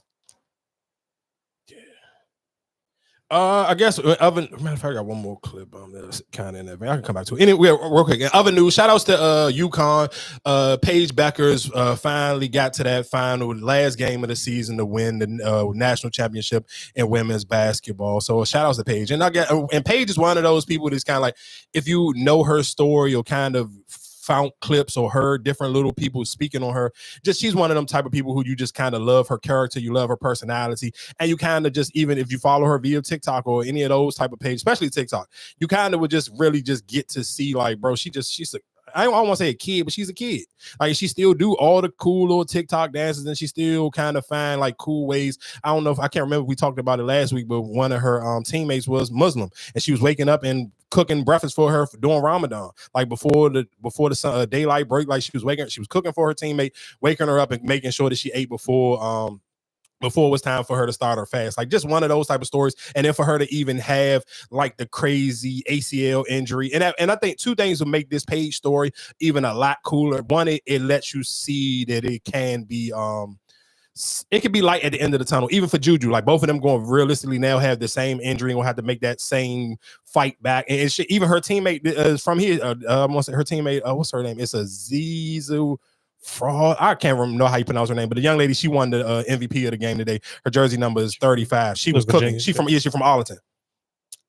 I guess matter of fact, I got one more clip that's kind of in there. I can come back to it. Anyway, real quick. In other news, shout outs to UConn. Paige Beckers finally got to that final last game of the season to win the national championship in women's basketball. So shout outs to Paige. And Paige is one of those people that's kind of like, if you know her story or kind of found clips or heard different little people speaking on her, she's one of them type of people who you just kind of love her character, you love her personality, and you kind of just, even if you follow her via TikTok or any of those type of pages, especially TikTok, you kind of would just really just get to see like, bro, she's I don't want to say a kid, but she's a kid. Like she still do all the cool little TikTok dances, and she still kind of find like cool ways. I don't know if I can't remember if we talked about it last week, but one of her teammates was Muslim, and she was waking up and cooking breakfast for her during Ramadan, like before the daylight break. Like she was cooking for her teammate, waking her up and making sure that she ate before it was time for her to start her fast. Like just one of those type of stories. And then for her to even have like the crazy ACL injury. And I think two things will make this Paige story even a lot cooler. One, it lets you see that it can be it could be light at the end of the tunnel, even for Juju. Like both of them going realistically now have the same injury and will have to make that same fight back. And even her teammate from here, her teammate, what's her name? It's a Zizu Fraud. I can't remember how you pronounce her name, but the young lady, she won the MVP of the game today. Her jersey number is 35. She was cooking. She's from Arlington.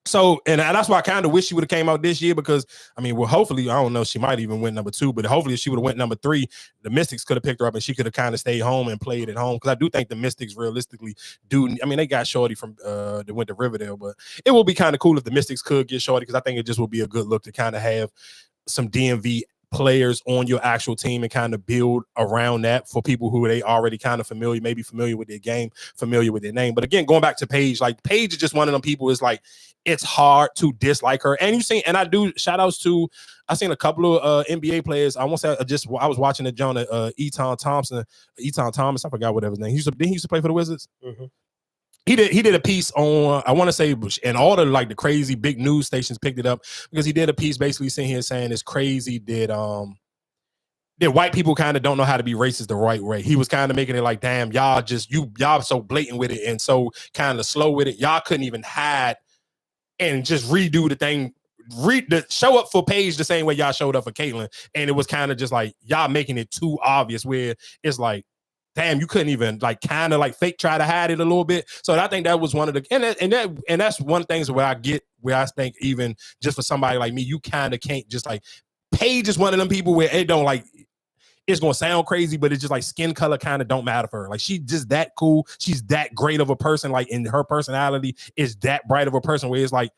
So, and that's why I kind of wish she would have came out this year because, I mean, well, hopefully, I don't know, she might even win number 2, but hopefully if she would have went number 3, the Mystics could have picked her up and she could have kind of stayed home and played at home. Because I do think the Mystics realistically they got Shorty from that went to Riverdale, but it will be kind of cool if the Mystics could get Shorty because I think it just would be a good look to kind of have some DMV players on your actual team and kind of build around that for people who they already kind of maybe familiar with their game, familiar with their name. But again, going back to Paige, like Paige is just one of them people. Is like it's hard to dislike her. And I do shout outs to I seen a couple of NBA players. I was watching the John Eton Thomas. I forgot whatever his name. He used to play for the Wizards. Mm-hmm. He did a piece on, I want to say, and all the like the crazy big news stations picked it up because he did a piece basically sitting here saying it's crazy that white people kind of don't know how to be racist the right way. He was kind of making it like, damn, y'all so blatant with it and so kind of slow with it. Y'all couldn't even hide and just redo the thing, show up for Paige the same way y'all showed up for Caitlyn. And it was kind of just like y'all making it too obvious where it's like, damn, you couldn't even like kind of like fake try to hide it a little bit. So I think that was one of the and that's one of the things where I think even just for somebody like me, you kind of can't just like Paige is one of them people where it don't like it's gonna sound crazy, but it's just like skin color kind of don't matter for her. Like she's just that cool. She's that great of a person. Like in her personality is that bright of a person where it's like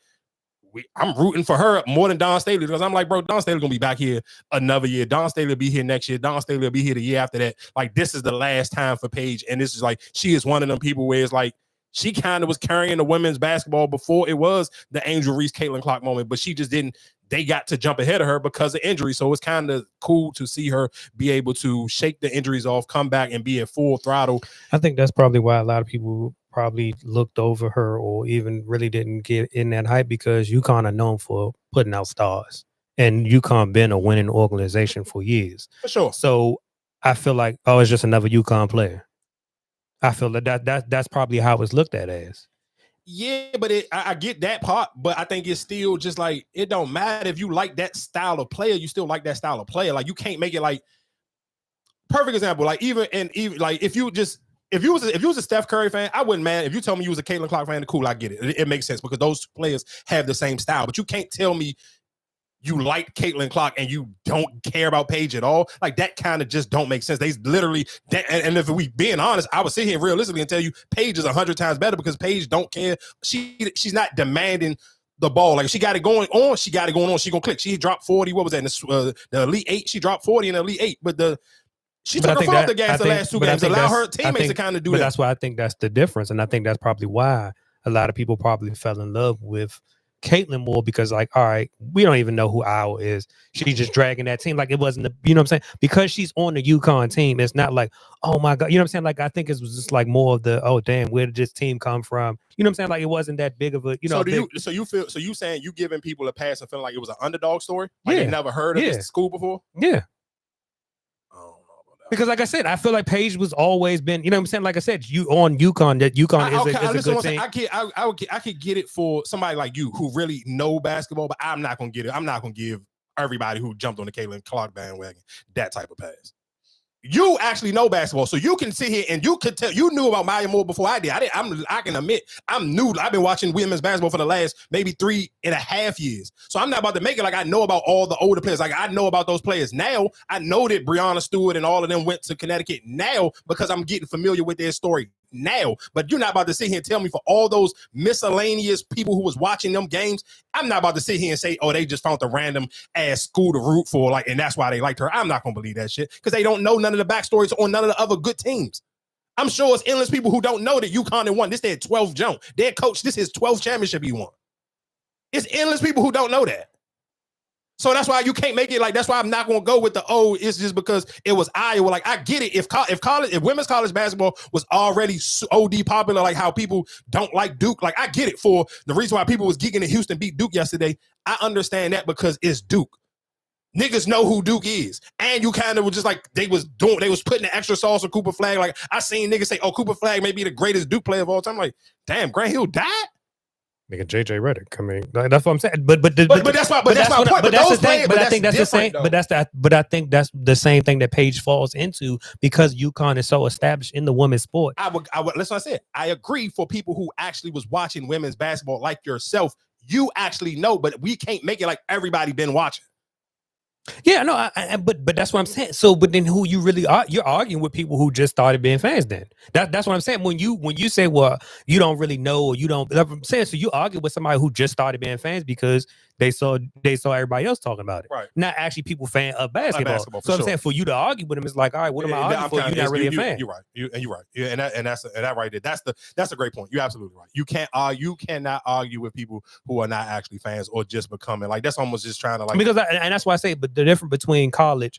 I'm rooting for her more than Dawn Staley because I'm like, bro, Dawn Staley gonna be back here another year. Dawn Staley will be here next year. Dawn Staley will be here the year after that. Like this is the last time for Paige, and this is like she is one of them people where it's like she kind of was carrying the women's basketball before it was the Angel Reese Caitlyn Clark moment, but she just didn't. They got to jump ahead of her because of injury, so it's kind of cool to see her be able to shake the injuries off, come back, and be at full throttle. I think that's probably why a lot of people probably looked over her or even really didn't get in that hype because UConn are known for putting out stars and UConn been a winning organization for years. For sure. So I feel like, it's just another UConn player. I feel that's probably how it's looked at as. Yeah, but I get that part, but I think it's still just like, it don't matter if you like that style of player, you still like that style of player. Like you can't make it like, perfect example, like even like if you was a Steph Curry fan, I wouldn't mind. If you told me you was a Caitlyn Clark fan, cool, I get it. It makes sense because those players have the same style. But you can't tell me you like Caitlyn Clark and you don't care about Paige at all. Like that kind of just don't make sense. They literally, and if we being honest, I would sit here realistically and tell you Paige is 100 times better because Paige don't care. She's not demanding the ball. Like she got it going on. She got it going on. She gonna click. She dropped 40. What was that? In the Elite 8. She dropped 40 in the Elite 8. But she took her foot off the gas the last 2 games. Allow her teammates to kind of do that. That's why I think that's the difference. And I think that's probably why a lot of people probably fell in love with Caitlyn more because like, all right, we don't even know who Owl is. She's just dragging that team. Like it wasn't, you know what I'm saying? Because she's on the UConn team, it's not like, oh my God, you know what I'm saying? Like I think it was just like more of the, oh damn, where did this team come from? You know what I'm saying? Like it wasn't that big of a, you know. So you saying you giving people a pass and feeling like it was an underdog story? Like they never heard of this school before? Yeah. Because like I said, I feel like Paige was always been, you know what I'm saying? Like I said, you on UConn, that UConn is a good team. I could get it for somebody like you who really know basketball, but I'm not going to get it. I'm not going to give everybody who jumped on the Caitlyn Clark bandwagon that type of pass. You actually know basketball, so you can sit here and you could tell you knew about Maya Moore before I did. I can admit I'm new. I've been watching women's basketball for the last maybe 3.5 years. So I'm not about to make it like I know about all the older players. Like I know about those players now. I know that Breonna Stewart and all of them went to Connecticut now because I'm getting familiar with their story now. But you're not about to sit here and tell me for all those miscellaneous people who was watching them games, I'm not about to sit here and say, oh, they just found the random ass school to root for, like, and that's why they liked her. I'm not gonna believe that shit because they don't know none of the backstories on none of the other good teams. I'm sure it's endless people who don't know that UConn won. This their 12th jump. Their coach, this is his 12th championship he won. It's endless people who don't know that. So that's why you can't make it like, that's why I'm not going to go with the, oh, it's just because it was Iowa. Like, I get it. If women's college basketball was already OD popular, like how people don't like Duke, like I get it for the reason why people was geeking that Houston beat Duke yesterday. I understand that because it's Duke. Niggas know who Duke is. And you kind of was just like, they was putting the extra sauce on Cooper Flag. Like I seen niggas say, oh, Cooper Flag may be the greatest Duke player of all time. Like, damn, Grant Hill died? Nigga, JJ Redick. I mean, that's what I'm saying. But that's my point. But that's the thing. But I think that's the same. But I think that's the same thing that Paige falls into because UConn is so established in the women's sport. I would. That's what I said. I agree for people who actually was watching women's basketball like yourself. You actually know, but we can't make it like everybody been watching. Yeah, no, but that's what I'm saying. So, but then who you really are? You're arguing with people who just started being fans. Then that's what I'm saying. When you say, well, you don't really know, or you don't. I'm saying, so you argue with somebody who just started being fans because they saw everybody else talking about it, right? Not actually people fan of basketball. So I'm saying for you to argue with them, it's like, all right, what am I arguing for? You're not really a fan. You're right. You're right. Yeah, and that's right there. That's a great point. You're absolutely right. You cannot argue with people who are not actually fans or just becoming like that's almost just trying to like because and that's why I say, but the difference between college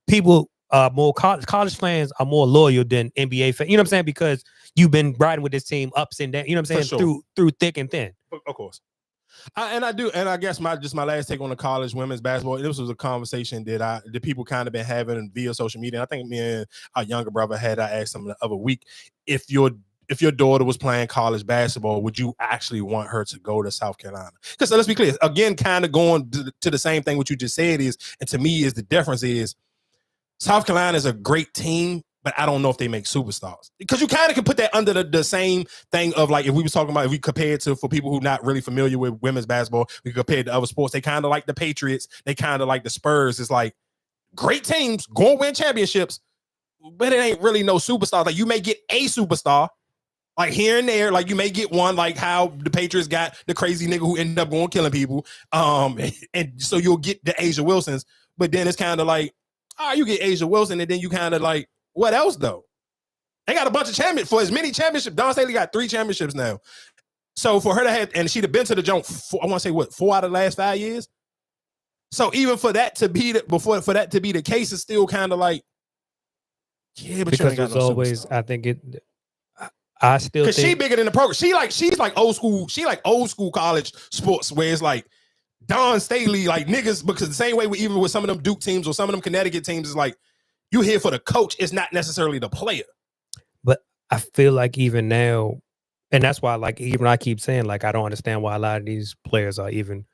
people more college fans are more loyal than NBA fans. You know what I'm saying? Because you've been riding with this team ups and downs. You know what I'm saying? Sure. Through thick and thin. Of course. I guess my last take on the college women's basketball. This was a conversation that people kind of been having via social media. And I think me and our younger brother I asked him the other week, if your daughter was playing college basketball, would you actually want her to go to South Carolina? Because let's be clear, again, kind of going to the same thing what you just said is, and to me is the difference is South Carolina is a great team, but I don't know if they make superstars because you kind of can put that under the same thing of like, if we was talking about, if we compared to, for people who not really familiar with women's basketball, we compared to other sports, they kind of like the Patriots. They kind of like the Spurs. It's like great teams going to win championships, but it ain't really no superstars. Like you may get a superstar like here and there, like you may get one, like how the Patriots got the crazy nigga who ended up going killing people. And so you'll get the Asia Wilsons, but then it's kind of like, you get Asia Wilson, and then you kind of like, what else though? They got a bunch of champions for as many championships. Dawn Staley got 3 championships now. So for her to have, and she'd have been to the jump, I want to say 4 out of the last 5 years. So even for that to be the case, is still kind of like, yeah, but because there's always, I think I still because she bigger than the program. She's like old school. She like old school college sports where it's like Dawn Staley, like niggas, because the same way even with some of them Duke teams or some of them Connecticut teams is like, you here for the coach, it's not necessarily the player. But I feel like even now, and that's why like even I keep saying like I don't understand why a lot of these players are even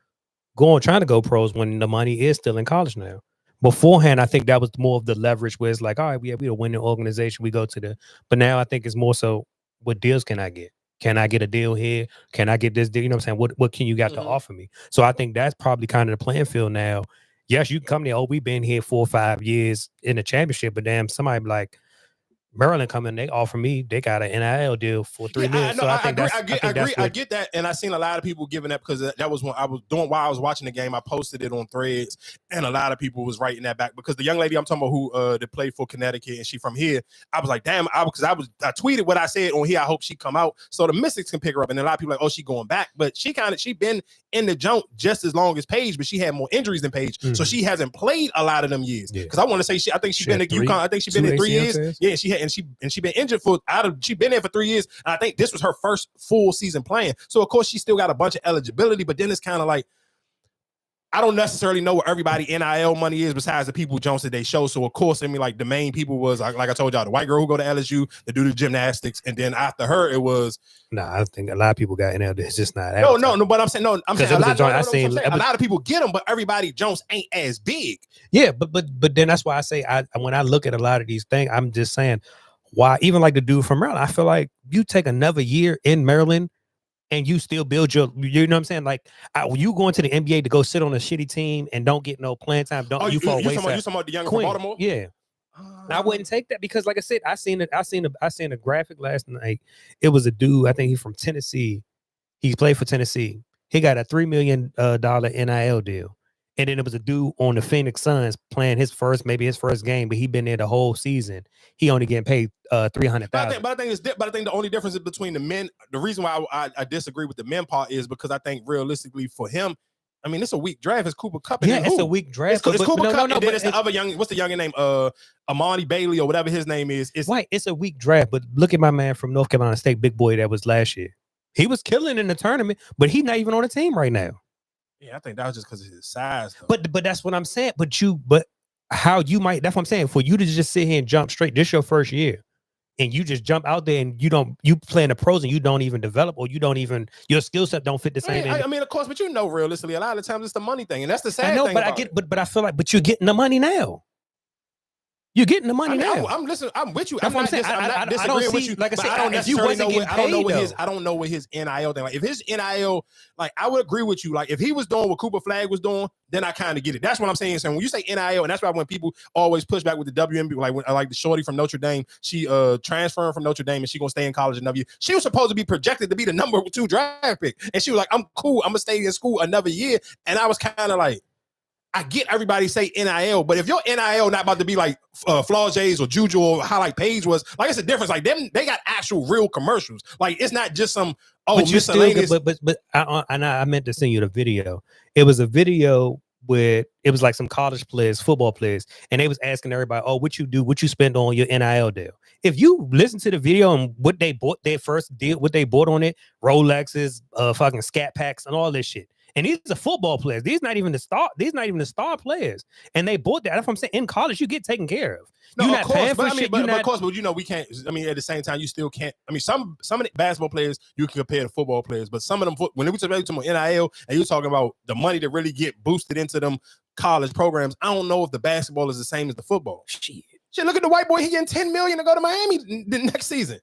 trying to go pros when the money is still in college now. Beforehand, I think that was more of the leverage where it's like, all right, we a winning organization, we go to but now I think it's more so, what deals can I get? Can I get a deal here? Can I get this deal? You know what I'm saying? What can you got to offer me? So I think that's probably kind of the playing field now. Yes, you can come there. Oh, we've been here 4 or 5 years in the championship, but damn, somebody like Maryland coming, they offer me, they got an NIL deal for 3 million. So I get that, and I seen a lot of people giving that because that was when I was doing while I was watching the game. I posted it on Threads, and a lot of people was writing that back because the young lady I'm talking about who that played for Connecticut and she from here. I was like, damn, I tweeted what I said on here. I hope she come out so the Mystics can pick her up. And a lot of people like, oh, she going back, but she been in the jump just as long as Paige, but she had more injuries than Paige, so she hasn't played a lot of them years. Because I want to say I think she been at UConn. I think she been in 3 years. Yeah, she been injured she been there for 3 years. And I think this was her first full season playing. So of course she still got a bunch of eligibility, but then it's kind of like, I don't necessarily know where everybody NIL money is besides the people who jumps that they show. So of course, I mean, like the main people was like I told y'all, the white girl who go to LSU to do the gymnastics, and then after her it was. I think a lot of people got NIL. It's just not. No. But I'm saying a lot of people get them, but everybody jumps ain't as big. Yeah, but then that's why I say when I look at a lot of these things, I'm just saying why even like the dude from Maryland, I feel like you take another year in Maryland. And you still build you know what I'm saying? Like, you going to the NBA to go sit on a shitty team and don't get no playing time. You fall wayside. You talking about the young from Baltimore? Yeah. I wouldn't take that because, like I said, I seen a graphic last night. It was a dude. I think he's from Tennessee. He played for Tennessee. He got a $3 million NIL deal. And then it was a dude on the Phoenix Suns playing his first game, but he been there the whole season. He only getting paid $300,000. But I think the only difference between the men, the reason why I disagree with the men part is because I think realistically for him, I mean, it's a weak draft. It's Cooper Kupp. Yeah, it's a weak draft. It's Cooper Kupp. And then it's the other young. What's the young name? Amani Bailey or whatever his name is. It's a weak draft. But look at my man from North Carolina State, big boy that was last year. He was killing in the tournament, but he's not even on the team right now. Yeah, I think that was just because of his size. Though. But that's what I'm saying. But how you might? That's what I'm saying. For you to just sit here and jump straight, this your first year, and you just jump out there and you play in the pros and you don't even develop or your skill set don't fit the same. I mean, of course, but realistically, a lot of times it's the money thing, and that's the sad thing. I know, but I feel like, you're getting the money now. You're getting the money now. I'm listening. I'm with you. I'm not disagreeing with you. Like I said, I don't know what his NIL thing. Like if his NIL, like I would agree with you. Like if he was doing what Cooper Flag was doing, then I kind of get it. That's what I'm saying. So when you say NIL, and that's why when people always push back with the WNBA, like the shorty from Notre Dame, she transferring from Notre Dame and she gonna stay in college another year. She was supposed to be projected to be the number 2 draft pick, and she was like, "I'm cool. I'm gonna stay in school another year." And I was kind of like, I get everybody say NIL, but if your NIL not about to be like Flaujays or Juju or how like Paige was, like it's a difference. Like them, they got actual real commercials. Like it's not just some miscellaneous. But I meant to send you the video. It was a video with it was like some college players, football players, and they was asking everybody, "Oh, what you do? What you spend on your NIL deal?" If you listen to the video and what they bought, their first deal, what they bought on it, Rolexes, fucking scat packs, and all this shit. And these are football players. These not even the star players. And they bought that. That's what I'm saying. In college, you get taken care of. No, you're not paying for shit. But of course, but we can't. I mean, at the same time, you still can't. I mean, some of the basketball players you can compare to football players, but some of them when we talk about NIL and you're talking about the money that really get boosted into them college programs, I don't know if the basketball is the same as the football. Shit, look at the white boy. He getting $10 million to go to Miami the next season.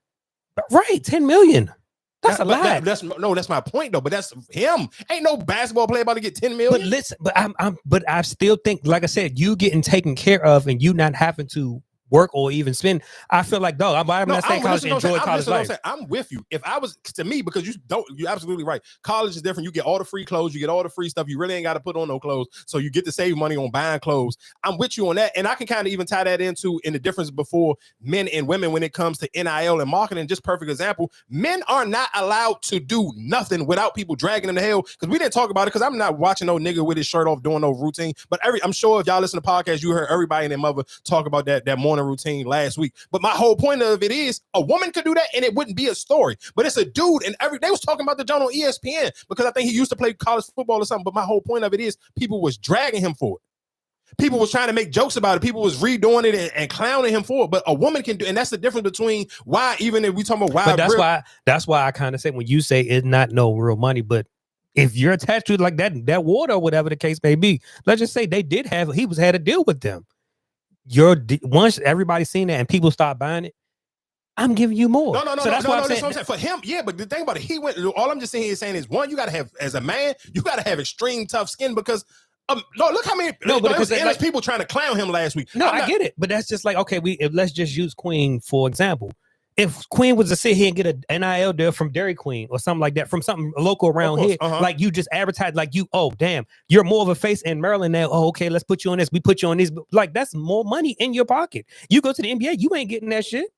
Right, $10 million. That's a lot. That's my point though. But that's him. Ain't no basketball player about to get $10 million. But listen, but I still think, like I said, you getting taken care of and you not having to work or even spend. I feel like, dog, I'm not saying college enjoy college life. I'm with you. If I was to me, because you're absolutely right. College is different. You get all the free clothes, you get all the free stuff. You really ain't got to put on no clothes. So you get to save money on buying clothes. I'm with you on that. And I can kind of even tie that in the difference before men and women when it comes to NIL and marketing. Just perfect example. Men are not allowed to do nothing without people dragging them to hell. Because we didn't talk about it because I'm not watching no nigga with his shirt off doing no routine. But I'm sure if y'all listen to podcasts, you heard everybody and their mother talk about that morning routine last week. But my whole point of it is a woman could do that and it wouldn't be a story. But it's a dude, and they was talking about the John on ESPN because I think he used to play college football or something. But my whole point of it is people was dragging him for it. People was trying to make jokes about it. People was redoing it and clowning him for it. But a woman can do, and that's the difference between why, even if we talking about why. But that's why I kind of say when you say it's not no real money, but if you're attached to it like that water or whatever the case may be, let's just say he had a deal with them. Once everybody's seen that and people start buying it, I'm giving you more. No. That's what I'm saying. For him, yeah, but the thing about it, all I'm just saying is one, you got to have, as a man, you got to have extreme tough skin because look how many people trying to clown him last week. No, I get it, but that's just like, okay, let's just use Queen for example. If Queen was to sit here and get an NIL deal from Dairy Queen or something like that, from something local around here, like you just advertise, like oh, damn, you're more of a face in Maryland now. Oh, okay, let's put you on this. We put you on this. Like that's more money in your pocket. You go to the NBA, you ain't getting that shit.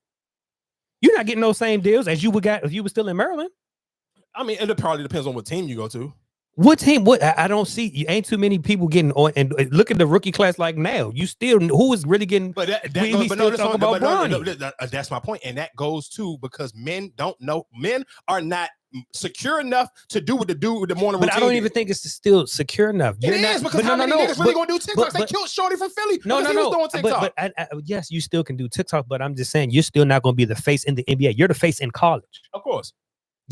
You're not getting those same deals as you would got if you were still in Maryland. I mean, it probably depends on what team you go to. What team? What I don't see. You ain't too many people getting on. And look at the rookie class. Like now, you still who is really getting? But that's my point, and that goes too because men don't know. Men are not secure enough to do what to do with the morning routine. But I don't even think it's still secure enough. It is because how many niggas really gonna do TikToks? They killed Shorty from Philly. No. But yes, you still can do TikTok. But I'm just saying, you're still not gonna be the face in the NBA. You're the face in college. Of course.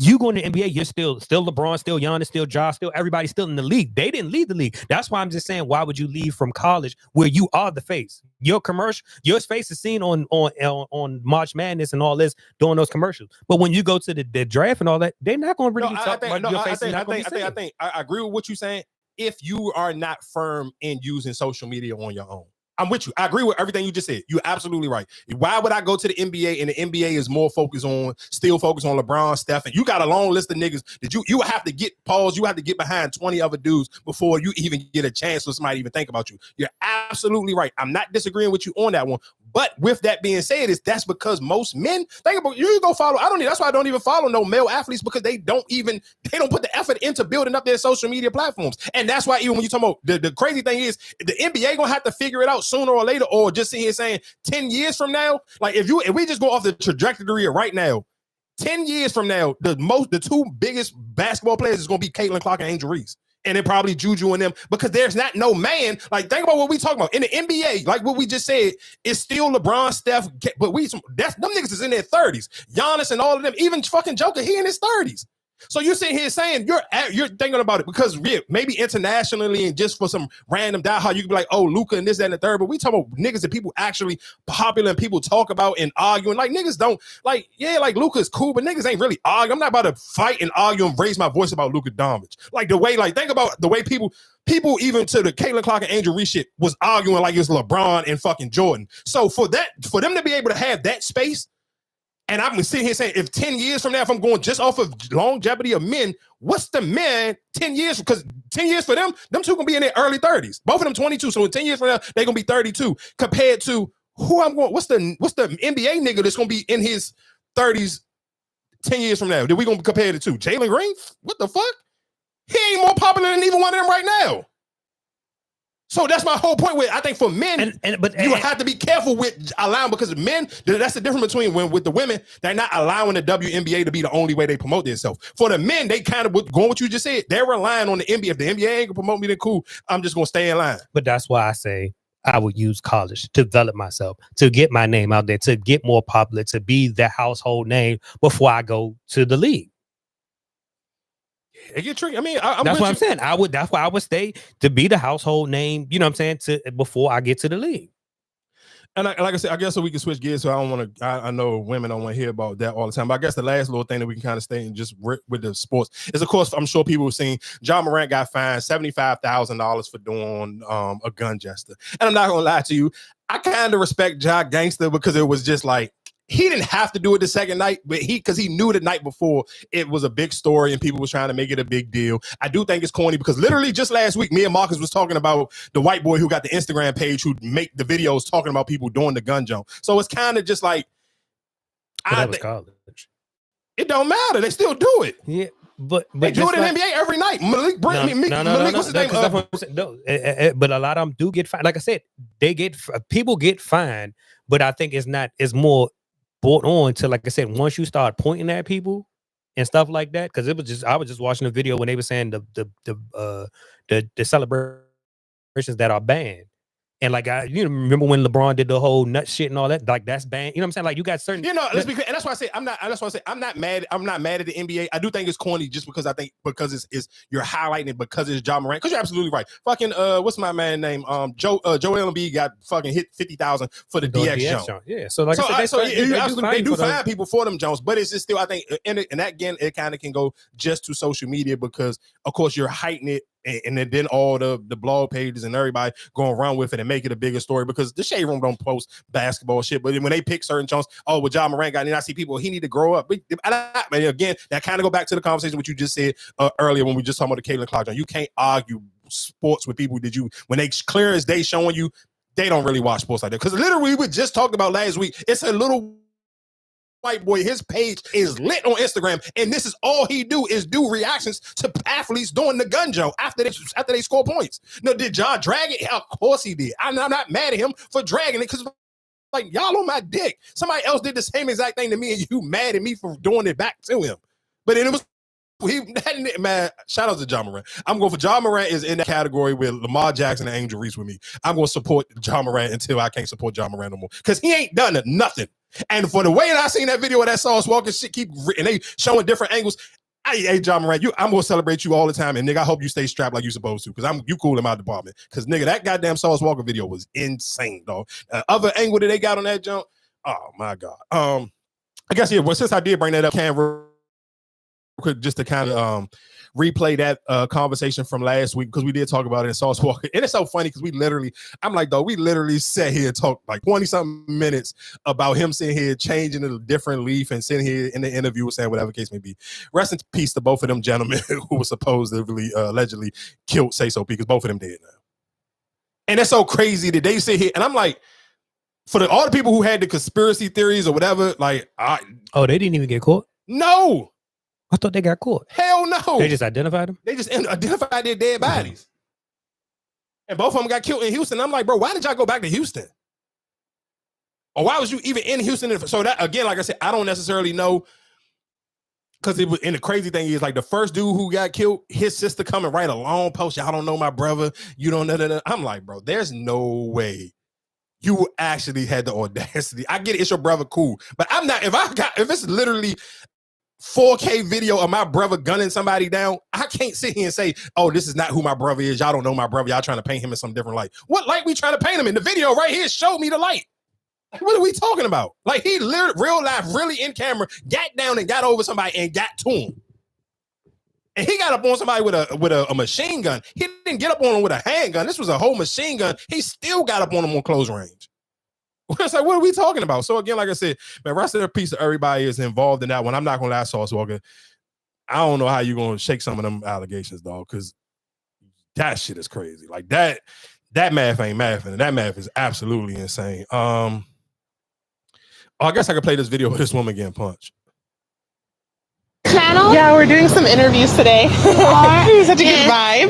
You go in the NBA, you're still LeBron, still Giannis, still Ja, still everybody still in the league. They didn't leave the league. That's why I'm just saying, why would you leave from college where you are the face? Your face is seen on March Madness and all this doing those commercials. But when you go to the draft and all that, they're not going to really talk about your face. I agree with what you're saying. If you are not firm in using social media on your own, I'm with you. I agree with everything you just said. You're absolutely right. Why would I go to the NBA and the NBA is more focused on LeBron, Steph, and you got a long list of niggas that you would have to get paused. You have to get behind 20 other dudes before you even get a chance for somebody to even think about you. You're absolutely right. I'm not disagreeing with you on that one. But with that being said, that's because most men think about you go follow. That's why I don't even follow no male athletes because they don't put the effort into building up their social media platforms. And that's why even when you talk about the crazy thing is the NBA gonna have to figure it out sooner or later, or just sit here saying 10 years from now, like if we just go off the trajectory of right now, 10 years from now, the two biggest basketball players is gonna be Caitlin Clark and Angel Reese. And it probably Juju and them because there's not no man. Like, think about what we talking about in the NBA. Like what we just said, it's still LeBron, Steph, but them niggas is in their 30s. Giannis and all of them, even fucking Joker, he in his 30s. So you're sitting here saying you're thinking about it because maybe internationally and just for some random diehard, you can be like, oh, Luka and this, that, and the third. But we talk about niggas that people actually popular and people talk about and arguing. Like niggas don't like Luka is cool, but niggas ain't really arguing. I'm not about to fight and argue and raise my voice about Luka Doncic. Like the way, think about the way people even to the Caitlin Clark and Angel Reese shit was arguing like it's LeBron and fucking Jordan. So for them to be able to have that space. And I'm sitting here saying, if 10 years from now, if I'm going just off of longevity of men, what's the men 10 years? Because 10 years for them two going to be in their early 30s. Both of them 22. So in 10 years from now, they're going to be 32 compared to who I'm going. What's the NBA nigga that's going to be in his 30s 10 years from now? That we going to compare it to? Jalen Green? What the fuck? He ain't more popular than even one of them right now. So that's my whole point with I think for men, but you have to be careful with allowing because men, that's the difference between with the women, they're not allowing the WNBA to be the only way they promote themselves. For the men, they kind of going what you just said, they're relying on the NBA. If the NBA ain't gonna promote me, then cool. I'm just gonna stay in line. But that's why I say I would use college to develop myself, to get my name out there, to get more popular, to be the household name before I go to the league. It get tricky. I mean, that's what I'm saying. That's why I would stay to be the household name. You know what I'm saying? Before I get to the league. And like I said, I guess so we can switch gears. So I don't want to. I know women don't want to hear about that all the time. But I guess the last little thing that we can kind of stay in just with the sports is, of course, I'm sure people have seen Ja Morant got fined $75,000 for doing a gun gesture. And I'm not gonna lie to you, I kind of respect Ja Gangster because it was just like. He didn't have to do it the second night, but because he knew the night before it was a big story and people was trying to make it a big deal. I do think it's corny because literally just last week, me and Marcus was talking about the white boy who got the Instagram page who make the videos talking about people doing the gun jump. So it's kind of just like that was college. It don't matter. They still do it. Yeah. But they do it in NBA every night. Malik, what's his name? But a lot of them do get fined. Like I said, people get fined, but I think it's more brought on to, like I said, once you start pointing at people and stuff like that, because I was just watching a video when they were saying the celebrations that are banned. And like remember when LeBron did the whole nut shit and all that, like that's banned. You know what I'm saying? Like you got certain, let's be clear. And that's why I say I'm not mad. I'm not mad at the NBA. I do think it's corny just because it's you're highlighting it because it's Ja Morant. Because you're absolutely right. Fucking what's my man name? Joel Embiid got fucking hit 50,000 for the DX jump. Yeah. So like I said, they do fine people for them Jones, but it's just still I think and that again it kind of can go just to social media because of course you're heightening it. And then all the blog pages and everybody going around with it and make it a bigger story because the Shade Room don't post basketball shit. But when they pick certain chunks, Ja Morant got, and I see people, he need to grow up. But again, that kind of go back to the conversation what you just said earlier when we just talking about the Caitlin Clark. You can't argue sports with people that when they clear as day showing you they don't really watch sports like that. Because literally we just talked about last week. It's a little white boy, his page is lit on Instagram, and this is all he do is do reactions to athletes doing the gun jump after they score points. Now, did Ja drag it? Of course he did. I'm not mad at him for dragging it because like y'all on my dick. Somebody else did the same exact thing to me, and you mad at me for doing it back to him. But then it was man, shout out to Ja Morant. I'm going for Ja Morant is in that category with Lamar Jackson and Angel Reese with me. I'm going to support Ja Morant until I can't support Ja Morant no more because he ain't done nothing. And for the way that I seen that video of that Sauce Walker shit and they showing different angles, hey, Ja Morant, I'm going to celebrate you all the time. And nigga, I hope you stay strapped like you supposed to because you cool in my department. Because nigga, that goddamn Sauce Walker video was insane, dog. Other angle that they got on that jump, oh my God. I guess, yeah, well, since I did bring that up, just to kind of replay that conversation from last week, because we did talk about it in Sauce Walker. And it's so funny because we literally sat here and talked like 20-something minutes about him sitting here changing a different leaf and sitting here in the interview saying whatever case may be. Rest in peace to both of them gentlemen who were supposedly allegedly killed Say So P, because both of them dead now. And it's so crazy that they sit here and I'm like, for all the people who had the conspiracy theories or whatever, like, they didn't even get caught? No. I thought they got caught. Hell no. They just identified them? They just identified their dead bodies. And both of them got killed in Houston. I'm like, bro, why did y'all go back to Houston? Or why was you even in Houston? So that, again, like I said, I don't necessarily know. Because it was, and the crazy thing is, like, the first dude who got killed, his sister coming right a long post. Y'all don't know my brother. You don't know. I'm like, bro, there's no way you actually had the audacity. I get it, it's your brother, cool. But I'm not, if it's literally 4K video of my brother gunning somebody down, I can't sit here and say, oh, this is not who my brother is. Y'all don't know my brother. Y'all trying to paint him in some different light. What light we trying to paint him in? The video right here showed me the light. What are we talking about? Like, he literally, real life, really in camera, got down and got over somebody and got to him. And he got up on somebody with a machine gun. He didn't get up on him with a handgun. This was a whole machine gun. He still got up on him on close range. It's like, what are we talking about? So again, like I said, man, rest of the piece of everybody is involved in that one. I'm not gonna lie, Sauce Walker. I don't know how you're gonna shake some of them allegations, dog, because that shit is crazy. Like that math ain't math, and that math is absolutely insane. I guess I could play this video of this woman getting punched. Channel? Yeah, we're doing some interviews today. Such a good vibe.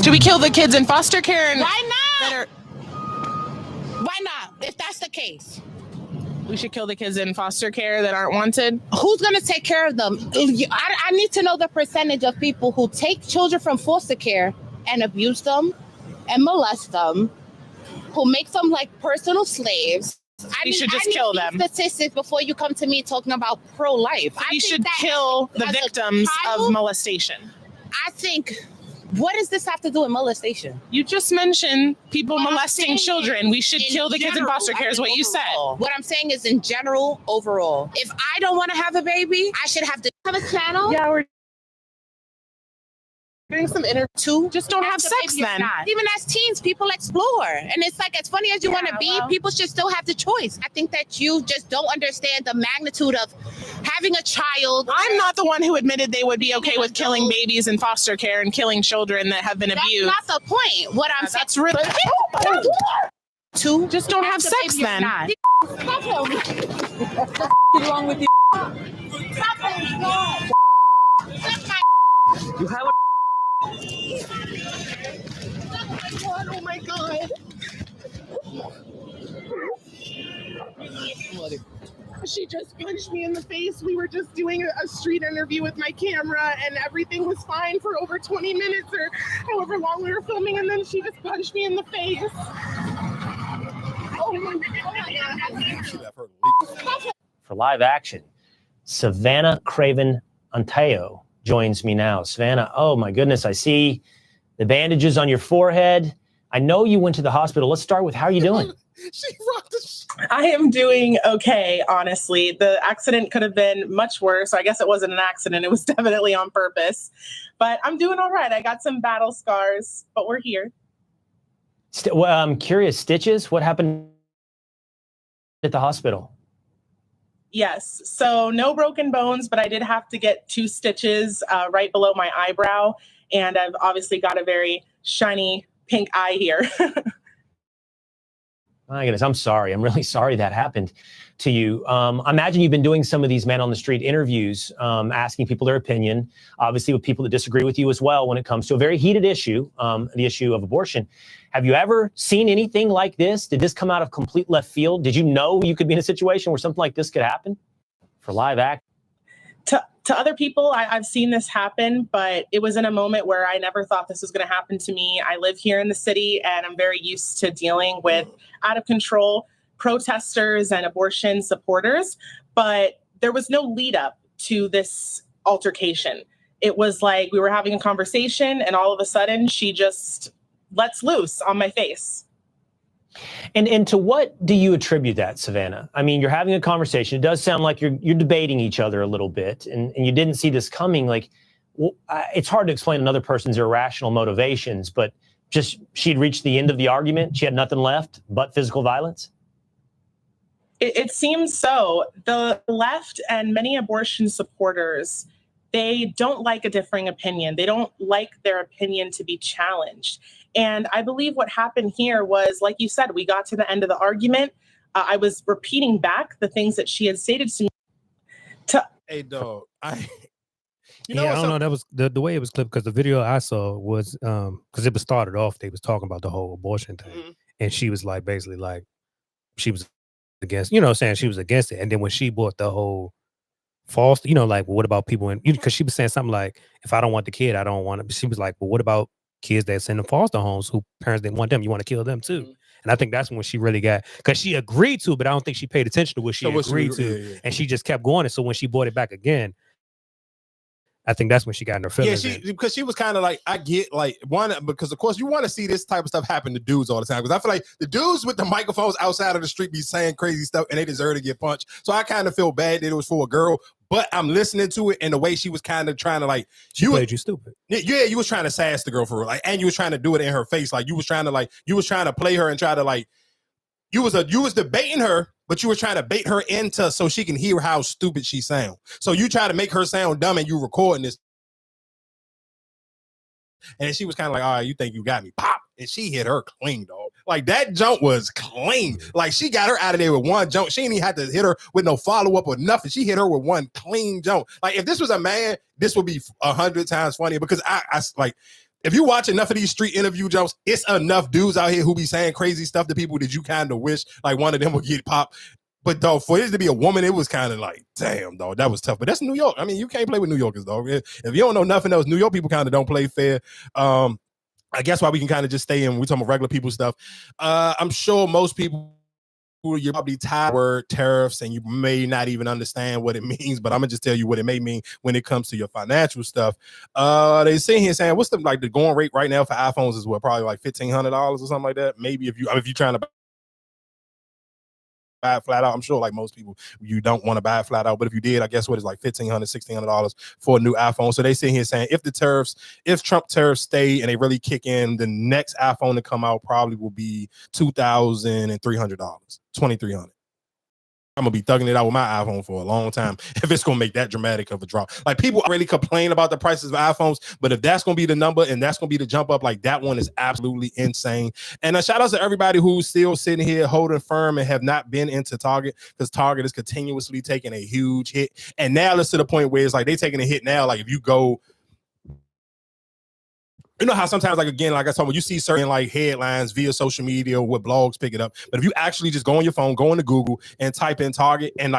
Do we kill the kids in foster care? And why not? Why not? If that's the case, we should kill the kids in foster care that aren't wanted. Who's going to take care of them? I need to know the percentage of people who take children from foster care and abuse them and molest them, who make them like personal slaves. You should just kill them. Statistics before you come to me talking about pro-life. You should kill the victims of molestation. I think. What does this have to do with molestation? You just mentioned people molesting children. We should kill the kids in foster care is what you said. What I'm saying is in general, overall. If I don't want to have a baby, I should have to have a channel. Yeah, we're doing some interviews. Just don't have sex then. Even as teens, people explore. And it's like, as funny as you want to be, people should still have the choice. I think that you just don't understand the magnitude of having a child. I'm not the one who admitted they would be okay with killing babies in foster care and killing children that have been abused. That's not the point. What I'm saying. That's really... Just don't have sex then. What's wrong with you? You have Oh my God. She just punched me in the face. We were just doing a street interview with my camera and everything was fine for over 20 minutes or however long we were filming, and then she just punched me in the face. Oh my God. For live action, Savannah Craven Anteo joins me now. Savannah, oh my goodness, I see the bandages on your forehead. I know you went to the hospital. Let's start with how are you doing? I am doing okay, honestly. The accident could have been much worse. I guess it wasn't an accident. It was definitely on purpose. But I'm doing all right. I got some battle scars, but we're here. Well, I'm curious, stitches? What happened at the hospital? Yes. So no broken bones, but I did have to get 2 stitches right below my eyebrow. And I've obviously got a very shiny pink eye here. My goodness, I'm sorry. I'm really sorry that happened to you. I imagine you've been doing some of these man on the street interviews, asking people their opinion, obviously with people that disagree with you as well when it comes to a very heated issue, the issue of abortion. Have you ever seen anything like this? Did this come out of complete left field? Did you know you could be in a situation where something like this could happen? For live act. To other people, I've seen this happen, but it was in a moment where I never thought this was going to happen to me. I live here in the city, and I'm very used to dealing with out of control protesters and abortion supporters, but there was no lead up to this altercation. It was like we were having a conversation, and all of a sudden she just lets loose on my face. And to what do you attribute that, Savannah? I mean, you're having a conversation. It does sound like you're debating each other a little bit, and you didn't see this coming. Like, well, it's hard to explain another person's irrational motivations, but just she'd reached the end of the argument. She had nothing left but physical violence. It seems so. The left and many abortion supporters, they don't like a differing opinion. They don't like their opinion to be challenged. And I believe what happened here was, like you said, we got to the end of the argument. I was repeating back the things that she had stated to me. Hey, dog, I don't know. That was the way it was clipped, because the video I saw was because it was started off. They was talking about the whole abortion thing, and she was like, basically, like she was against, saying she was against it. And then when she bought the whole false, like, well, what about people in, because she was saying something like, if I don't want the kid, I don't want it. But she was like, well, what about kids that send them foster homes who parents didn't want them? You want to kill them too? And I think that's when she really got, because she agreed to, but I don't think she paid attention to what she agreed to. And she just kept going. And so when she bought it back again, I think that's when she got in her feelings. Yeah, because she was kind of like, I get like because of course you want to see this type of stuff happen to dudes all the time. Because I feel like the dudes with the microphones outside of the street be saying crazy stuff and they deserve to get punched. So I kind of feel bad that it was for a girl, but I'm listening to it and the way she was kind of trying to like, she played you stupid. Yeah, you was trying to sass the girl for real. Like, and you was trying to do it in her face. Like you was trying to play her and try to like, you was debating her, but you were trying to bait her into so she can hear how stupid she sound. So you try to make her sound dumb and you recording this. And she was kind of like, all right, you think you got me. Pop. And she hit her clean, dog. Like that jump was clean. Like she got her out of there with one jump. She didn't even have to hit her with no follow-up or nothing. She hit her with one clean jump. Like if this was a man, this would be 100 times funnier, because I like, if you watch enough of these street interview jumps, it's enough dudes out here who be saying crazy stuff to people that you kind of wish like one of them would get popped. But dog, for it to be a woman, it was kind of like, damn, dog, that was tough. But that's New York. I mean, you can't play with New Yorkers, dog. If you don't know nothing else, New York people kind of don't play fair. I guess why we can kind of just stay in. We're talking about regular people stuff. I'm sure most people, you're probably tired of the word tariffs and you may not even understand what it means, but I'm gonna just tell you what it may mean when it comes to your financial stuff. They sitting here saying, what's the going rate right now for iPhones is what, probably like $1,500 or something like that. Maybe if you're trying to buy it flat out. I'm sure like most people, you don't want to buy it flat out, but if you did, I guess what is like $1,500, $1,600 for a new iPhone. So they sitting here saying if Trump tariffs stay and they really kick in, the next iPhone to come out probably will be $2,300, $2,300. I'm gonna be thugging it out with my iPhone for a long time if it's gonna make that dramatic of a drop. Like people really complain about the prices of iPhones, but if that's gonna be the number and that's gonna be the jump up, like that one is absolutely insane. And a shout out to everybody who's still sitting here holding firm and have not been into Target, because Target is continuously taking a huge hit. And now it's to the point where it's like they taking a hit now. Like if you go, you know how sometimes, like, again, like I told you, you see certain like headlines via social media or what blogs pick it up. But if you actually just go on your phone, go into Google and type in Target and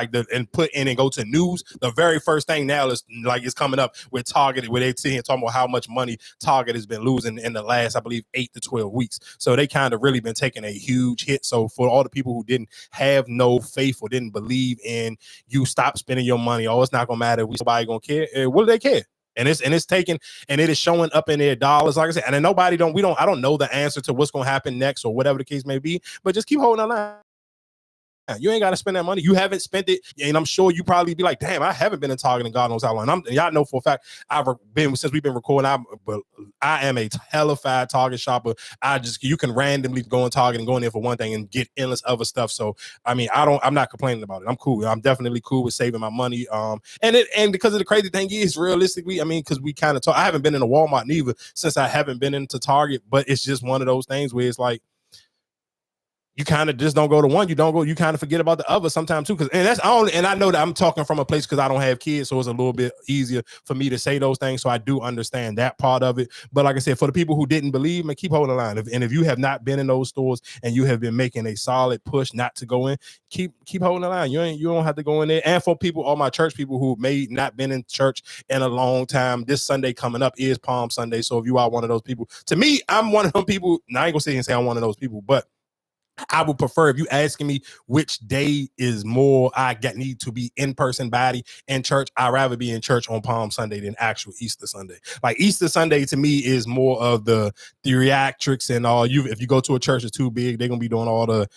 put in and go to news, the very first thing now is like it's coming up with Target, where they sit here talking about how much money Target has been losing in the last, I believe, 8 to 12 weeks. So they kind of really been taking a huge hit. So for all the people who didn't have no faith or didn't believe in you stop spending your money, oh, it's not gonna matter, somebody gonna care. What do they care? And it's taking, and it is showing up in their dollars, like I said. And then I don't know the answer to what's going to happen next or whatever the case may be, but just keep holding on. You ain't got to spend that money. You haven't spent it. And I'm sure you probably be like, damn, I haven't been in Target and God knows how long. Y'all know for a fact, since we've been recording, I am a hellified Target shopper. You can randomly go in Target and go in there for one thing and get endless other stuff. So, I mean, I'm not complaining about it. I'm cool. I'm definitely cool with saving my money. And because of the crazy thing is, realistically, I mean, because we kind of talk, I haven't been in a Walmart neither since I haven't been into Target, but it's just one of those things where it's like, you kind of just don't go to one. You kind of forget about the other sometimes too. And I know that I'm talking from a place because I don't have kids, so it's a little bit easier for me to say those things. So I do understand that part of it. But like I said, for the people who didn't believe, man, keep holding the line. If you have not been in those stores and you have been making a solid push not to go in, keep holding the line. You don't have to go in there. And for people, all my church people who may not been in church in a long time, this Sunday coming up is Palm Sunday. So if you are one of those people, to me, I'm one of them people. Now I ain't gonna sit here and say I'm one of those people, but I would prefer, if you asking me which day is more need to be in person body in church, I'd rather be in church on Palm Sunday than actual Easter Sunday. Like Easter Sunday to me is more of the theatrics and all. If you go to a church that's too big, they're gonna be doing all the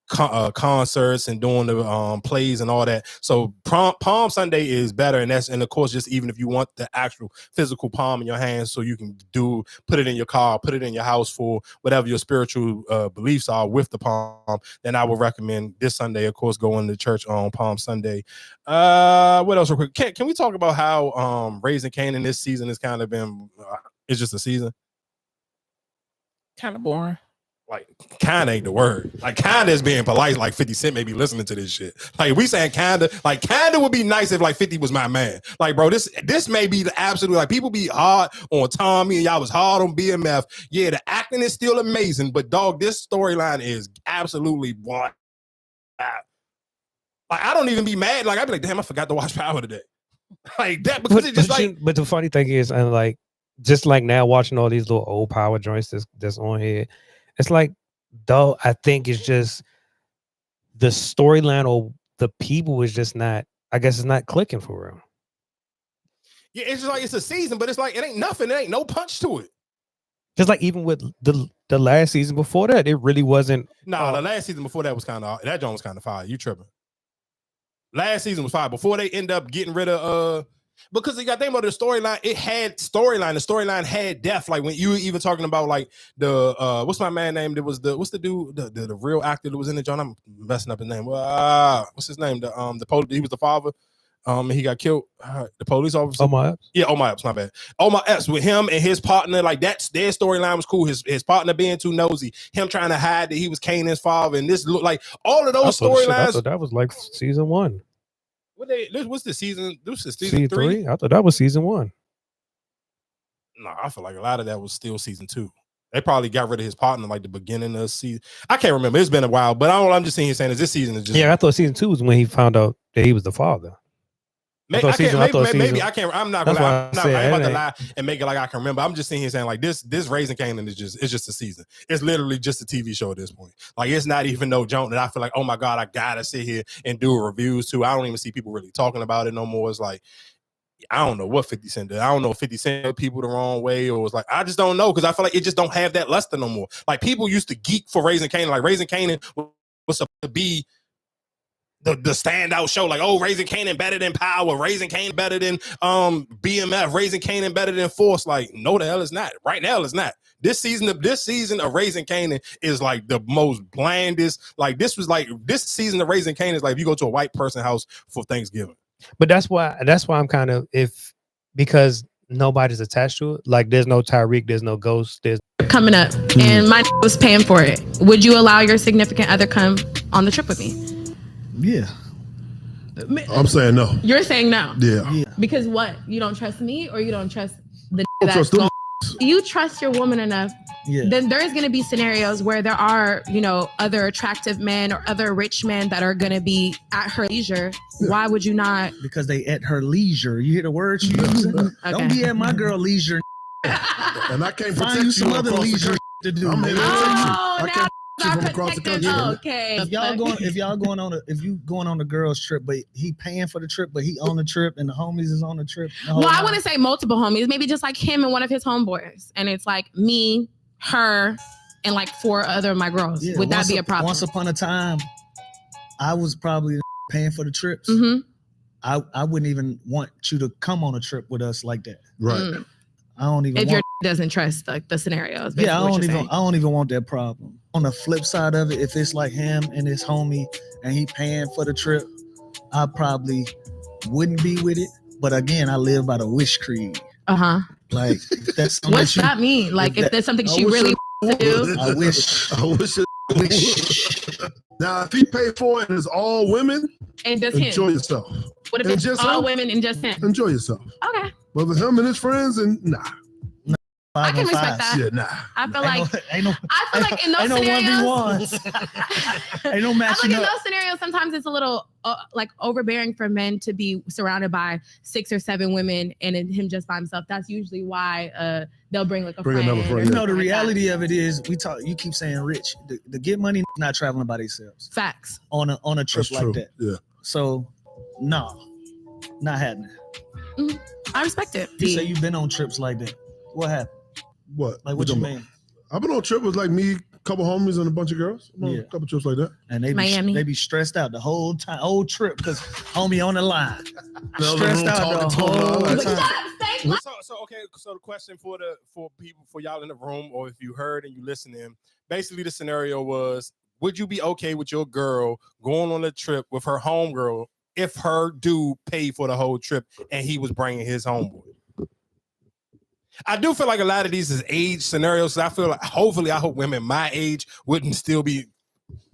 concerts and doing the plays and all that. So Palm Sunday is better, and of course, just even if you want the actual physical palm in your hands, so you can put it in your car, put it in your house for whatever your spiritual beliefs are with the palm, then I would recommend this Sunday, of course, going to church on Palm Sunday. What else real quick? Can we talk about how Raising Canaan this season has kind of been it's just a season? Kind of boring. Like, kind of ain't the word. Like, kind of is being polite. Like 50 Cent may be listening to this shit. Like, we saying kind of. Like, kind of would be nice if like 50 was my man. Like, bro, this may be the absolute. Like, people be hard on Tommy and y'all was hard on BMF. Yeah, the acting is still amazing, but dog, this storyline is absolutely what. Like, I don't even be mad. Like, I'd be like, damn, I forgot to watch Power today. Like that because it's just but the funny thing is, and like just like now watching all these little old Power joints that's on here. It's like, though, I think it's just the storyline or the people is just not, I guess it's not clicking for real. Yeah, it's just like it's a season, but it's like it ain't nothing. There ain't no punch to it. Just like even with the last season before that, it really wasn't. No, the last season before that was kind of, that joint was kind of fire. You tripping. Last season was fire. Before they end up getting rid of because you got to think about the storyline. It had storyline. The storyline had depth. Like when you were even talking about like the what's my man name? There was what's the dude, the real actor that was in the joint. I'm messing up his name. What's his name? The police. He was the father. He got killed. The police officer. Omar Epps. Yeah, Omar Epps. My bad. Omar Epps with him and his partner. Like that's their storyline was cool. His partner being too nosy. Him trying to hide that he was Kanan's father. And this looked like all of those storylines. I thought that was like season 1. What's the season? This is season 3? I thought that was season 1. No, I feel like a lot of that was still season 2. They probably got rid of his partner like the beginning of the season. I can't remember. It's been a while, but I'm just saying is this season is just. Yeah, I thought season 2 was when he found out that he was the father. Maybe I can't. I'm not gonna lie. I ain't about to lie and make it like I can remember. I'm just sitting here saying like this Raising Canaan is just a season. It's literally just a TV show at this point. Like it's not even no joke that I feel like, oh my God, I gotta sit here and do reviews too. I don't even see people really talking about it no more. It's like I don't know what 50 Cent did. I don't know if 50 Cent did people the wrong way or was like I just don't know because I feel like it just don't have that luster no more. Like people used to geek for Raising Canaan. Like Raising Canaan was supposed to be the standout show, like, oh, Raising Canaan better than Power, Raising Canaan better than BMF, Raising Canaan better than Force. Like, no, the hell it's not. Right now, it's not. This season of Raising Canaan is like the most blandest. Like this season of Raising Canaan is like if you go to a white person's house for Thanksgiving. But that's why I'm kind of because nobody's attached to it. Like there's no Tyreek, there's no Ghost, there's coming up, and my was paying for it. Would you allow your significant other come on the trip with me? Yeah. I'm saying no. You're saying no? Yeah. Because what? You don't trust me or you don't trust the trust them. You trust your woman enough. Yeah. Then there is going to be scenarios where there are, other attractive men or other rich men that are going to be at her leisure. Yeah. Why would you not? Because they at her leisure. You hear the word she uses? Okay. Don't be at my girl leisure. And I can't protect you some other leisure to do. I'm here to protect you. From across the country. Okay. If you going on the girls' trip, but he paying for the trip, but he on the trip and the homies is on the trip. Well, I wouldn't say multiple homies, maybe just like him and one of his homeboys, and it's like me, her, and like 4 other of my girls. Yeah, would that be a problem? Once upon a time, I was probably paying for the trips. Mm-hmm. I wouldn't even want you to come on a trip with us like that. Right. Mm. I don't even. If your doesn't trust like the scenarios. Yeah, I don't even want that problem. On the flip side of it, if it's like him and his homie and he paying for the trip, I probably wouldn't be with it. But again, I live by the wish creed. Like that's what's that mean? Like if there's something she really wants to do. I wish. Now, if he paid for it and it's all women, and just enjoy him. Yourself. What if it's all women and just him? Enjoy yourself. Okay. But with him and his friends, and nah. I can respect that. Yeah, nah. I feel like I feel like in those ain't no scenarios, 1v1s. Ain't no I matching feel like in up. those scenarios, sometimes it's a little like overbearing for men to be surrounded by 6 or 7 women and him just by himself. That's usually why they'll bring like a friend. another friend. You know, the reality of it is, you keep saying rich. The get money not traveling by themselves. Facts. On a trip That's like true. that. Yeah. So, no, not happening. I respect it. You say you've been on trips like that. What happened? What? Like what you mean? I've been on a trip with like me, a couple homies, and a bunch of girls. A couple trips like that. And they be stressed out the whole time, whole trip, because homie on the line. Stressed out the whole time. So the question for y'all in the room, or if you heard and you listening, basically the scenario was, would you be okay with your girl going on a trip with her homegirl if her dude paid for the whole trip and he was bringing his homeboy? I do feel like a lot of these is age scenarios. So I feel like, hopefully, I hope women my age wouldn't still be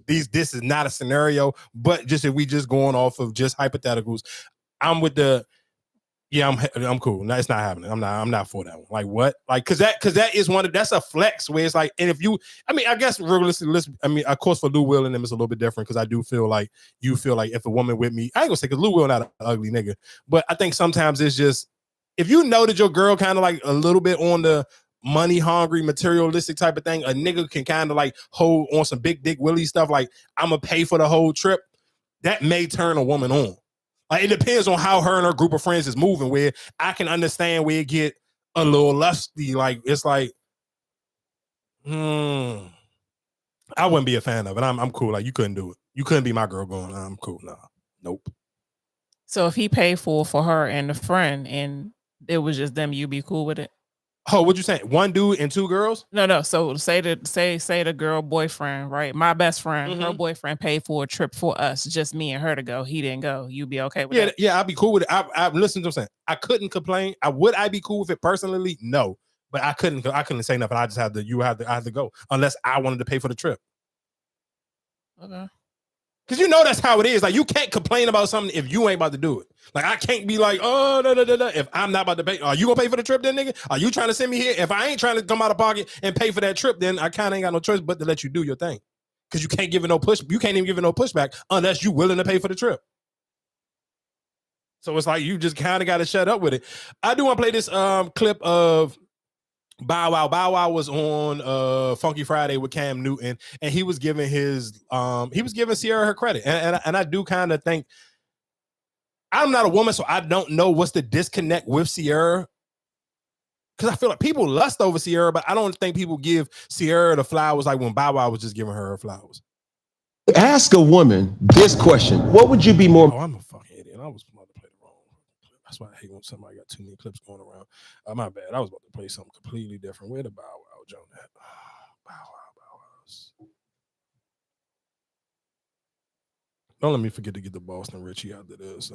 these. This is not a scenario, but just if we just going off of just hypotheticals, I'm with the. Yeah, I'm cool. No, it's not happening. I'm not for that one. Like what? Like because that is that's a flex where it's like, and if you, I mean, I guess realistically, of course for Lou Will and them it's a little bit different because I do feel like you feel like if a woman with me, I ain't gonna say because Lou Will not an ugly nigga, but I think sometimes it's just if you know that your girl kind of like a little bit on the money hungry, materialistic type of thing, a nigga can kind of like hold on some big dick Willie stuff. Like I'm gonna pay for the whole trip. That may turn a woman on. Like it depends on how her and her group of friends is moving. Where I can understand where it get a little lusty. Like it's like, I wouldn't be a fan of it. I'm cool. Like you couldn't do it. You couldn't be my girl going. I'm cool. Nah, nope. So if he paid for her and the friend, and it was just them, you be cool with it? Oh, what you saying? 1 dude and 2 girls? No. So say the girl boyfriend, right? My best friend, her boyfriend paid for a trip for us, just me and her to go. He didn't go. You be okay with that? Yeah, I'd be cool with it. I listen to what I'm saying. I couldn't complain. I be cool with it personally? No. But I couldn't say nothing. I just had to, I had to go. Unless I wanted to pay for the trip. Okay. Because you know that's how it is. Like you can't complain about something if you ain't about to do it. Like I can't be like, oh, no. If I'm not about to pay, are you gonna pay for the trip then, nigga? Are you trying to send me here? If I ain't trying to come out of pocket and pay for that trip, then I kind of ain't got no choice but to let you do your thing. Because you can't give it no push. You can't even give it no pushback unless you willing to pay for the trip. So it's like you just kind of got to shut up with it. I do want to play this clip of Bow Wow. Bow Wow was on Funky Friday with Cam Newton, and he was giving Sierra her credit. And I do kind of think, I'm not a woman, so I don't know what's the disconnect with Sierra. Because I feel like people lust over Sierra, but I don't think people give Sierra the flowers like when Bow Wow was just giving her flowers. Ask a woman this question: what would you be more? Oh, I'm a fucking idiot. I was about to play the wrong clip. That's why I hate when somebody got too many clips going around. My bad. I was about to play something completely different. Where the Bow Wow Joan at? Bow Wow's. Don't let me forget to get the Boston Richie out of this.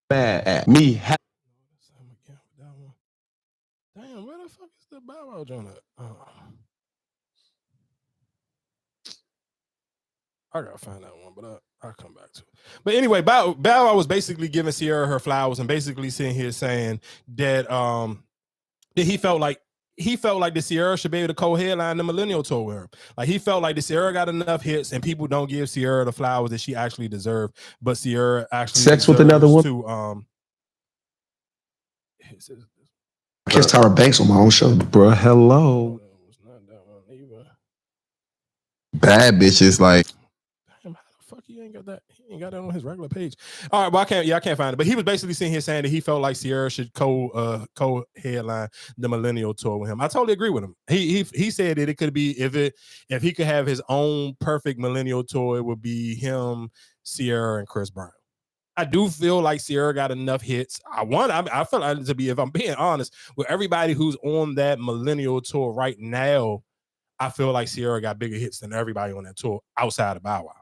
Mad at me. Damn, where the fuck is the Bow Wow Joan at? I gotta find that one, but I'll come back to it. But anyway, Bow Wow was basically giving Sierra her flowers and basically sitting here saying that that he felt like the Sierra should be able to co-headline the Millennial Tour with her. Like he felt like the Sierra got enough hits and people don't give Sierra the flowers that she actually deserved, but Sierra actually Sex with another woman. To Kiss Tyra Banks on my own show, bro. Hello. Bad bitches like. Damn, how the fuck he ain't got that? He ain't got that on his regular page. All right, well I can't find it. But he was basically sitting here saying that he felt like Sierra should co-headline the Millennial Tour with him. I totally agree with him. He said that it could be if he could have his own perfect Millennial Tour, it would be him, Sierra, and Chris Brown. I do feel like Sierra got enough hits. I feel like to be, if I'm being honest, with everybody who's on that Millennial Tour right now, I feel like Sierra got bigger hits than everybody on that tour outside of Bow Wow.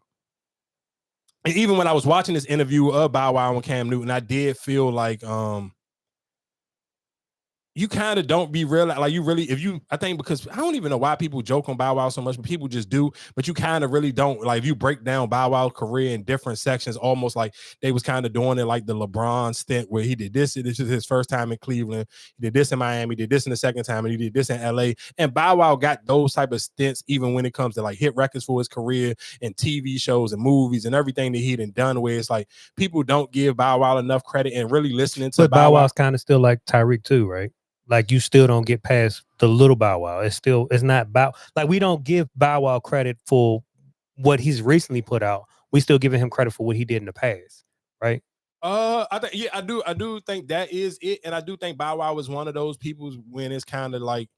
And even when I was watching this interview of Bow Wow and Cam Newton, I did feel like you kind of don't be real like you really I think because I don't even know why people joke on Bow Wow so much, but people just do. But you kind of really don't like if you break down Bow Wow's career in different sections, almost like they was kind of doing it like the LeBron stint where he did this. This is his first time in Cleveland. He did this in Miami. Did this in the second time, and he did this in LA. And Bow Wow got those type of stints even when it comes to like hit records for his career and TV shows and movies and everything that he done. Where it's like people don't give Bow Wow enough credit and really listening to. But Bow Wow's kind of still like Tyreek too, right? Like you still don't get past the little Bow Wow. It's not like we don't give Bow Wow credit for what he's recently put out. We still giving him credit for what he did in the past, right? I think I do think that is it, and I do think Bow Wow is one of those people when it's kind of like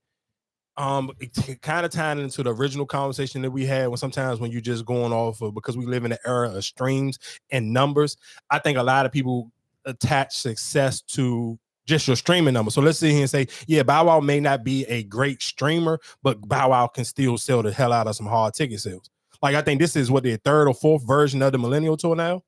kind of tying into the original conversation that we had when sometimes when you're just going off of because we live in an era of streams and numbers. I think a lot of people attach success to just your streaming number. So let's sit here and say, yeah, Bow Wow may not be a great streamer, but Bow Wow can still sell the hell out of some hard ticket sales. Like I think this is what their third or fourth version of the Millennial Tour now.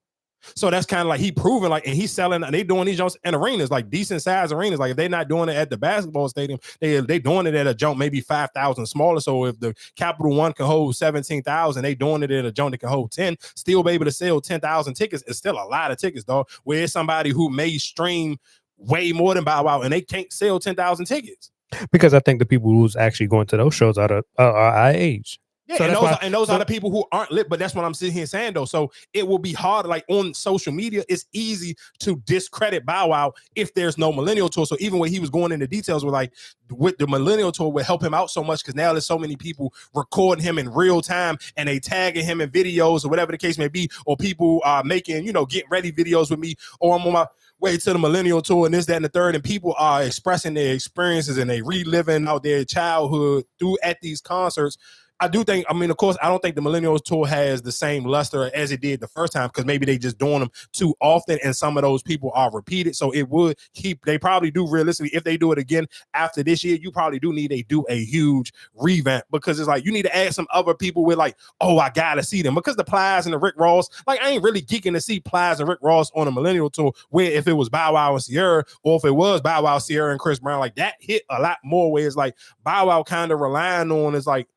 So that's kind of like he proving like, and he's selling, and they doing these jumps in arenas, like decent size arenas. Like if they're not doing it at the basketball stadium, they doing it at a jump maybe 5,000 smaller. So if the Capital One can hold 17,000, they doing it at a jump that can hold 10, still be able to sell 10,000 tickets. It's still a lot of tickets, dog. Where it's somebody who may stream way more than Bow Wow and they can't sell 10,000 tickets. Because I think the people who's actually going to those shows are our age. Yeah, so and those are the people who aren't lit, but that's what I'm sitting here saying though. So it will be hard, like on social media, it's easy to discredit Bow Wow if there's no Millennial Tour. So even when he was going into details with like with the Millennial Tour would help him out so much because now there's so many people recording him in real time and they tagging him in videos or whatever the case may be, or people are making, getting ready videos with me, or I'm on my way to the Millennial Tour and this, that, and the third, and people are expressing their experiences and they reliving out their childhood at these concerts. I do think, of course, I don't think the Millennials Tour has the same luster as it did the first time because maybe they just doing them too often and some of those people are repeated. So it would they probably do realistically, if they do it again after this year, you probably do need to do a huge revamp because it's like you need to add some other people with like, oh, I got to see them because the Plies and the Rick Ross, like I ain't really geeking to see Plies and Rick Ross on a Millennial Tour where if it was Bow Wow and Sierra or if it was Bow Wow, Sierra and Chris Brown, like that hit a lot more where it's like Bow Wow kind of relying on is like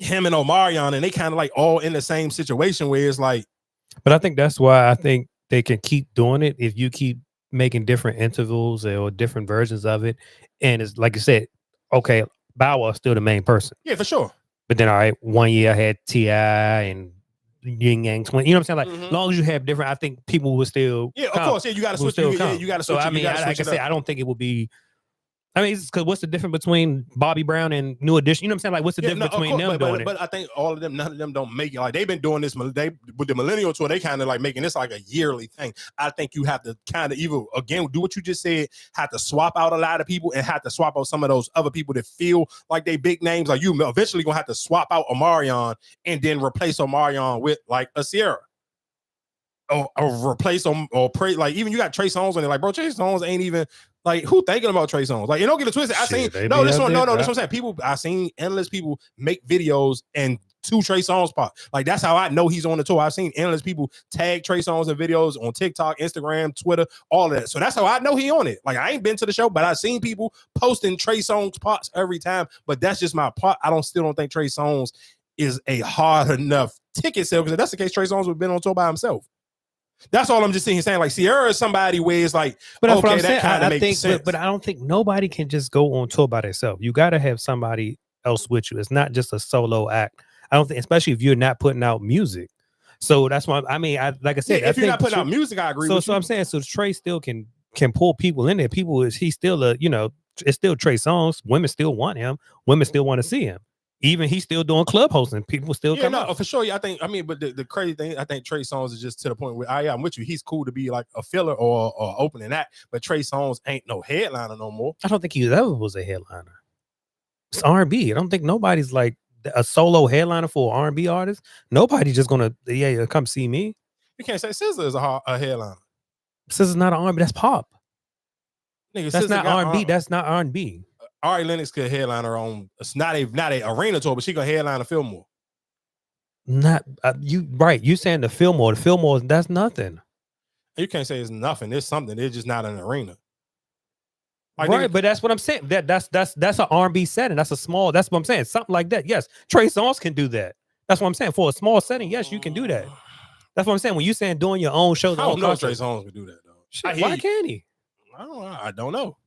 him and Omarion, and they kind of like all in the same situation where it's like. But I think that's why I think they can keep doing it if you keep making different intervals or different versions of it. And it's like you said, okay, Bow Wow is still the main person. Yeah, for sure. But then, all right, 1 year I had T.I. and Yin Yang Twin. You know what I'm saying? Like, as long as you have different, I think people will still. Yeah, of course. Yeah, you got to switch. You got to switch. So I mean, like I said, I don't think it will be. I mean, because what's the difference between Bobby Brown and New Edition? You know what I'm saying? Like, what's the difference between them doing it? But I think none of them don't make it. Like, they've been doing this. With the Millennial Tour, they kind of like making this like a yearly thing. I think you have to kind of either, again, do what you just said, have to swap out a lot of people and have to swap out some of those other people that feel like they big names. Like, you eventually going to have to swap out Omarion and then replace Omarion with like a Sierra. Or replace them or pray like even you got Trey Songz on it. Like, bro, Trey Songz ain't even like who thinking about Trey Songz. Like, you don't get it twisted. I seen this what I'm saying. People, I seen endless people make videos and to Trey Songz pop. Like, that's how I know he's on the tour. I've seen endless people tag Trey Songz in videos on TikTok, Instagram, Twitter, all of that. So that's how I know he on it. Like, I ain't been to the show, but I've seen people posting Trey Songz pops every time. But that's just my part. I still don't think Trey Songz is a hard enough ticket sale because if that's the case, Trey Songz would have been on tour by himself. That's all I'm just saying. Like, Sierra is somebody where it's like, but that's okay, what I'm saying. That kind of makes makes sense. But I don't think nobody can just go on tour by themselves. You got to have somebody else with you. It's not just a solo act. I don't think, especially if you're not putting out music. So that's why like I said, if you're not putting out music, I agree. So I'm saying, so Trey still can pull people in there. He's still it's still Trey Songz. Women still want him. Women still want to see him. Even he's still doing club hosting. People still come out. For sure. Yeah, but the crazy thing, I think Trey Songz is just to the point where I'm with you. He's cool to be like a filler or opening act, but Trey Songz ain't no headliner no more. I don't think he ever was a headliner. It's R&B. I don't think nobody's like a solo headliner for an R&B artist. Nobody's just gonna come see me. You can't say SZA is a headliner. SZA's not an R&B. That's pop. Nigga, that's not R&B. That's not R&B. Ari Lennox could headline her own. It's not a arena tour, but she could headline a Fillmore. Not you right. You saying the Fillmore? The Fillmore, that's nothing. You can't say it's nothing. It's something. It's just not an arena. Like, right, but that's what I'm saying. That's an R&B setting. That's what I'm saying. Something like that. Yes, Trey Songz can do that. That's what I'm saying. For a small setting, yes, you can do that. That's what I'm saying. When you saying doing your own show, I don't know if Trey Songz could do that though. Shit, why can't he? I don't know.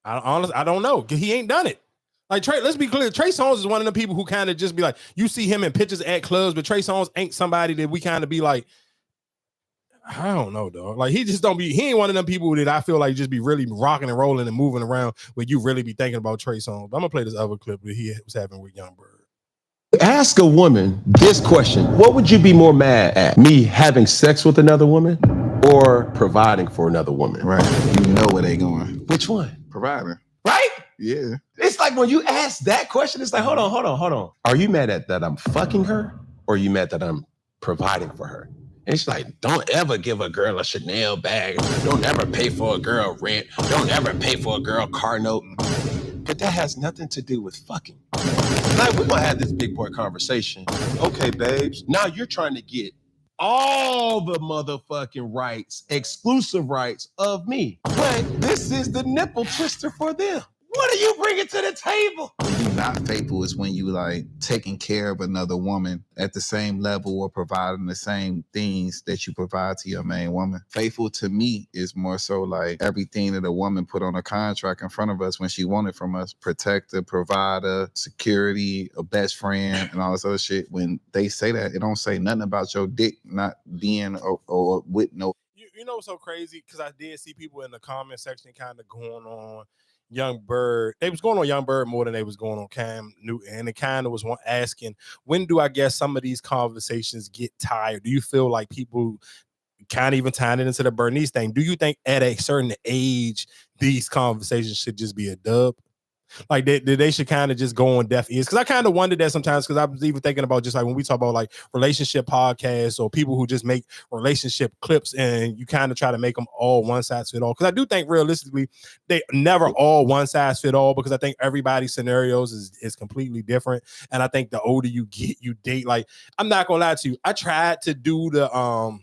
I don't know. He ain't done it. Like Trey, let's be clear. Trey Songz is one of the people who kind of just be like, you see him in pictures at clubs, but Trey Songz ain't somebody that we kind of be like, I don't know, dog. Like he ain't one of them people that I feel like just be really rocking and rolling and moving around where you really be thinking about Trey Songz. I'm gonna play this other clip that he was having with Young Bird. Ask a woman this question. What would you be more mad at? Me having sex with another woman or providing for another woman? Right. You know where they going. Which one? Providing. Right? Yeah. It's like when you ask that question, it's like, hold on. Are you mad at that I'm fucking her? Or are you mad that I'm providing for her? And it's like, don't ever give a girl a Chanel bag. Don't ever pay for a girl rent. Don't ever pay for a girl car note. But that has nothing to do with fucking. Like, we're gonna have this big boy conversation. Okay, babes, now you're trying to get all the motherfucking rights, exclusive rights of me. But this is the nipple twister for them. What are you bringing to the table? When you're not faithful is when you like taking care of another woman at the same level or providing the same things that you provide to your main woman. Faithful to me is more so like everything that a woman put on a contract in front of us when she wanted from us. Protector, provider, security, a best friend, and all this other shit. When they say that, it don't say nothing about your dick not being or with no. You know what's so crazy? Because I did see people in the comment section kind of going on Young Bird. They was going on Young Bird more than they was going on Cam Newton, and it kind of was one asking, when do I guess some of these conversations get tired? Do you feel like people kind of even tying it into the Bernice thing? Do you think at a certain age these conversations should just be a dub? Like they should kind of just go on deaf ears? Because I kind of wondered that sometimes, because I was even thinking about just like when we talk about like relationship podcasts or people who just make relationship clips and you kind of try to make them all one size fit all. Because I do think realistically they never all one size fit all, because I think everybody's scenarios is completely different. And I think the older you get, you date. Like, I'm not gonna lie to you, I tried to do the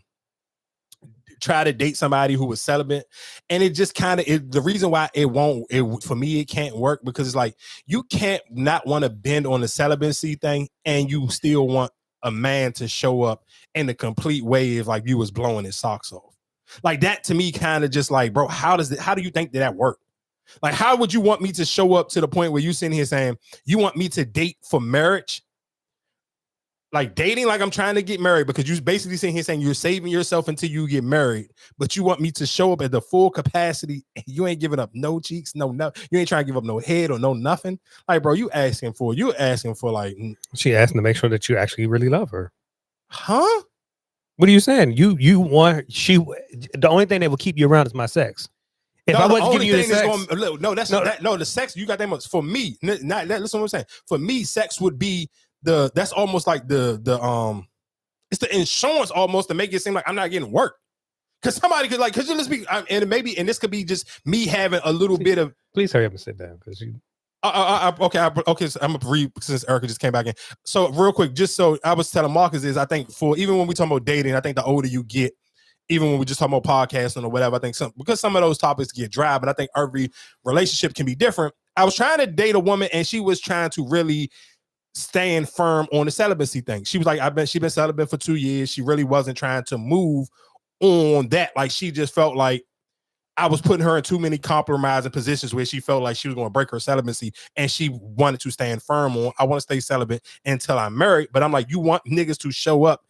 try to date somebody who was celibate, and it just kind of the reason why for me it can't work, because it's like you can't not want to bend on the celibacy thing and you still want a man to show up in the complete wave like you was blowing his socks off. Like that to me kind of just like, bro, how do you think that work? Like, how would you want me to show up to the point where you sitting here saying you want me to date for marriage? Like dating, like I'm trying to get married, because you basically sitting here saying you're saving yourself until you get married, but you want me to show up at the full capacity and you ain't giving up no cheeks, no, you ain't trying to give up no head or no nothing. Like, bro, you asking for like, she asking to make sure that you actually really love her. Huh? What are you saying? You want the only thing that will keep you around is my sex. If I wasn't giving you the sex, the sex you got that much for me. Not that. Listen, what I'm saying. For me, sex would be that's almost like the it's the insurance almost to make it seem like I'm not getting work. Because somebody could like, let's be, and this could be just me having a little bit of. Please hurry up and sit down, because you. Okay. So I'm gonna read since Erica just came back in. So real quick, just so I was telling Marcus is, I think for even when we talk about dating, I think the older you get, even when we just talk about podcasting or whatever, I think because some of those topics get dry, but I think every relationship can be different. I was trying to date a woman and she was trying to really staying firm on the celibacy thing. She was like, she's been celibate for 2 years. She really wasn't trying to move on that. Like, she just felt like I was putting her in too many compromising positions where she felt like she was going to break her celibacy, and she wanted to stand firm on, I want to stay celibate until I'm married. But I'm like, you want niggas to show up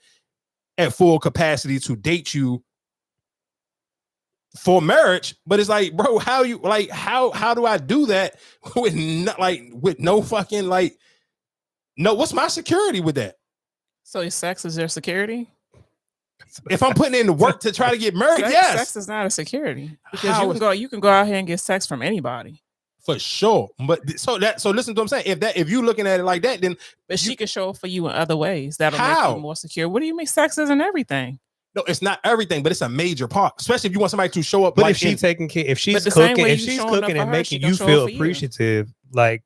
at full capacity to date you for marriage, but it's like, bro, how do I do that with no fucking like, no, what's my security with that? So your sex is your security? If I'm putting in the work to try to get married, yes. Sex is not a security, because you can go out here and get sex from anybody. For sure. But so listen to what I'm saying. If you looking at it like that, then she can show up for you in other ways that'll make you more secure. What do you mean sex isn't everything? No, it's not everything, but it's a major part, especially if you want somebody to show up. But if she's taking care, if she's cooking and making you feel appreciative, like,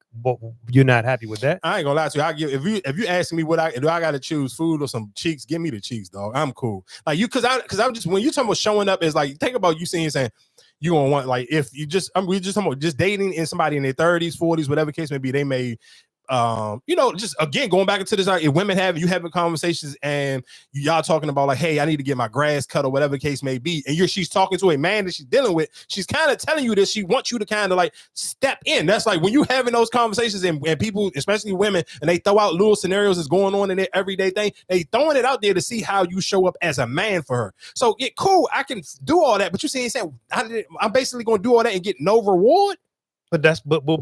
you're not happy with that? I ain't gonna lie to you. If you asking me do I got to choose food or some cheeks, give me the cheeks, dog. I'm cool. Like you, because I'm just, when you talking about showing up, is like, think about you seeing saying, you gonna want like if you just we just talking about just dating in somebody in their 30s, 40s, whatever case may be, they may just again going back into this, if women having conversations and y'all talking about like, hey, I need to get my grass cut or whatever the case may be, and she's talking to a man that she's dealing with, she's kind of telling you that she wants you to kind of like step in. That's like when you having those conversations and people, especially women, and they throw out little scenarios that's going on in their everyday thing, they throwing it out there to see how you show up as a man for her. So yeah, cool, I can do all that, but you saying I'm basically gonna do all that and get no reward. But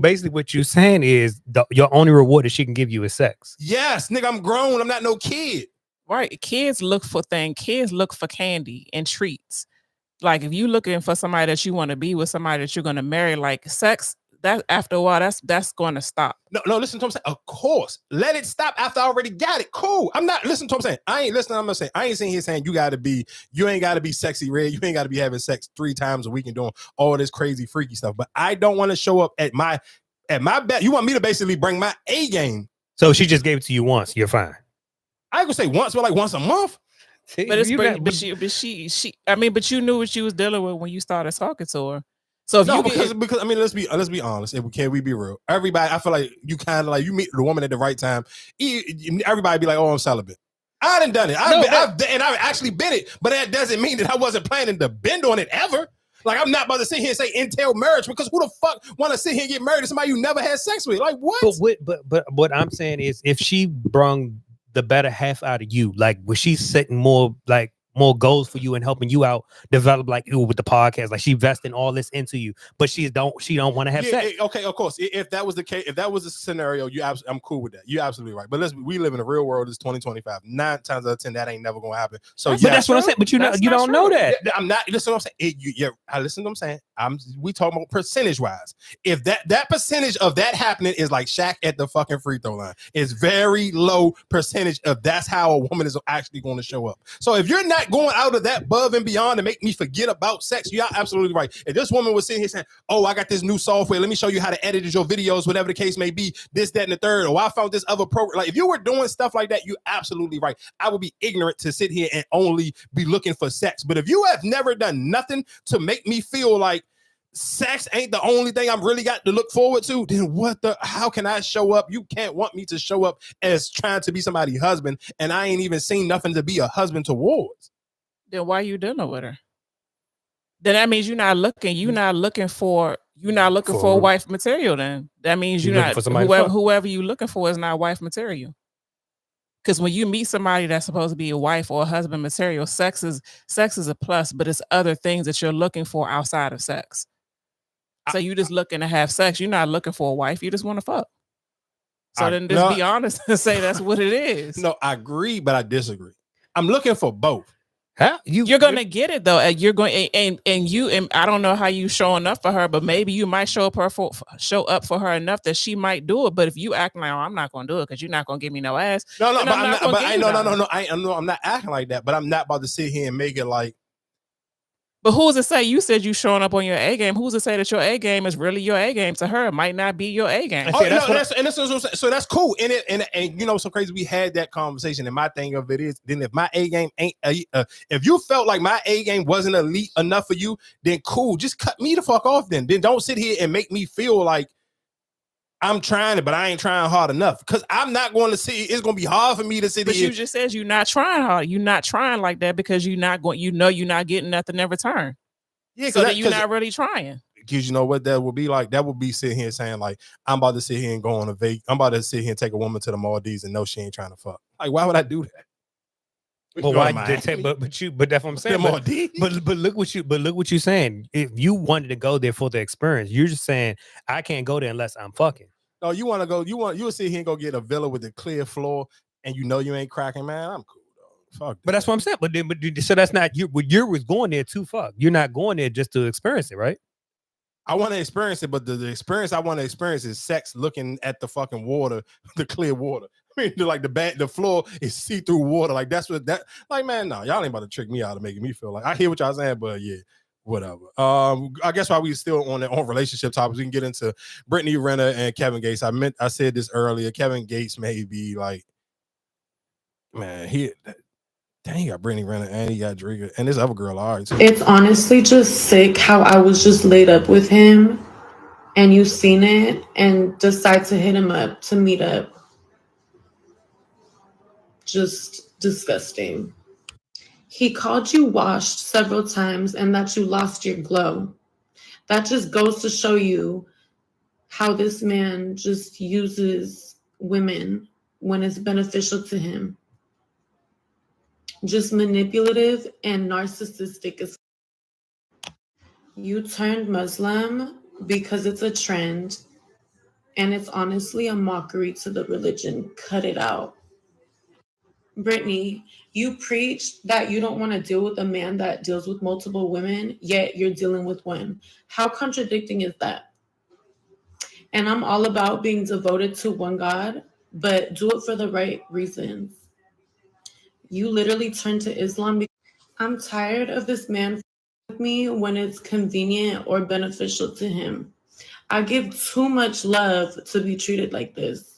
basically what you're saying is your only reward that she can give you is sex. Yes, nigga, I'm grown. I'm not no kid. Right. Kids look for things. Kids look for candy and treats. Like if you looking for somebody that you want to be with, somebody that you're going to marry, like sex, that after a while, that's going to stop. No, listen to what I'm saying. Of course. Let it stop after I already got it. Cool. I'm not listening to what I'm saying. I ain't listening. I'm not saying, I ain't sitting here saying you ain't got to be sexy red. You ain't got to be having sex 3 times a week and doing all this crazy freaky stuff. But I don't want to show up at my bet. You want me to basically bring my A game. So she just gave it to you once. You're fine. I ain't gonna say once, but like once a month. But it's but you knew what she was dealing with when you started talking to her. So if because I mean, let's be honest. Can we be real? Everybody, I feel like you kind of like you meet the woman at the right time. Everybody be like, "Oh, I'm celibate." I done it. I've actually been it, but that doesn't mean that I wasn't planning to bend on it ever. Like I'm not about to sit here and say entail marriage because who the fuck want to sit here and get married to somebody you never had sex with? Like what? But what I'm saying is, if she brung the better half out of you, like was she setting more goals for you and helping you out develop like with the podcast, like she investing all this into you, but she don't want to have sex. Okay, of course. If that was the case, if that was the scenario, I'm cool with that. You're absolutely right. But we live in the real world. It's 2025. 9 times out of 10, that ain't never gonna happen. So but that's what I'm saying. But you don't know that. I'm not. Listen to what I'm saying. I listen to what I'm saying. We talking about percentage wise. If that percentage of that happening is like Shaq at the fucking free throw line, it's very low percentage of that's how a woman is actually going to show up. So if you're not going out of that above and beyond to make me forget about sex, you're absolutely right. If this woman was sitting here saying, "Oh, I got this new software, let me show you how to edit your videos," whatever the case may be, this, that, and the third, or I found this other program. Like if you were doing stuff like that, you're absolutely right. I would be ignorant to sit here and only be looking for sex. But if you have never done nothing to make me feel like sex ain't the only thing I'm really got to look forward to, then how can I show up? You can't want me to show up as trying to be somebody's husband, and I ain't even seen nothing to be a husband towards. Then why are you dealing with her? Then that means you're not looking for wife material. Then that means you're not whoever you looking for is not wife material. Because when you meet somebody that's supposed to be a wife or a husband material, sex is a plus, but it's other things that you're looking for outside of sex. So you just looking to have sex. You're not looking for a wife. You just want to fuck. So then just be honest and say that's what it is. No, I agree, but I disagree. I'm looking for both. Huh? You're gonna get it though. You're going and I don't know how you showing up for her, but maybe you might show up for her enough that she might do it. But if you act like, "Oh, I'm not gonna do it because you're not gonna give me no ass," no, I'm not acting like that. But I'm not about to sit here and make it like. But who's to say? You said you showing up on your A game. Who's to say that your A game is really your A game to her? It might not be your A game. So that's cool. And you know, so crazy. We had that conversation, and my thing of it is, then if my A game ain't, if you felt like my A game wasn't elite enough for you, then cool, just cut me the fuck off. Then don't sit here and make me feel like I'm trying it, but I ain't trying hard enough. Because I'm not going to see. It's going to be hard for me to sit here. But you just said you're not trying hard. You're not trying like that because you're not going. You know you're not getting nothing in return. Yeah, so that you're not really trying. Because you know what that would be like? That would be sitting here saying like, I'm about to sit here and go on a vacation. I'm about to sit here and take a woman to the Maldives and know she ain't trying to fuck. Like, why would I do that? Well, why? But that's what I'm saying. But look what you're saying. If you wanted to go there for the experience, you're just saying I can't go there unless I'm fucking. No, you want to go. You sit here and go get a villa with a clear floor, and you know you ain't cracking, man. I'm cool though. Fuck. But that's what I'm saying. But so that's not you. You was going there to fuck. You're not going there just to experience it, right? I want to experience it, but the experience I want to experience is sex, looking at the fucking water, the clear water. I mean, like the floor is see-through water. Like that's what that. Like, man, no, y'all ain't about to trick me out of making me feel like. I hear what y'all saying, but yeah. Whatever. I guess while we still on relationship topics, we can get into Brittany Renner and Kevin Gates. I said this earlier. Kevin Gates may be like, man, Dang, he got Brittany Renner and he got Drika and this other girl, all right. Too. It's honestly just sick how I was just laid up with him and you seen it and decide to hit him up to meet up. Just disgusting. He called you washed several times and that you lost your glow. That just goes to show you how this man just uses women when it's beneficial to him. Just manipulative and narcissistic. You turned Muslim because it's a trend and it's honestly a mockery to the religion. Cut it out. Brittany, you preach that you don't want to deal with a man that deals with multiple women, yet you're dealing with one. How contradicting is that? And I'm all about being devoted to one God, but do it for the right reasons. You literally turned to Islam. I'm tired of this man with me when it's convenient or beneficial to him. I give too much love to be treated like this.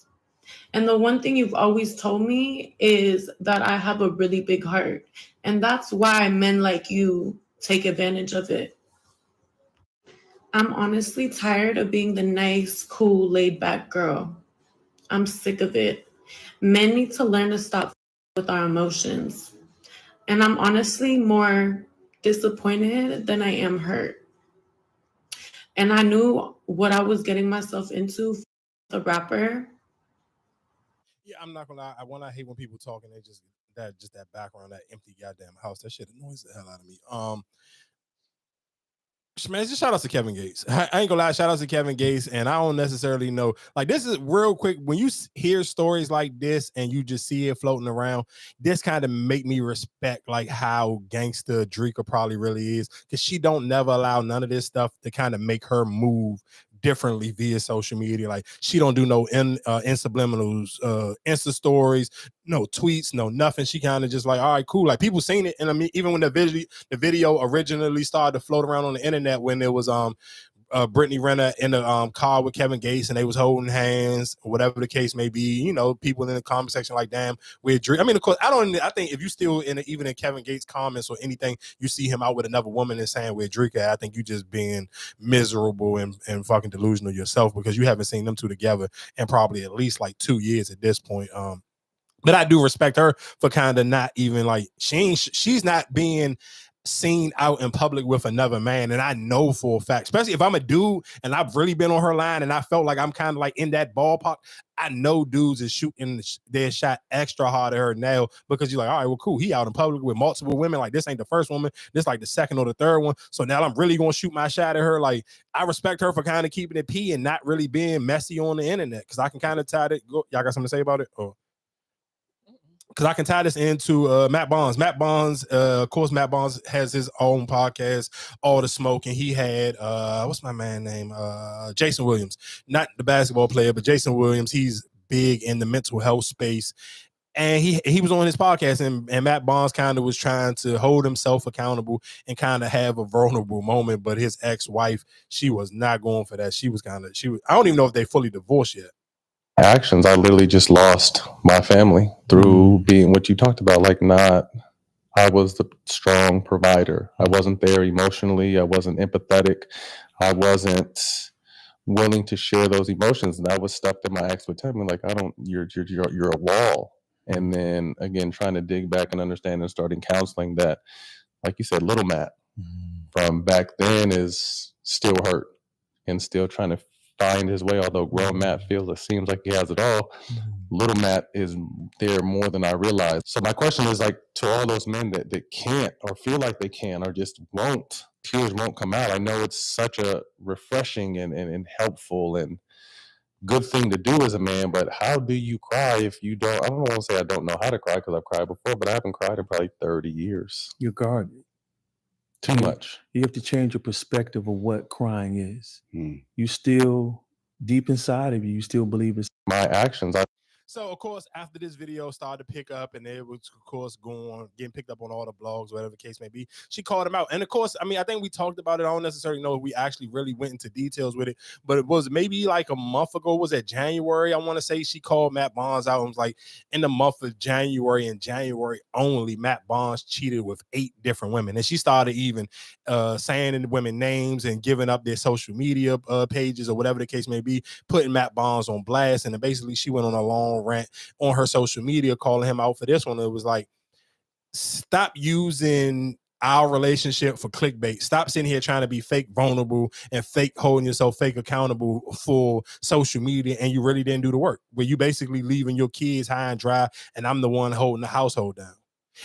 And the one thing you've always told me is that I have a really big heart. And that's why men like you take advantage of it. I'm honestly tired of being the nice, cool, laid-back girl. I'm sick of it. Men need to learn to stop with our emotions. And I'm honestly more disappointed than I am hurt. And I knew what I was getting myself into, the rapper. Yeah, I'm not gonna lie. I hate when people talking. They just that background, that empty goddamn house. That shit annoys the hell out of me. Man, just shout out to Kevin Gates. I ain't gonna lie, shout out to Kevin Gates, and I don't necessarily know. Like, this is real quick. When you hear stories like this and you just see it floating around, this kind of make me respect like how gangster Drika probably really is, because she don't never allow none of this stuff to kind of make her move differently via social media. Like, she don't do no subliminals, Insta stories, no tweets, no nothing. She kind of just like, all right, cool. Like, people seen it, and I mean, even when the video originally started to float around on the internet, when there was Brittany Renner in the car with Kevin Gates and they was holding hands or whatever the case may be, you know, people in the comment section like, damn, we're Drika. I mean, of course, I think if you still even in Kevin Gates comments or anything, you see him out with another woman and saying we're Drika, I think you just being miserable and fucking delusional yourself, because you haven't seen them two together in probably at least like 2 years at this point. But I do respect her for kind of not even like, she's not being seen out in public with another man. And I know for a fact, especially if I'm a dude and I've really been on her line and I felt like I'm kind of like in that ballpark, I know dudes is shooting their shot extra hard at her now, because you're like, all right, well, cool. He out in public with multiple women. Like, this ain't the first woman. This like the second or the third one. So now I'm really going to shoot my shot at her. Like, I respect her for kind of keeping it P and not really being messy on the internet. Cause I can kind of tie it. Y'all got something to say about it? Or? Because I can tie this into Matt Bonds. Of course, Matt Bonds has his own podcast, All the Smoke, and he had what's my man name? Jason Williams, not the basketball player, but Jason Williams. He's big in the mental health space, and he was on his podcast, and Matt Bonds kind of was trying to hold himself accountable and kind of have a vulnerable moment, but his ex-wife, she was not going for that. I don't even know if they fully divorced yet. Actions, I literally just lost my family through being what you talked about, like I was the strong provider. I wasn't there emotionally. I wasn't empathetic. I wasn't willing to share those emotions. And that was stuff that my ex would tell me, like, you're a wall. And then again, trying to dig back and understand and starting counseling that, like you said, little Matt from back then is still hurt and still trying to find his way, although grown Matt seems like he has it all. Little Matt is there more than I realized. So my question is, like, to all those men that can't or feel like they can or just won't, tears won't come out. I know it's such a refreshing and helpful and good thing to do as a man, but how do you cry if you don't? I don't want to say I don't know how to cry, because I've cried before, but I haven't cried in probably 30 years. You're guarded. Too much. You have to change your perspective of what crying is. You still, deep inside of you, you still believe it's my actions. So of course, after this video started to pick up, and it was of course getting picked up on all the blogs, whatever the case may be, she called him out. And of course, I mean, I think we talked about it. I don't necessarily know if we actually really went into details with it, but it was maybe like a month ago. Was it January? I want to say she called Matt Barnes out and was like, in the month of January and January only, Matt Barnes cheated with 8 different women, and she started even saying the women names and giving up their social media pages or whatever the case may be, putting Matt Barnes on blast. And then basically she went on a long rant on her social media calling him out for this one. It was like, stop using our relationship for clickbait. Stop sitting here trying to be fake vulnerable and fake holding yourself fake accountable for social media, and you really didn't do the work, where you basically leaving your kids high and dry, and I'm the one holding the household down.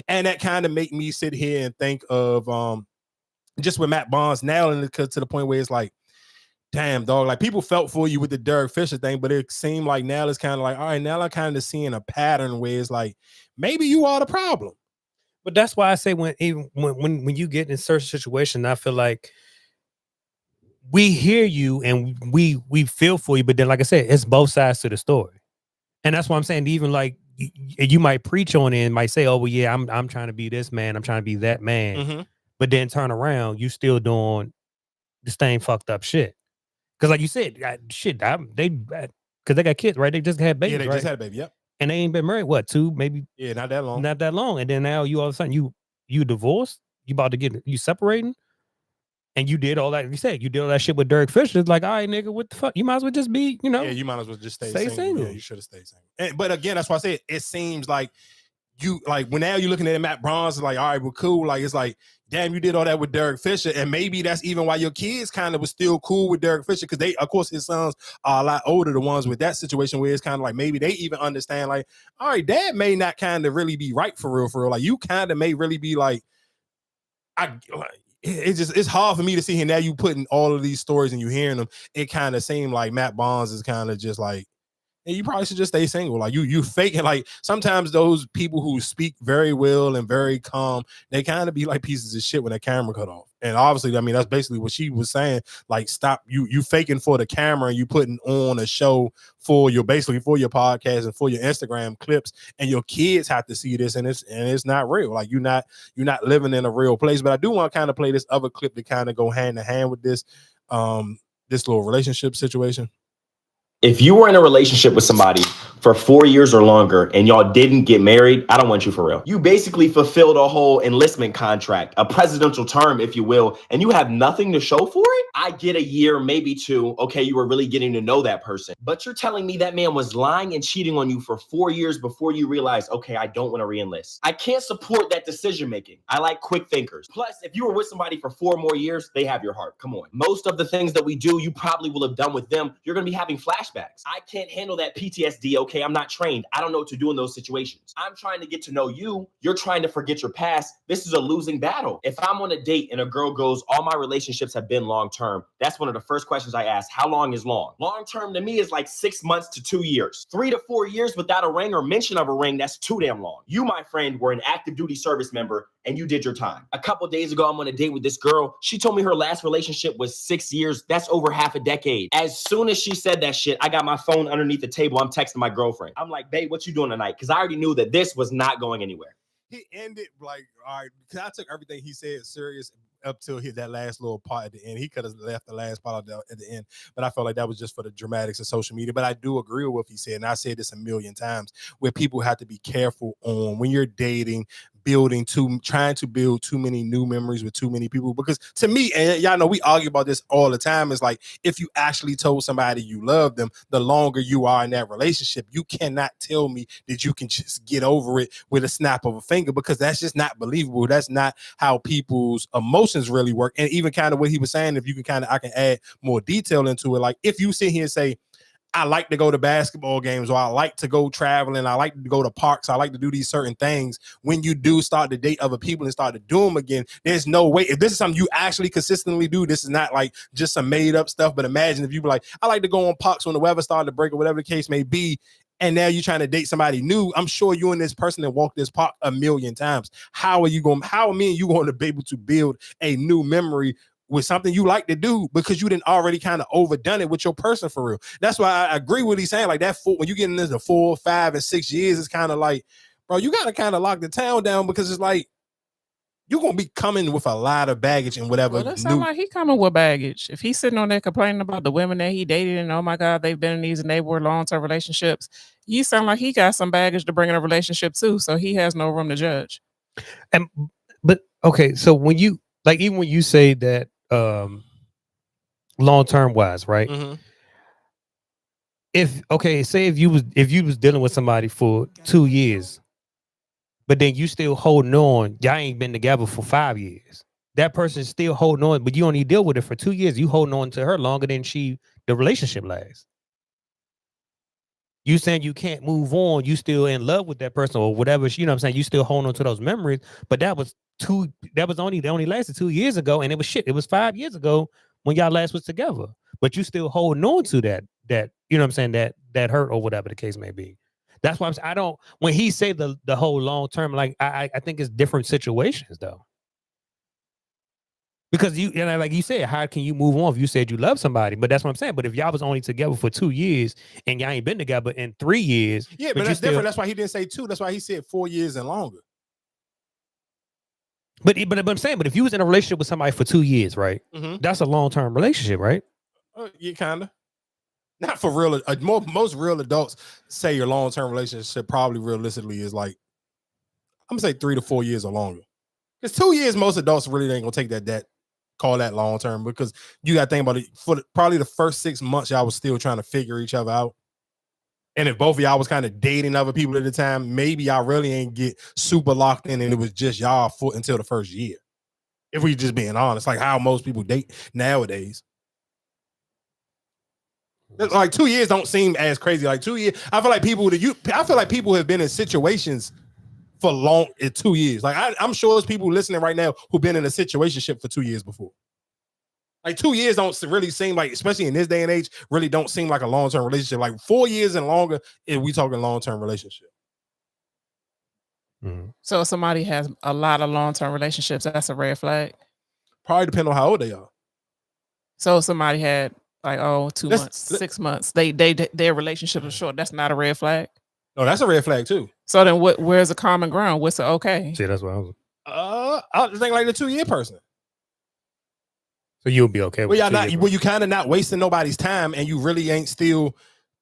And that kind of make me sit here and think of just with Matt Barnes now, and to the point where it's like, damn, dog, like people felt for you with the Derek Fisher thing, but it seemed like now it's kind of like, all right, now I'm kind of seeing a pattern where it's like, maybe you are the problem. But that's why I say when you get in certain situations, I feel like we hear you and we feel for you, but then like I said, it's both sides to the story. And that's why I'm saying, even like you might preach on it and might say, oh well, yeah, I'm trying to be this man, I'm trying to be that man. Mm-hmm. But then turn around, you still doing the same fucked up shit. Because like you said, because they got kids, right? They just had babies, Yeah, they right? just had a baby, yep. And they ain't been married, what, 2, maybe? Yeah, not that long. Not that long. And then now you all of a sudden, you divorced, you separating, and you did all that. You said you did all that shit with Derek Fisher. It's like, all right, nigga, what the fuck? You might as well just be, Yeah, you might as well just stay single. Yeah, you should have stayed single. But again, that's why I said it seems like you, like, when now you're looking at Matt Barnes, like, all right, well, cool. Like, it's like, damn, you did all that with Derek Fisher. And maybe that's even why your kids kind of was still cool with Derek Fisher, because they, of course, his sons are a lot older, the ones with that situation, where it's kind of like maybe they even understand, like, all right, dad may not kind of really be right for real. Like, you kind of may really be like, it's hard for me to see here now. You putting all of these stories and you hearing them, it kind of seemed like Matt Barnes is kind of just like, and you probably should just stay single. Like you faking. Like sometimes those people who speak very well and very calm, they kind of be like pieces of shit when the camera cut off. And obviously, I mean, that's basically what she was saying. Like, stop you faking for the camera and you putting on a show for your podcast and for your Instagram clips, and your kids have to see this, and it's not real. Like you're not living in a real place. But I do want to kind of play this other clip to kind of go hand in hand with this this little relationship situation. If you were in a relationship with somebody for 4 years or longer and y'all didn't get married, I don't want you for real. You basically fulfilled a whole enlistment contract, a presidential term, if you will, and you have nothing to show for it? I get a year, maybe 2. Okay, you were really getting to know that person. But you're telling me that man was lying and cheating on you for 4 years before you realized, okay, I don't want to re-enlist. I can't support that decision making. I like quick thinkers. Plus, if you were with somebody for 4 more years, they have your heart. Come on. Most of the things that we do, you probably will have done with them. You're going to be having flashbacks. I can't handle that PTSD, okay? I'm not trained. I don't know what to do in those situations. I'm trying to get to know you. You're trying to forget your past. This is a losing battle. If I'm on a date and a girl goes, all my relationships have been long-term, that's one of the first questions I ask. How long is long? Long-term to me is like 6 months to 2 years. 3 to 4 years without a ring or mention of a ring, that's too damn long. You, my friend, were an active duty service member and you did your time. A couple days ago, I'm on a date with this girl. She told me her last relationship was 6 years. That's over half a decade. As soon as she said that shit, I got my phone underneath the table. I'm texting my girlfriend. I'm like, babe, what you doing tonight? Because I already knew that this was not going anywhere. He ended like, all right, because I took everything he said serious up till that last little part at the end. He could have left the last part at the end, but I felt like that was just for the dramatics of social media. But I do agree with what he said, and I said this a million times, where people have to be careful on when you're dating, trying to build too many new memories with too many people. Because to me, and y'all know we argue about this all the time, it's like, if you actually told somebody you love them, the longer you are in that relationship, you cannot tell me that you can just get over it with a snap of a finger, because that's just not believable. That's not how people's emotions really work. And even kind of what he was saying, if you can I can add more detail into it. Like if you sit here and say, I like to go to basketball games, or I like to go traveling, I like to go to parks, I like to do these certain things. When you do start to date other people and start to do them again, there's no way. If this is something you actually consistently do, this is not like just some made up stuff. But imagine if you were like, I like to go on parks when the weather started to break or whatever the case may be, and now you're trying to date somebody new. I'm sure you and this person that walked this park a million times. How are me and you going to be able to build a new memory with something you like to do because you didn't already kind of overdone it with your person for real. That's why I agree with he's saying like that. When you get into the 4, 5, and 6 years, it's kind of like, bro, you got to kind of lock the town down because it's like you're gonna be coming with a lot of baggage and whatever. Well, that sound like he coming with baggage. If he's sitting on there complaining about the women that he dated and oh my God, they've been in these and they were long-term relationships, you sound like he got some baggage to bring in a relationship too. So he has no room to judge. But okay, so when you like, even when you say that long-term wise, right? Mm-hmm. Say if you was dealing with somebody for 2 years, but then you still holding on, y'all ain't been together for 5 years. That person's still holding on, but you only deal with it for 2 years. You holding on to her longer than the relationship lasts. You saying you can't move on, you still in love with that person or whatever, you know what I'm saying? You still holding on to those memories, but they only lasted 2 years ago, and it was 5 years ago when y'all last was together. But you still holding on to that, you know what I'm saying, that hurt or whatever the case may be. That's why when he say the whole long term, like I think it's different situations though. Because like you said, how can you move on if you said you love somebody? But that's what I'm saying. But if y'all was only together for 2 years and y'all ain't been together in 3 years. Yeah, but that's different. That's why he didn't say 2. That's why he said 4 years and longer. But I'm saying, but if you was in a relationship with somebody for 2 years, right? Mm-hmm. That's a long-term relationship, right? Yeah, kind of. Not for real. Most real adults say your long-term relationship probably realistically is like, I'm gonna say 3 to 4 years or longer. Because 2 years, most adults really ain't gonna take that call that long-term, because you gotta think about it. For probably the first 6 months, y'all was still trying to figure each other out. And if both of y'all was kind of dating other people at the time, maybe y'all really ain't get super locked in and it was just y'all foot until the first year. If we just being honest, like how most people date nowadays. Like 2 years don't seem as crazy. Like 2 years, I feel like people have been in situations for long in 2 years. Like I'm sure there's people listening right now who've been in a situationship for 2 years before. Like 2 years don't really seem like, especially in this day and age, really don't seem like a long-term relationship. Like 4 years and longer, if we talking long-term relationship. Mm-hmm. So if somebody has a lot of long-term relationships, that's a red flag. Probably depend on how old they are. So if somebody had like 2 months, 6 months, their relationship is short. That's not a red flag. No, that's a red flag too. So then where's the common ground? What's the okay? See, that's what I was. I just think like the 2 year person. So you'll be okay with you kind of not wasting nobody's time, and you really ain't still.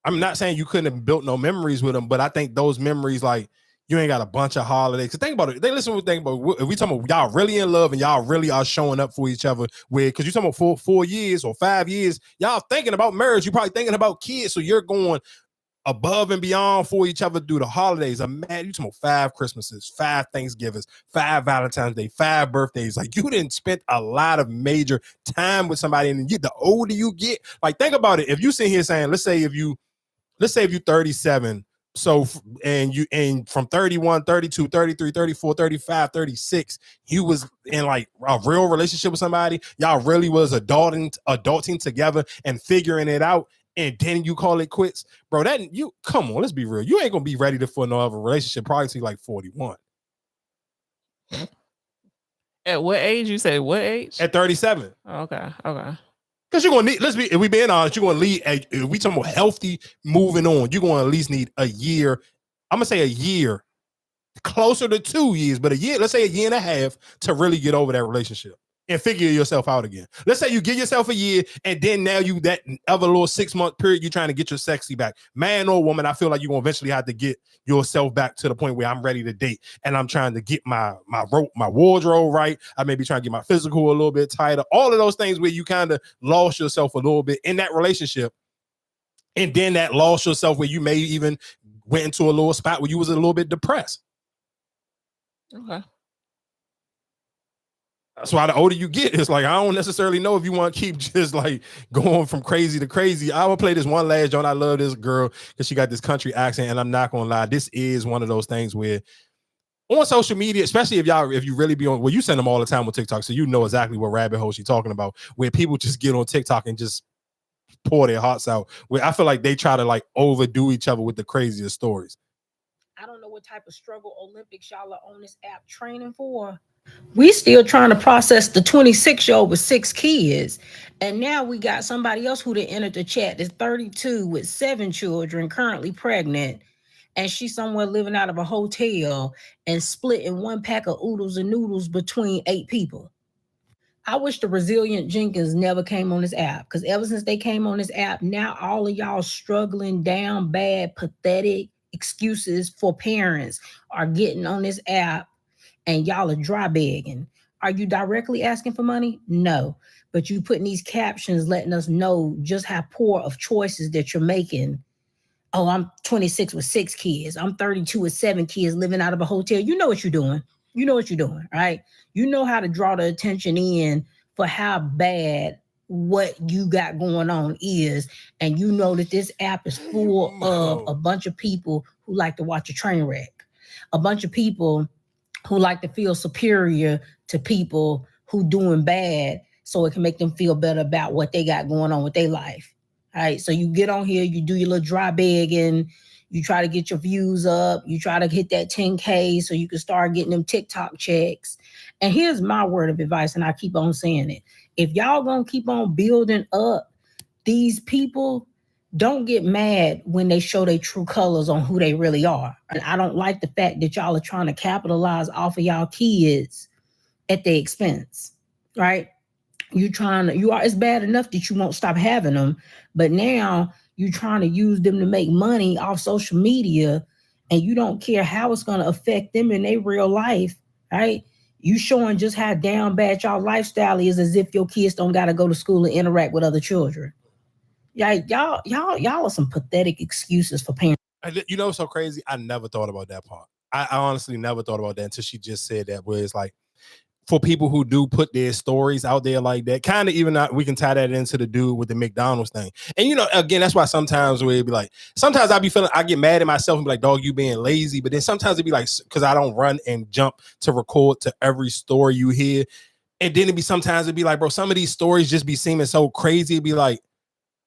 I'm not saying you couldn't have built no memories with them, but I think those memories, like, you ain't got a bunch of holidays. Cause think about it. If we talking about y'all really in love and y'all really are showing up for each other, because you talking about 4 years or 5 years, y'all thinking about marriage. You probably thinking about kids, so you're going above and beyond for each other through the holidays. Man, you talking about 5 Christmases, 5 Thanksgivings, 5 Valentine's Day, 5 birthdays. Like, you didn't spend a lot of major time with somebody, and the older you get, like, think about it. If you sit here saying, let's say if you 37, so and from 31, 32, 33, 34, 35, 36, you was in like a real relationship with somebody, y'all really was adulting together and figuring it out, and then you call it quits, bro. That you come on, let's be real. You ain't gonna be ready for no other relationship probably till like 41. At what age? You said what age? At 37. Okay. Because you're gonna need, if we being honest, you're gonna need if we talking about healthy moving on, you're gonna at least need a year. I'm gonna say a year, closer to 2 years, but a year, let's say a year and a half to really get over that relationship and figure yourself out again. Let's say you give yourself a year, and then now you that other little 6 month period, you're trying to get your sexy back. Man or woman, I feel like you're gonna eventually have to get yourself back to the point where I'm ready to date, and I'm trying to get my wardrobe right. I may be trying to get my physical a little bit tighter. All of those things where you kind of lost yourself a little bit in that relationship, and then that lost yourself where you may even went into a little spot where you was a little bit depressed. Okay. That's why the older you get, it's like, I don't necessarily know if you want to keep just like going from crazy to crazy. I will play this one last joint. I love this girl because she got this country accent, and I'm not gonna lie, this is one of those things where on social media, especially if you really be on, well, you send them all the time on TikTok, so you know exactly what rabbit hole she's talking about, where people just get on TikTok and just pour their hearts out, where I feel like they try to like overdo each other with the craziest stories. I don't know what type of struggle Olympics y'all are on this app training for, We still trying to process the 26-year-old with 6 kids. And now we got somebody else who entered the chat that's 32 with 7 children, currently pregnant. And she's somewhere living out of a hotel and splitting 1 pack of oodles and noodles between 8 people. I wish the resilient Jenkins never came on this app, because ever since they came on this app, now all of y'all struggling, down bad, pathetic excuses for parents are getting on this app and y'all are dry begging. Are you directly asking for money? No. But you putting these captions letting us know just how poor of choices that you're making. Oh, I'm 26 with 6 kids. I'm 32 with 7 kids living out of a hotel. You know what you're doing. You know what you're doing, right? You know how to draw the attention in for how bad what you got going on is. And you know that this app is full of a bunch of people who like to watch a train wreck. A bunch of people who like to feel superior to people who doing bad so it can make them feel better about what they got going on with their life. All right, so you get on here, you do your little dry begging, you try to get your views up, you try to hit that 10K so you can start getting them TikTok checks. And here's my word of advice, and I keep on saying it. If y'all gonna keep on building up these people, don't get mad when they show their true colors on who they really are. And I don't like the fact that y'all are trying to capitalize off of y'all kids at their expense, right? It's bad enough that you won't stop having them, but now you're trying to use them to make money off social media, and you don't care how it's going to affect them in their real life, right? You showing just how down bad y'all lifestyle is, as if your kids don't got to go to school and interact with other children. Yeah, y'all are some pathetic excuses for parents. You know what's so crazy? I never thought about that part. I honestly never thought about that until she just said that, where it's like, for people who do put their stories out there like that, kind of even we can tie that into the dude with the McDonald's thing. And you know, again, that's why sometimes we'd be like, sometimes I get mad at myself and be like, dog, you being lazy. But then sometimes it'd be like, because I don't run and jump to record to every story you hear. And then it'd be like, bro, some of these stories just be seeming so crazy. It'd be like,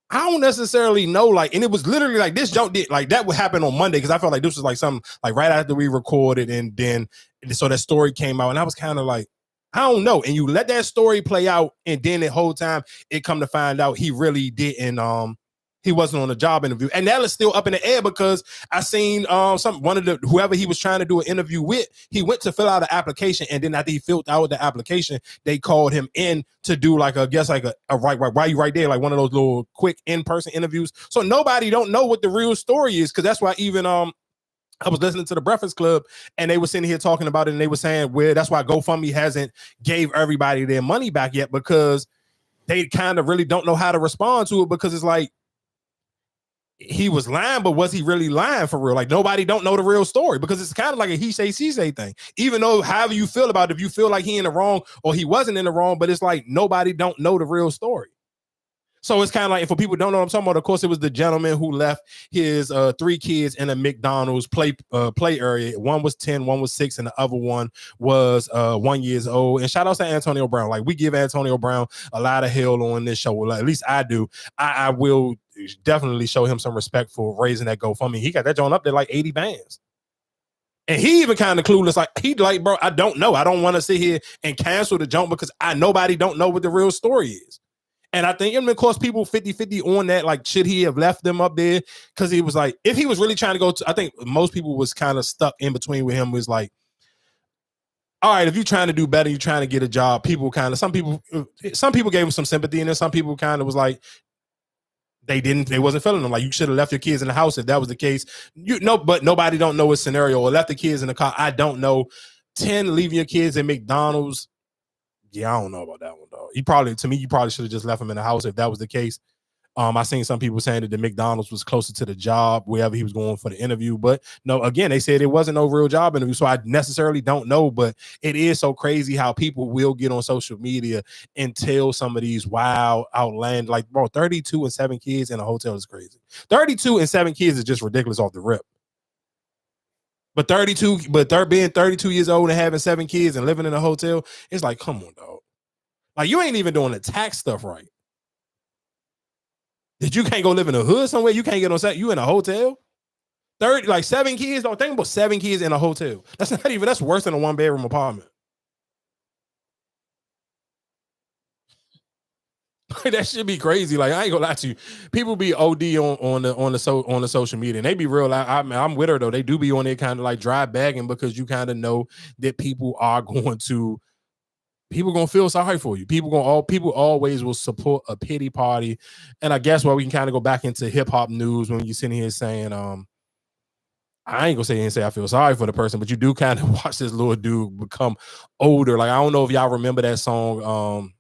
I don't necessarily know, like, and it was literally like this jump did like that would happen on Monday, because I felt like this was like something like right after we recorded, and then so that story came out, and I was kind of like, I don't know. And you let that story play out, and then the whole time it come to find out he really didn't he wasn't on a job interview. And that is still up in the air, because I seen whoever he was trying to do an interview with, he went to fill out an application, and then after he filled out the application, they called him in to do like a right there, like one of those little quick in-person interviews. So nobody don't know what the real story is, because that's why even I was listening to the Breakfast Club, and they were sitting here talking about it, and they were saying that's why GoFundMe hasn't gave everybody their money back yet, because they kind of really don't know how to respond to it, because it's like, he was lying, but was he really lying for real? Like, nobody don't know the real story, because it's kind of like a he say, she say thing. Even though however you feel about it, if you feel like he in the wrong or he wasn't in the wrong, but it's like nobody don't know the real story. So it's kind of like, for people who don't know what I'm talking about, of course, it was the gentleman who left his 3 kids in a McDonald's play area. One was 10, one was 6, and the other one was 1 year old. And shout out to Antonio Brown. Like, we give Antonio Brown a lot of hell on this show. Well, at least I do. I will definitely show him some respect for raising that GoFundMe. He got that joint up there like 80 bands. And he even kind of clueless. Like, he like, bro, I don't know. I don't want to sit here and cancel the jump, because nobody don't know what the real story is. And I think, and of course, people 50-50 on that. Like, should he have left them up there? Because he was like, if he was really trying to go to, I think most people was kind of stuck in between with him, was like, all right, if you're trying to do better, you're trying to get a job, some people gave him some sympathy, and then some people kind of was like, they wasn't feeling them. Like, you should have left your kids in the house if that was the case. But nobody don't know a scenario, or left the kids in the car. I don't know. 10, leaving your kids at McDonald's. Yeah, I don't know about that one, though. You probably should have just left him in the house if that was the case. I seen some people saying that the McDonald's was closer to the job, wherever he was going for the interview. But no, again, they said it wasn't no real job interview. So I necessarily don't know, but it is so crazy how people will get on social media and tell some of these wild, outland, like, bro, 32 and 7 kids in a hotel is crazy. 32 and 7 kids is just ridiculous off the rip. But being 32 years old and having 7 kids and living in a hotel, it's like, come on, dog. Like, you ain't even doing the tax stuff right. That you can't go live in the hood somewhere. You can't get on set. You in a hotel. 7 kids. Don't think about 7 kids in a hotel. That's worse than a 1-bedroom apartment. That should be crazy. Like, I ain't gonna lie to you. People be OD on the social media, and they be real. I'm with her though. They do be on there kind of like dry bagging because you kind of know that people gonna feel sorry for you. People always will support a pity party. And I guess why we can kind of go back into hip hop news when you're sitting here saying, I ain't gonna say I feel sorry for the person, but you do kind of watch this little dude become older. Like, I don't know if y'all remember that song,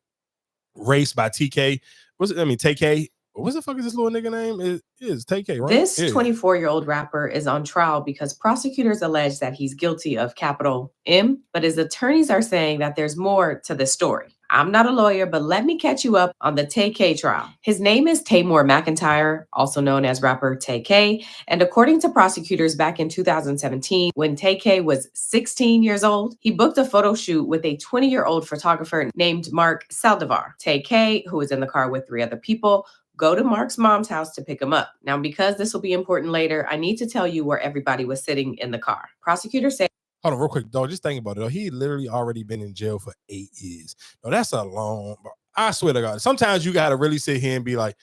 Race by TK. TK. What the fuck is this little nigga name? It is TK, right? This 24-year-old rapper is on trial because prosecutors allege that he's guilty of capital M, but his attorneys are saying that there's more to the story. I'm not a lawyer, but let me catch you up on the TK trial. His name is Tamor McIntyre, also known as rapper TK, and according to prosecutors back in 2017, when TK was 16 years old, he booked a photo shoot with a 20-year-old photographer named Mark Saldivar. TK, who was in the car with 3 other people, go to Mark's mom's house to pick him up. Now, because this will be important later, I need to tell you where everybody was sitting in the car. Prosecutors say, hold on real quick, dog. Just think about it, though. He literally already been in jail for 8 years. No, that's a long, I swear to God. Sometimes you got to really sit here and be like,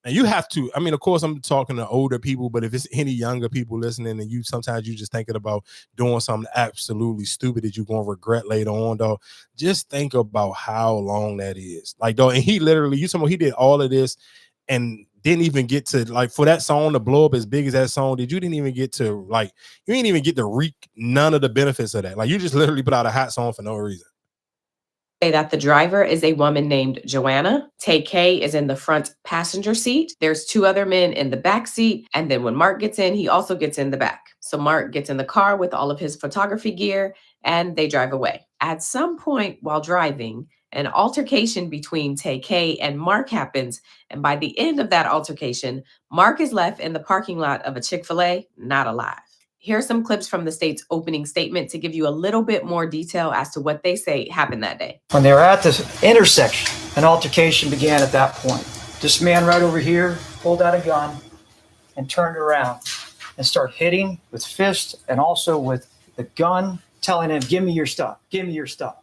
and you have to, I mean, of course, I'm talking to older people, but if it's any younger people listening and sometimes you just thinking about doing something absolutely stupid that you're going to regret later on, though, just think about how long that is. Like, though, and he literally, he did all of this and didn't even get to, like, for that song to blow up as big as that song did, you didn't even get to, like, you didn't even get to reap none of the benefits of that. Like, you just literally put out a hot song for no reason. That the driver is a woman named Joanna. TK is in the front passenger seat. There's 2 other men in the back seat. And then when Mark gets in, he also gets in the back. So Mark gets in the car with all of his photography gear and they drive away. At some point while driving, an altercation between TK and Mark happens. And by the end of that altercation, Mark is left in the parking lot of a Chick-fil-A, not alive. Here are some clips from the state's opening statement to give you a little bit more detail as to what they say happened that day. When they were at this intersection, an altercation began at that point. This man right over here pulled out a gun and turned around and started hitting with fists and also with the gun, telling him, give me your stuff, give me your stuff,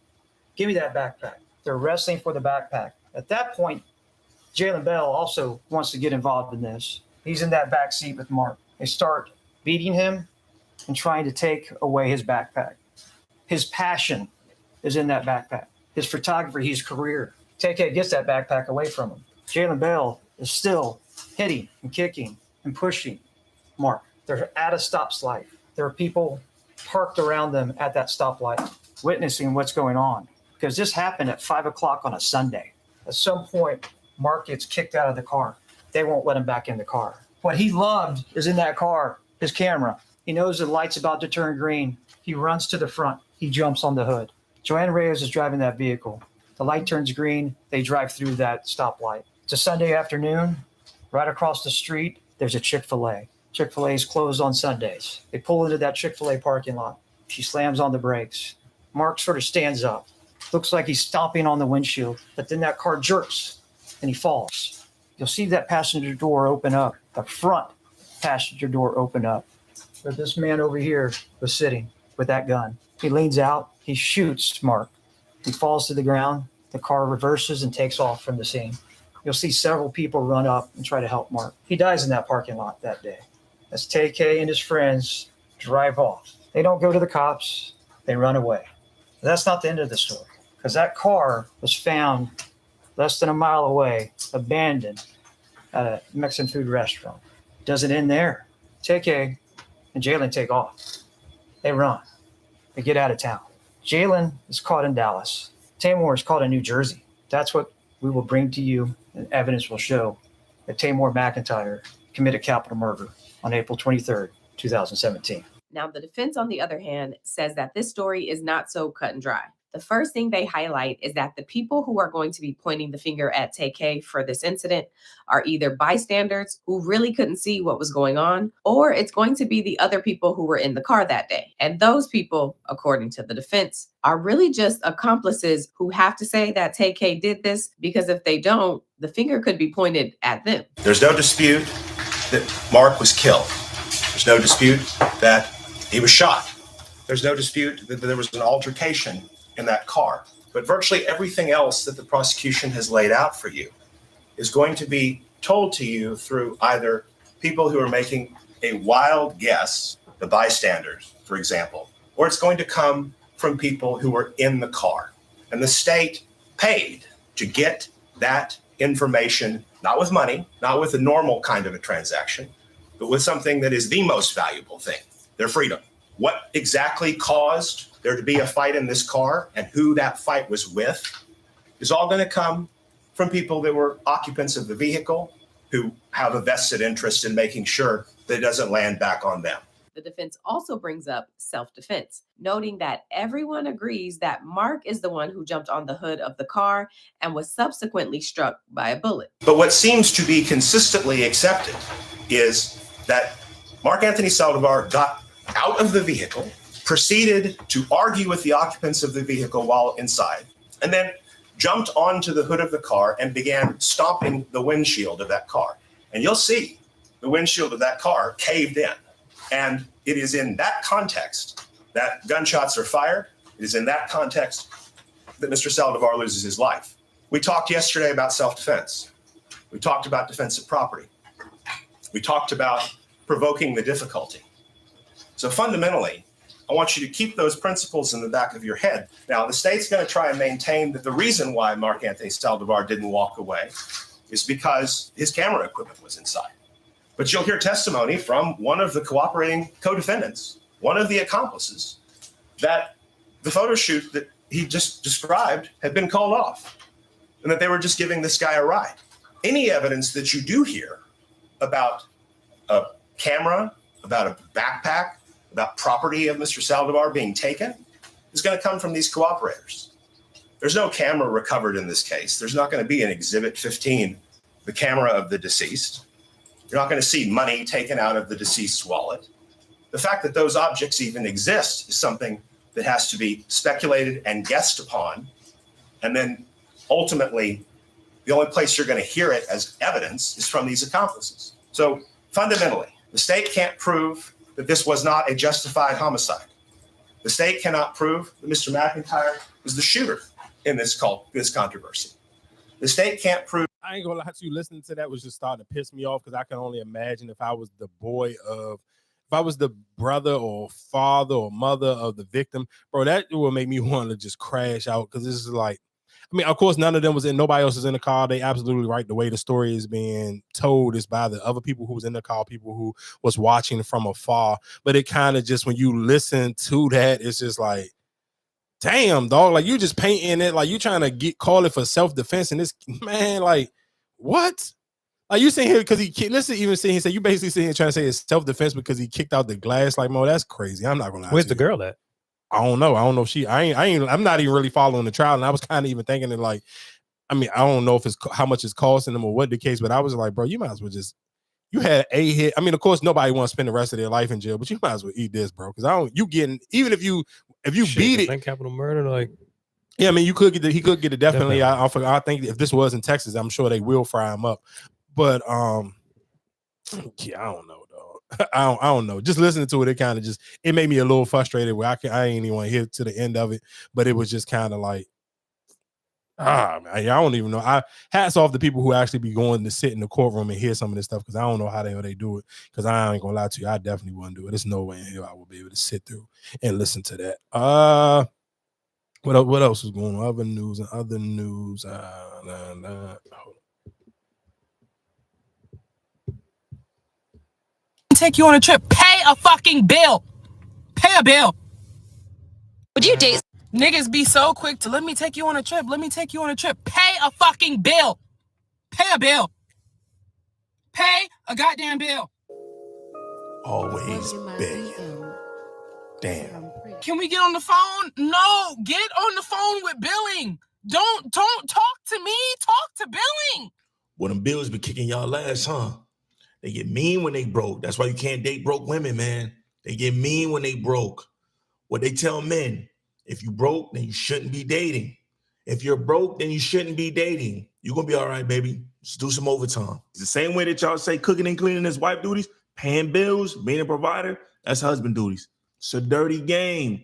give me that backpack. They're wrestling for the backpack. At that point, Jalen Bell also wants to get involved in this. He's in that back seat with Mark. They start beating him and trying to take away his backpack. His passion is in that backpack. His photography, his career. TK gets that backpack away from him. Jalen Bell is still hitting and kicking and pushing Mark. They're at a stoplight. There are people parked around them at that stoplight, witnessing what's going on. Because this happened at 5 o'clock on a Sunday. At some point, Mark gets kicked out of the car. They won't let him back in the car. What he loved is in that car, his camera. He knows the light's about to turn green. He runs to the front. He jumps on the hood. Joanna Reyes is driving that vehicle. The light turns green. They drive through that stoplight. It's a Sunday afternoon. Right across the street, there's a Chick-fil-A. Chick-fil-A is closed on Sundays. They pull into that Chick-fil-A parking lot. She slams on the brakes. Mark sort of stands up. Looks like he's stomping on the windshield, but then that car jerks and he falls. You'll see that passenger door open up, the front passenger door open up. Where this man over here was sitting with that gun. He leans out, he shoots Mark. He falls to the ground. The car reverses and takes off from the scene. You'll see several people run up and try to help Mark. He dies in that parking lot that day. As TK and his friends drive off. They don't go to the cops, they run away. But that's not the end of the story, because that car was found less than a mile away, abandoned at a Mexican food restaurant. Doesn't end there. TK and Jalen take off. They run. They get out of town. Jalen is caught in Dallas. Tamor is caught in New Jersey. That's what we will bring to you, and evidence will show that Tamor McIntyre committed capital murder on April 23rd, 2017. Now, the defense, on the other hand, says that this story is not so cut and dry. The first thing they highlight is that the people who are going to be pointing the finger at TK for this incident are either bystanders who really couldn't see what was going on, or it's going to be the other people who were in the car that day. And those people, according to the defense, are really just accomplices who have to say that TK did this, because if they don't, the finger could be pointed at them. There's no dispute that Mark was killed. There's no dispute that he was shot. There's no dispute that there was an altercation in that car. But virtually everything else that the prosecution has laid out for you is going to be told to you through either people who are making a wild guess, the bystanders, for example, or it's going to come from people who were in the car. And the state paid to get that information, not with money, not with the normal kind of a transaction, but with something that is the most valuable thing, their freedom. What exactly caused there to be a fight in this car and who that fight was with is all going to come from people that were occupants of the vehicle who have a vested interest in making sure that it doesn't land back on them. The defense also brings up self-defense, noting that everyone agrees that Mark is the one who jumped on the hood of the car and was subsequently struck by a bullet. But what seems to be consistently accepted is that Mark Anthony Saldivar got out of the vehicle, proceeded to argue with the occupants of the vehicle while inside, and then jumped onto the hood of the car and began stomping the windshield of that car. And you'll see the windshield of that car caved in. And it is in that context that gunshots are fired. It is in that context that Mr. Saldivar loses his life. We talked yesterday about self-defense. We talked about defensive property. We talked about provoking the difficulty. So fundamentally, I want you to keep those principles in the back of your head. Now, the state's going to try and maintain that the reason why Mark Anthony Saldivar didn't walk away is because his camera equipment was inside. But you'll hear testimony from one of the cooperating co-defendants, one of the accomplices, that the photo shoot that he just described had been called off and that they were just giving this guy a ride. Any evidence that you do hear about a camera, about a backpack, about property of Mr. Saldivar being taken is going to come from these cooperators. There's no camera recovered in this case. There's not going to be an Exhibit 15, the camera of the deceased. You're not going to see money taken out of the deceased's wallet. The fact that those objects even exist is something that has to be speculated and guessed upon. And then ultimately, the only place you're going to hear it as evidence is from these accomplices. So fundamentally, the state can't prove that this was not a justified homicide. The state cannot prove that Mr. McIntyre was the shooter in this controversy. The state can't prove. I ain't gonna lie to you, listening to that was just starting to piss me off because I can only imagine if I was the brother or father or mother of the victim, bro, that would make me want to just crash out because this is like, I mean, of course, none of them was in, nobody else was in the car. They absolutely right. The way the story is being told is by the other people who was in the car, people who was watching from afar. But it kind of just, when you listen to that, it's just like, damn, dog, like you just painting it, like you trying to call it for self-defense. And this, man, like, what? Like you sitting here because he said you basically sitting here trying to say it's self-defense because he kicked out the glass. Like, Mo, that's crazy. I'm not gonna lie. Where's the girl at? I don't know. If she, I'm not even really following the trial. And I was kind of even thinking that, like, I mean, I don't know if it's how much it's costing them or what the case, but I was like, bro, you might as well just, you had a hit. I mean, of course, nobody wants to spend the rest of their life in jail, but you might as well eat this, bro. Because even if you beat it, capital murder, like, yeah, I mean, he could get it definitely. I think if this was in Texas, I'm sure they will fry him up. But yeah, I don't know, dog. I don't know. Just listening to it, it kind of just, it made me a little frustrated where I ain't even want to hit to the end of it, but it was just kind of like, man, I don't even know. Hats off to people who actually be going to sit in the courtroom and hear some of this stuff because I don't know how they do it. Because I ain't gonna lie to you, I definitely wouldn't do it. There's no way in hell I will be able to sit through and listen to that. What else was going on? Other news. Hold on. Take you on a trip. Pay a fucking bill. Pay a bill. Would you date? Niggas be so quick to let me take you on a trip. Let me take you on a trip. Pay a fucking bill. Pay a bill. Pay a goddamn bill. Always begging. Damn. Can we get on the phone? No, get on the phone with billing. Don't talk to me. Talk to billing. Well, them bills be kicking y'all ass, huh? They get mean when they broke. That's why you can't date broke women, man. They get mean when they broke. What they tell men, if you broke, then you shouldn't be dating. If you're broke, then you shouldn't be dating. You're going to be all right, baby. Just do some overtime. It's the same way that y'all say cooking and cleaning is wife duties, paying bills, being a provider, that's husband duties. It's a dirty game.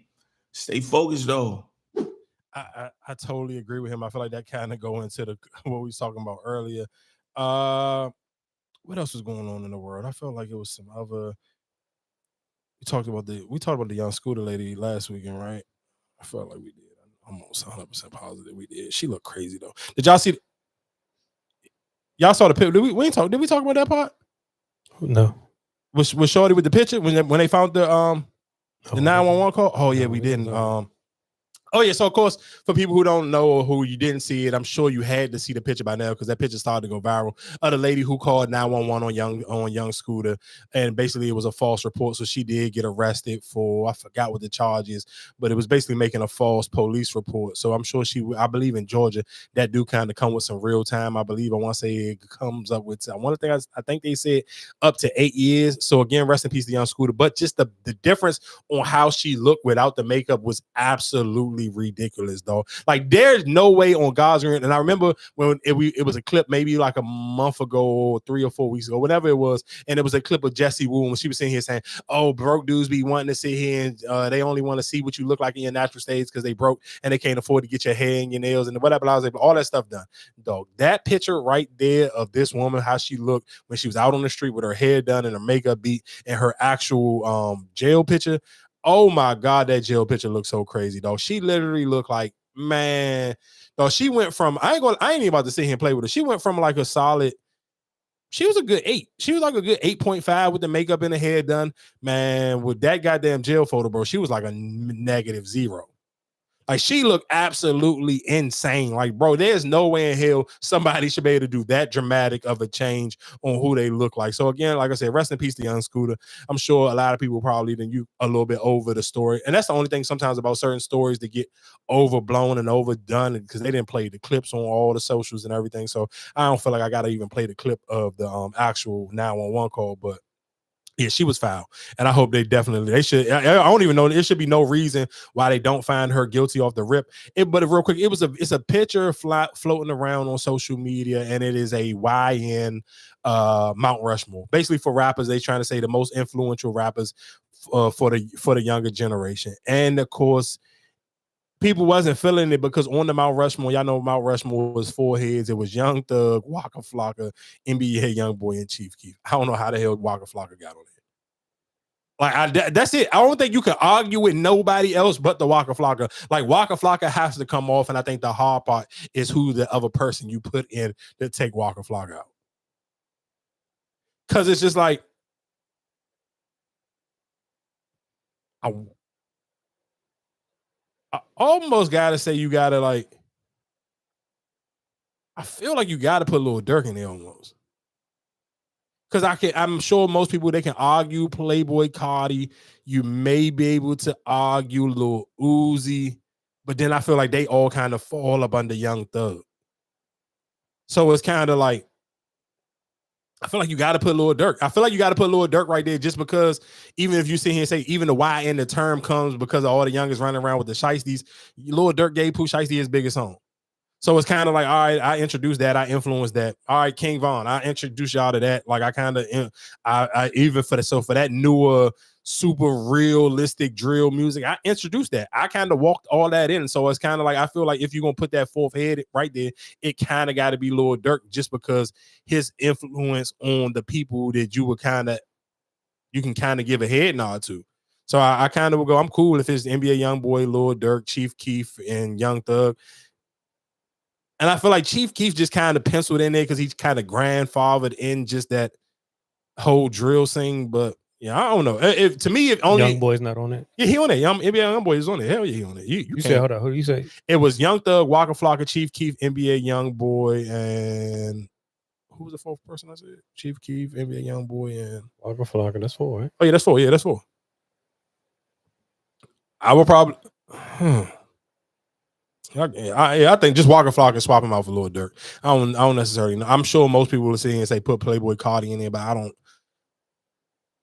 Stay focused, though. I totally agree with him. I feel like that kind of go into what we was talking about earlier. What else was going on in the world? I felt like it was some other. We talked about the young scooter lady last weekend, right? I felt like we did. I'm almost 100% positive we did. She looked crazy though. Did y'all see? Y'all saw the picture? Did we talk about that part? No. Was Shorty with the picture when they found the 911 call? Oh yeah, we didn't. Oh yeah, so of course, for people who don't know or who you didn't see it, I'm sure you had to see the picture by now because that picture started to go viral. Of the lady who called 911 on young scooter, and basically it was a false report. So she did get arrested for, I forgot what the charge is, but it was basically making a false police report. So I'm sure I believe in Georgia, that do kind of come with some real time. I believe I want to say it comes up with, I think they said up to 8 years. So again, rest in peace to young scooter. But just the difference on how she looked without the makeup was absolutely ridiculous, though. Like there's no way on God's green. And I remember when it was a clip maybe like a month ago or 3 or 4 weeks ago, whatever it was, and it was a clip of Jessie Wu when she was sitting here saying, oh, broke dudes be wanting to sit here and they only want to see what you look like in your natural states because they broke and they can't afford to get your hair and your nails and whatever. I was like, all that stuff done. Dog, that picture right there of this woman, how she looked when she was out on the street with her hair done and her makeup beat and her actual jail picture. Oh my God, that jail picture looks so crazy, dog. She literally looked like, man, dog. She went from, I ain't even about to sit here and play with her. She went from like a solid, she was a good 8. She was like a good 8.5 with the makeup and the hair done. Man, with that goddamn jail photo, bro, she was like a -0. Like she looked absolutely insane. Like, bro, there's no way in hell somebody should be able to do that dramatic of a change on who they look like. So again, like I said, rest in peace to young scooter. I'm sure a lot of people probably than you a little bit over the story. And that's the only thing sometimes about certain stories that get overblown and overdone because they didn't play the clips on all the socials and everything. So I don't feel like I gotta even play the clip of the actual 911 call, but yeah, she was foul, and I hope they should. I don't even know. There should be no reason why they don't find her guilty off the rip. But real quick, it's a picture floating around on social media, and it is a YN Mount Rushmore. Basically, for rappers, they trying to say the most influential rappers for the younger generation, and of course, people wasn't feeling it because on the Mount Rushmore, y'all know Mount Rushmore was 4 heads. It was Young Thug, Waka Flocka, NBA Youngboy, and Chief Keef. I don't know how the hell Waka Flocka got on it. Like that's it. I don't think you can argue with nobody else but the Waka Flocka. Like Waka Flocka has to come off, and I think the hard part is who the other person you put in to take Waka Flocka out. Because it's just like I almost gotta say you gotta like. I feel like you gotta put Lil Durk in there almost. Because I'm sure most people they can argue Playboy Cardi. You may be able to argue Lil Uzi, but then I feel like they all kind of fall up under Young Thug. So it's kind of like I feel like you got to put Lil Durk. I feel like you got to put Lil Durk right there just because even if you sit here and say even the Y in the term comes because of all the youngest running around with the shiesties, Lil Durk gave Pooh Shiesty his biggest song. So it's kind of like, all right, I introduced that, I influenced that. All right, King Von, I introduced y'all to that. Like I kind of, I even for that newer, super realistic drill music, I introduced that. I kind of walked all that in. So it's kind of like I feel like if you're gonna put that fourth head right there, it kind of got to be Lil Durk, just because his influence on the people that you can kind of give a head nod to. So I kind of will go, I'm cool if it's NBA Youngboy, Lil Durk, Chief Keef, and Young Thug. And I feel like Chief Keef just kind of penciled in there because he's kind of grandfathered in just that whole drill thing. But yeah, I don't know. To me, if only Young Boy's not on it. Yeah, he on it. NBA Youngboy is on it. Hell yeah, he on it. You said, hold on, who do you say? It was Young Thug, Waka Flocka, Chief Keef, NBA Youngboy, and who was the fourth person I said? Chief Keef, NBA Youngboy, and Waka Flocka. That's 4, right? Oh yeah, that's 4. Yeah, that's 4. I would probably. I think just Waka Flocka and swap him out for Lil Durk. I don't necessarily know. I'm sure most people will see and say put Playboy Cardi in there, but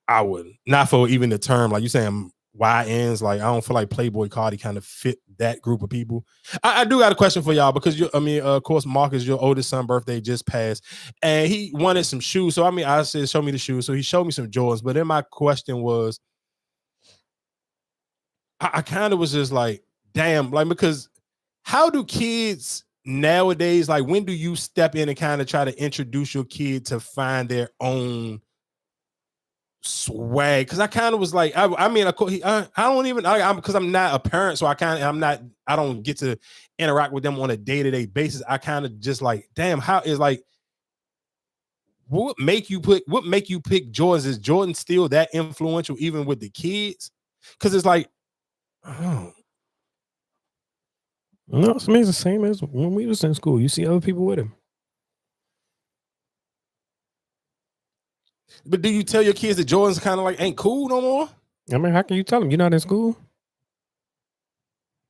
I wouldn't. Not for even the term like you saying YNs. Like I don't feel like Playboy Cardi kind of fit that group of people. I do got a question for y'all because of course, Marcus, your oldest son's birthday just passed, and he wanted some shoes. So I said, show me the shoes. So he showed me some Jordans. But then my question was, I kind of was just like, damn, like because. How do kids nowadays, like when do you step in and kind of try to introduce your kid to find their own swag? Because I kind of was like, I mean, of course, I don't even, because I'm not a parent, so I don't get to interact with them on a day-to-day basis. I kind of just like, damn, how is like, what make you pick Jordans? Is Jordan still that influential even with the kids? Because it's like, oh. No, it's the same as when we was in school. You see other people with him. But do you tell your kids that Jordans kind of like ain't cool no more? I mean, how can you tell them you're not in school?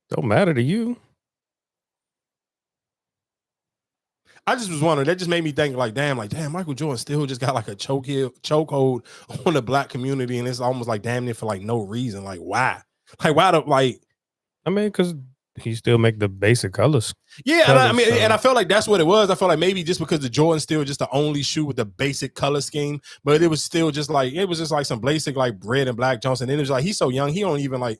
Don't matter to you. I just was wondering. That just made me think like, damn, Michael Jordan still just got like a chokehold on the black community, and it's almost like damn near for like no reason. Like why? Like why the like? I mean, because he still make the basic colors. Yeah, and I felt like that's what it was. I felt like maybe just because the Jordan's still just the only shoe with the basic color scheme, but it was still just like some basic like red and black Johnson. And it was like he's so young, he don't even like.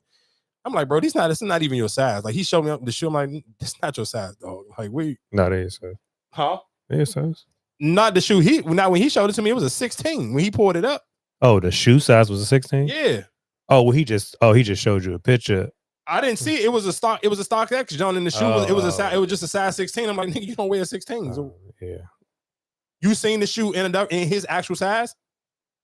I'm like, bro, this is not even your size. Like he showed me up the shoe. I'm like, it's not your size, dog. Like we. No, it is, sir. Huh? It is. Not the shoe. When he showed it to me, it was a 16 when he poured it up. Oh, the shoe size was a 16? Yeah. Oh, well, he just showed you a picture. I didn't see it. It was a stock X John in the shoe. It was just a size 16. I'm like, nigga, you don't wear a 16. So yeah. You seen the shoe in his actual size?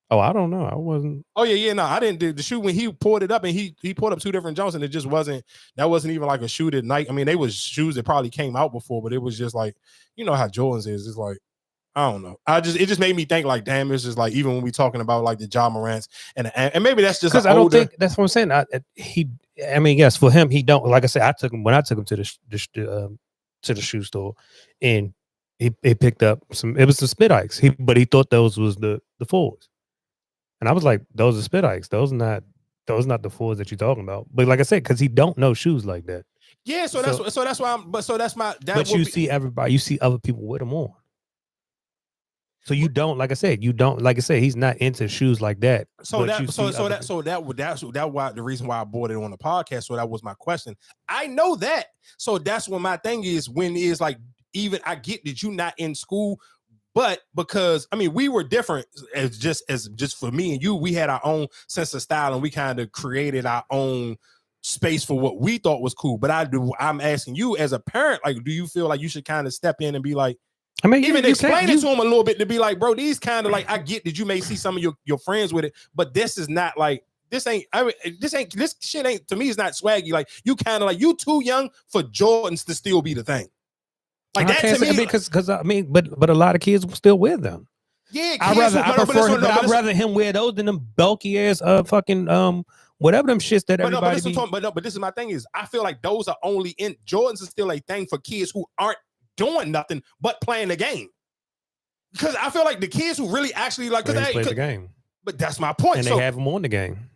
Oh, I don't know. I wasn't. Oh yeah. No, I didn't do the shoe when he poured it up, and he poured up two different Jones, and it just wasn't. That wasn't even like a shoe that Nike. I mean, they was shoes that probably came out before, but it was just like, you know how Jordans is. It's like, I don't know. It just made me think like, damn, it's just like even when we talking about like the Ja Morants and maybe that's just because I don't think that's what I'm saying. I mean, yes, for him, he don't. Like I said, I took him to the shoe store, and he picked up some. It was the Spit Ikes. But he thought those was the fours. And I was like, those are Spit Ikes. Those not the fours that you're talking about. But like I said, because he don't know shoes like that. Yeah, so that's why you see everybody, you see other people with them on. So you don't, like I said, he's not into shoes like that. That's why the reason why I bought it on the podcast. So that was my question. I know that. So that's what my thing is when is like, even I get that you not in school. But because I mean, we were different as just for me and you, we had our own sense of style and we kind of created our own space for what we thought was cool. But I'm asking you as a parent, like, do you feel like you should kind of step in and be like, I mean, even explain it to him a little bit to be like, bro, these kind of like, I get that you may see some of your friends with it, but this is not like, this shit ain't, to me, it's not swaggy. Like you kind of like, you too young for Jordans to still be the thing. Like that to me, because I mean, but a lot of kids will still wear them. Yeah, I'd rather him wear those than them bulky ass fucking whatever them shits that everybody. But this is my thing is I feel like those are only in Jordans is still a thing for kids who aren't doing nothing but playing the game. Because I feel like the kids who really actually like they play the game. But that's my point. And they have them on the game.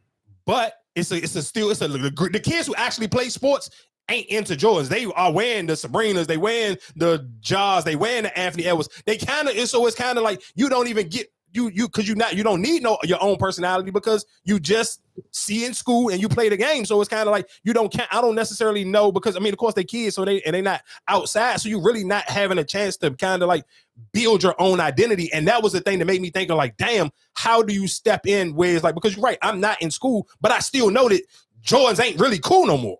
But the kids who actually play sports ain't into Jordans. They are wearing the Sabrinas, they wearing the Jaws, they wearing the Anthony Edwards. They kind of, so it's kind of like you don't even get you don't need your own personality because you just see in school and you play the game. So it's kind of like I don't necessarily know because I mean, of course they kids, so they not outside. So you really not having a chance to kind of like build your own identity. And that was the thing that made me think of like, damn, how do you step in where it's like, because you're right, I'm not in school, but I still know that Jordans ain't really cool no more.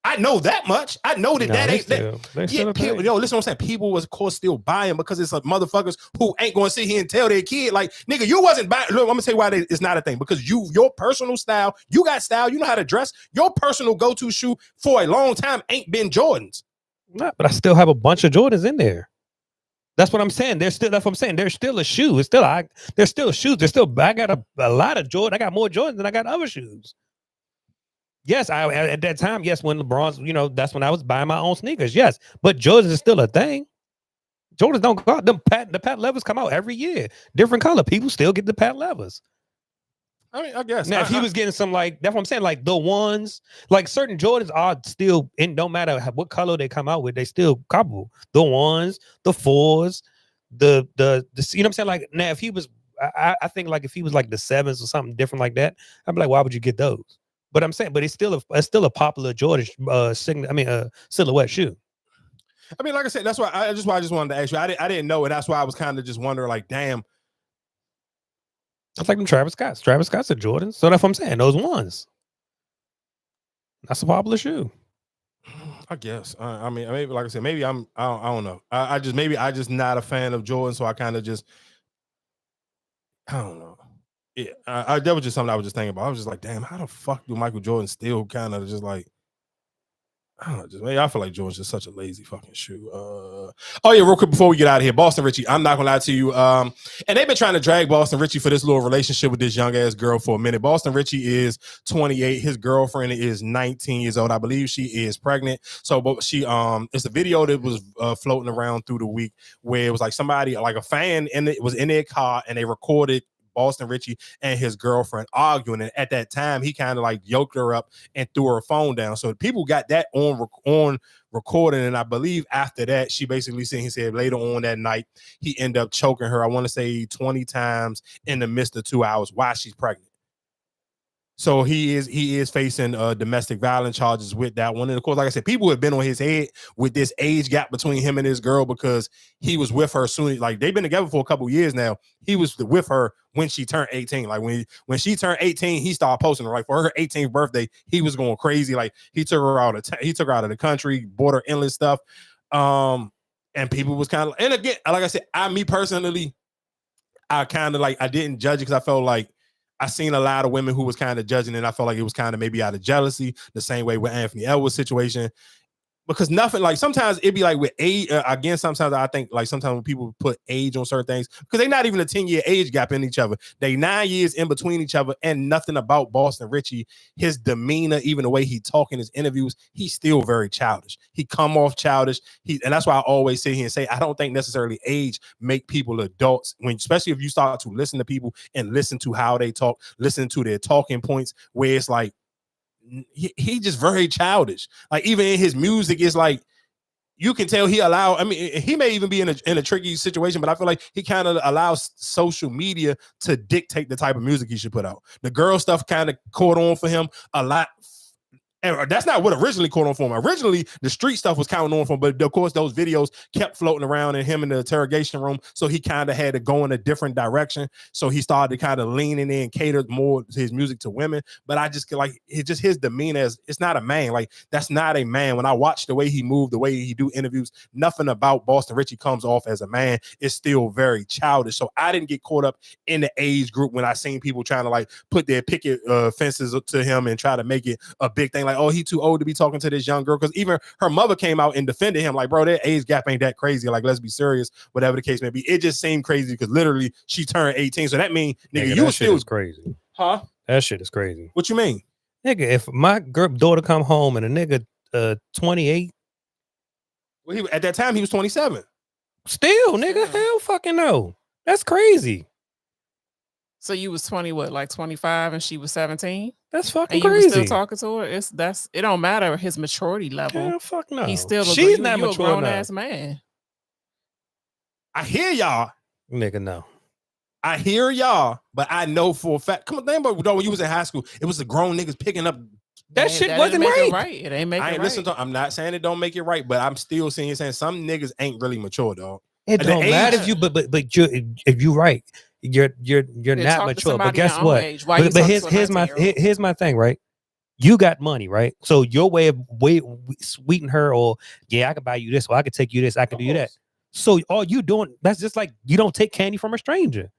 I know that much. I know that ain't that. Yeah, people, listen what I'm saying. People was, of course, still buying because it's like motherfuckers who ain't going to sit here and tell their kid, like, nigga, you wasn't buying. Look, I'm going to tell you why it's not a thing. Because your personal style, you got style, you know how to dress. Your personal go-to shoe for a long time ain't been Jordans. No, but I still have a bunch of Jordans in there. That's what I'm saying. That's what I'm saying. There's still a shoe. There's still shoes. I got a lot of Jordan. I got more Jordans than I got other shoes. Yes, at that time, yes, when LeBron's, that's when I was buying my own sneakers. Yes, but Jordans is still a thing. Jordans don't go out. The patent leathers come out every year, different color. People still get the patent leathers. I mean, I guess now if he was getting some like that's what I'm saying, like the ones, like certain Jordans are still in. No matter what color they come out with, they still couple the ones, the fours, the you know what I'm saying. Like now, if he was, I think like if he was like the sevens or something different like that, I'd be like, why would you get those? But I'm saying, but it's still a popular Jordan silhouette shoe. I mean, like I said, that's why I just wanted to ask you. I didn't know it. That's why I was kind of just wondering, like, damn. That's like them Travis Scotts. Travis Scott's a Jordan. So that's what I'm saying. Those ones. That's a popular shoe. I guess. I mean, maybe like I said, maybe I don't know. I just not a fan of Jordan, so I kind of just I don't know. Yeah, that was just something I was just thinking about. I was just like, damn, how the fuck do Michael Jordan still kind of just like I don't know, just maybe I feel like Jordan's just such a lazy fucking shoe. Oh yeah, real quick before we get out of here, Boston Richie, I'm not gonna lie to you. And they've been trying to drag Boston Richie for this little relationship with this young ass girl for a minute. Boston Richie is 28. His girlfriend is 19 years old. I believe she is pregnant. So, but she it's a video that was floating around through the week where it was like somebody, like a fan, and it was in their car, and they recorded Boston Richie and his girlfriend arguing, and at that time he kind of like yoked her up and threw her phone down. So people got that on recording, and I believe after that she basically said, he said later on that night he ended up choking her, I want to say 20 times in the midst of 2 hours while she's pregnant. So he is facing domestic violence charges with that one. And of course, like I said, people have been on his head with this age gap between him and his girl because he was with her soon. Like they've been together for a couple years now. He was with her when she turned 18. Like when she turned 18, he started posting her. Like for her 18th birthday, he was going crazy. Like he took her out of the country, bought her endless stuff. And people was kind of, and again, like I said, me personally, I kind of like, I didn't judge it because I felt like I seen a lot of women who was kind of judging, and I felt like it was kind of maybe out of jealousy, the same way with Anthony Edwards' situation. Because nothing, like sometimes it'd be like with age, again, sometimes I think like sometimes when people put age on certain things, because they're not even a 10-year age gap in each other. They 9 years in between each other, and nothing about Boston Richie, his demeanor, even the way he talk in his interviews, he's still very childish. He come off childish. And that's why I always sit here and say, I don't think necessarily age make people adults, especially if you start to listen to people and listen to how they talk, listen to their talking points, where it's like, he just very childish. Like even in his music, it's like you can tell I mean, he may even be in a tricky situation, but I feel like he kind of allows social media to dictate the type of music he should put out. The girl stuff kind of caught on for him a lot. And that's not what originally caught on for him. Originally, the street stuff was counting on for him, but of course, those videos kept floating around in him in the interrogation room. So he kind of had to go in a different direction. So he started kind of leaning in, catered more his music to women. But I just like it's just his demeanor as it's not a man. Like that's not a man. When I watch the way he moved, the way he do interviews, nothing about Boston Richie comes off as a man. It's still very childish. So I didn't get caught up in the age group when I seen people trying to like put their picket fences to him and try to make it a big thing. Like, oh, he too old to be talking to this young girl, because even her mother came out and defended him like, bro, that age gap ain't that crazy, like let's be serious, whatever the case may be. It just seemed crazy because literally she turned 18, so that means nigga, you still is crazy. Huh? That shit is crazy. What you mean? Nigga, if my daughter come home and a nigga 28, well, at that time he was 27. Still, nigga, hell fucking no. That's crazy. So you was 20, what, like 25, and she was 17? That's fucking and you crazy. were still talking to her? It don't matter his maturity level. Hell fuck no. He's still She's not you mature a grown enough. ass man. I hear y'all. Nigga, no. I hear y'all, but I know for a fact. Come on, think about when you was in high school, it was the grown niggas picking up. That shit wasn't right. It ain't make I it ain't right. listen to. I'm not saying it don't make it right, but I'm still saying some niggas ain't really mature, dog. It don't matter if you, but if you right, you're not mature. But guess what? But here's my thing, right? You got money, right? So your way of sweeten her, or I can buy you this, or I can take you this, I can do you that. So all you doing, that's just like you don't take candy from a stranger.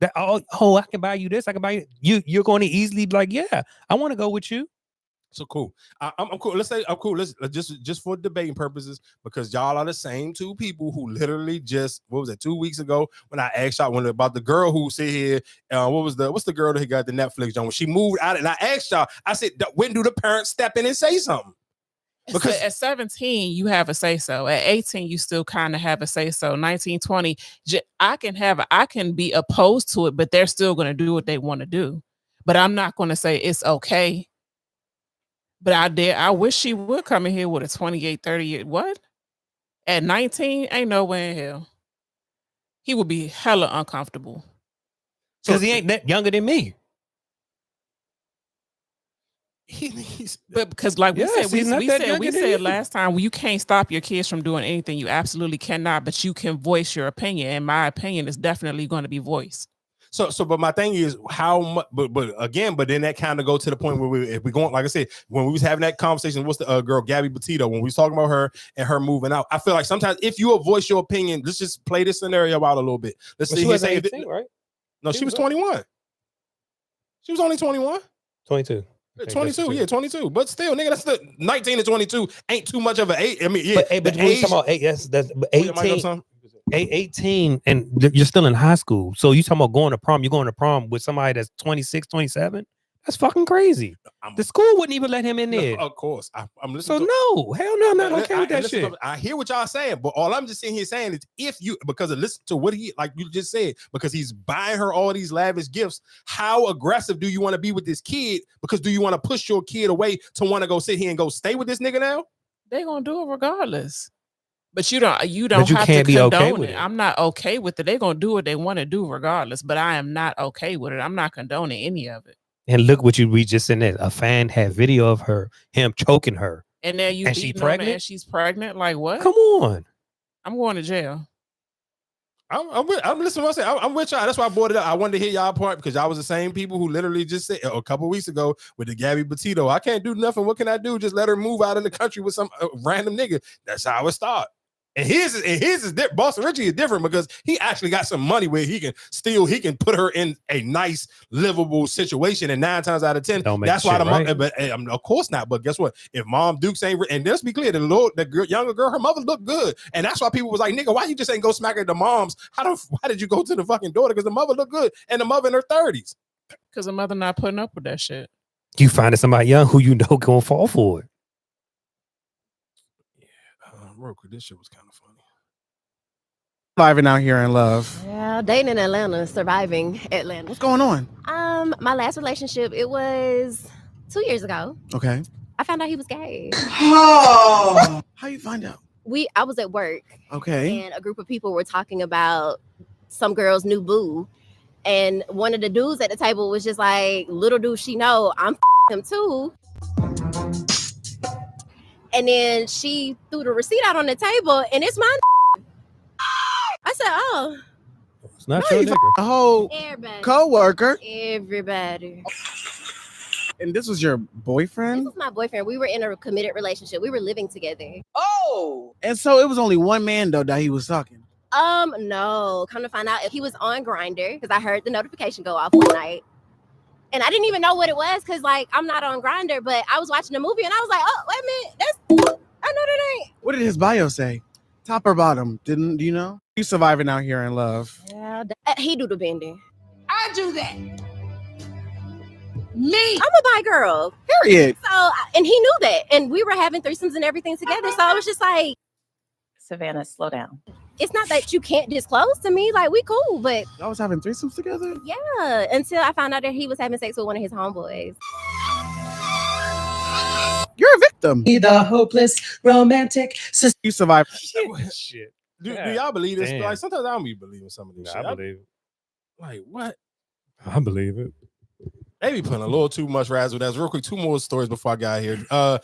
That I can buy you this, I can buy you. You're going to easily be like, yeah, I want to go with you. So cool. I'm cool. Let's say I'm cool. Let's just for debating purposes, because y'all are the same two people who literally just, what was it, 2 weeks ago when I asked y'all about the girl who sit here. What's the girl that got the Netflix on? When she moved out, and I asked y'all, I said, when do the parents step in and say something? Because at 17, you have a say so. At 18, you still kind of have a say so. 19, 20, I can be opposed to it, but they're still going to do what they want to do. But I'm not going to say it's okay. But I wish she would come in here with a 28, 30. What? At 19, ain't no way in hell. He would be hella uncomfortable. Because he ain't that younger than me. But because like we Yes, said, he's not we that said young we and said anything. last time, you can't stop your kids from doing anything. You absolutely cannot, but you can voice your opinion. And my opinion is definitely going to be voiced. But my thing is how much, but then that kind of go to the point where if we going, like I said, when we was having that conversation, what's the girl Gabby Petito, when we was talking about her and her moving out, I feel like sometimes if you voice your opinion, let's just play this scenario out a little bit. Let's see. She was 18, right? No, she was 21. She was only 21. 22. 22, yeah, 22. But still, nigga, that's the 19 to 22 ain't too much of an age. I mean, yeah. But when you talking about 8, that's 18. 18 and you're still in high school. So you talking about going to prom, you're going to prom with somebody that's 26, 27? That's fucking crazy. The school wouldn't even let him in there. Of course. I'm listening. So no, hell no, I'm not okay with that shit. I hear what y'all saying, but all I'm just sitting here saying is if you, because of listen to what he, like you just said, because he's buying her all these lavish gifts, how aggressive do you want to be with this kid? Because do you want to push your kid away to want to go sit here and go stay with this nigga now? They're gonna do it regardless. But you don't But you have to can't be condone okay with it. it. I'm not okay with it. They're gonna do what they want to do regardless, but I am not okay with it. I'm not condoning any of it. And look what we just said there. A fan had video of him choking her. And then you and she beating on her pregnant? and she's pregnant. Like what? Come on. I'm going to jail. I'm listening to what I say. I'm with y'all. That's why I brought it up. I wanted to hear y'all part because y'all was the same people who literally just said a couple weeks ago with the Gabby Petito, I can't do nothing. What can I do? Just let her move out of the country with some random nigga. That's how it started. And his is different. Boston Richie is different because he actually got some money where he can put her in a nice, livable situation. And 9 times out of 10, that's why the mother. But of course not. But guess what? If Mom Dukes ain't, and let's be clear, the younger girl, her mother looked good, and that's why people was like, "Nigga, why you just ain't go smack at the moms? Why did you go to the fucking daughter? Because the mother looked good, and the mother in her 30s. Because the mother not putting up with that shit. You finding somebody young who you know gonna fall for it. Real quick, this shit was kind of funny. Surviving out here in love. Yeah, dating in Atlanta, surviving Atlanta. What's going on? My last relationship, it was 2 years ago. Okay. I found out he was gay. Oh. How you find out? I was at work. Okay. And a group of people were talking about some girl's new boo. And one of the dudes at the table was just like, little do she know, I'm him too. And then she threw the receipt out on the table, and it's mine. I said, "Oh, it's not your nigga." A whole everybody, co-worker. everybody." And this was your boyfriend? This was my boyfriend. We were in a committed relationship. We were living together. Oh. And so it was only one man though that he was talking. No. Come to find out, he was on Grindr because I heard the notification go off one night. And I didn't even know what it was because, like, I'm not on Grindr, but I was watching the movie and I was like, oh, wait a minute. I know that ain't. What did his bio say? Top or bottom? Do you know? You surviving out here in love. Yeah, he do the bending. I do that. Me. I'm a bi girl. Period. So, and he knew that. And we were having threesomes and everything together. So I was just like, Savannah, slow down. It's not that you can't disclose to me. Like, we cool, but y'all was having threesomes together? Yeah, until I found out that he was having sex with one of his homeboys. You're a victim. Be the hopeless romantic. You survived. Shit. Do y'all believe this? Damn. Like sometimes I don't be believing some of this shit. I believe it. Like what? I believe it. They be putting a little too much razzle dazzle. Real quick, 2 more stories before I got here.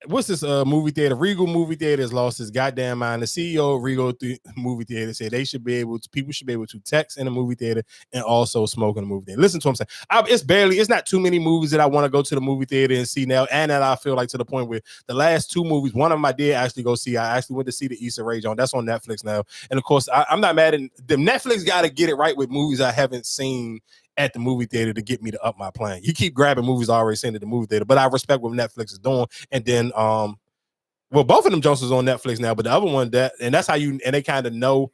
What's this movie theater? Regal movie theater has lost his goddamn mind. The CEO of Regal movie theater said people should be able to text in a movie theater and also smoke in a movie theater. Listen to what I'm saying. It's not too many movies that I want to go to the movie theater and see now, and that I feel like to the point where the last 2 movies, one of them I did actually go see. I actually went to see the Issa Rae Jones. That's on Netflix now, and of course I'm not mad at them. Netflix got to get it right with movies I haven't seen at the movie theater to get me to up my plan. You keep grabbing movies I already seen at the movie theater, but I respect what Netflix is doing. And then, well, both of them Jones is on Netflix now, but the other one and that's how they kind of know.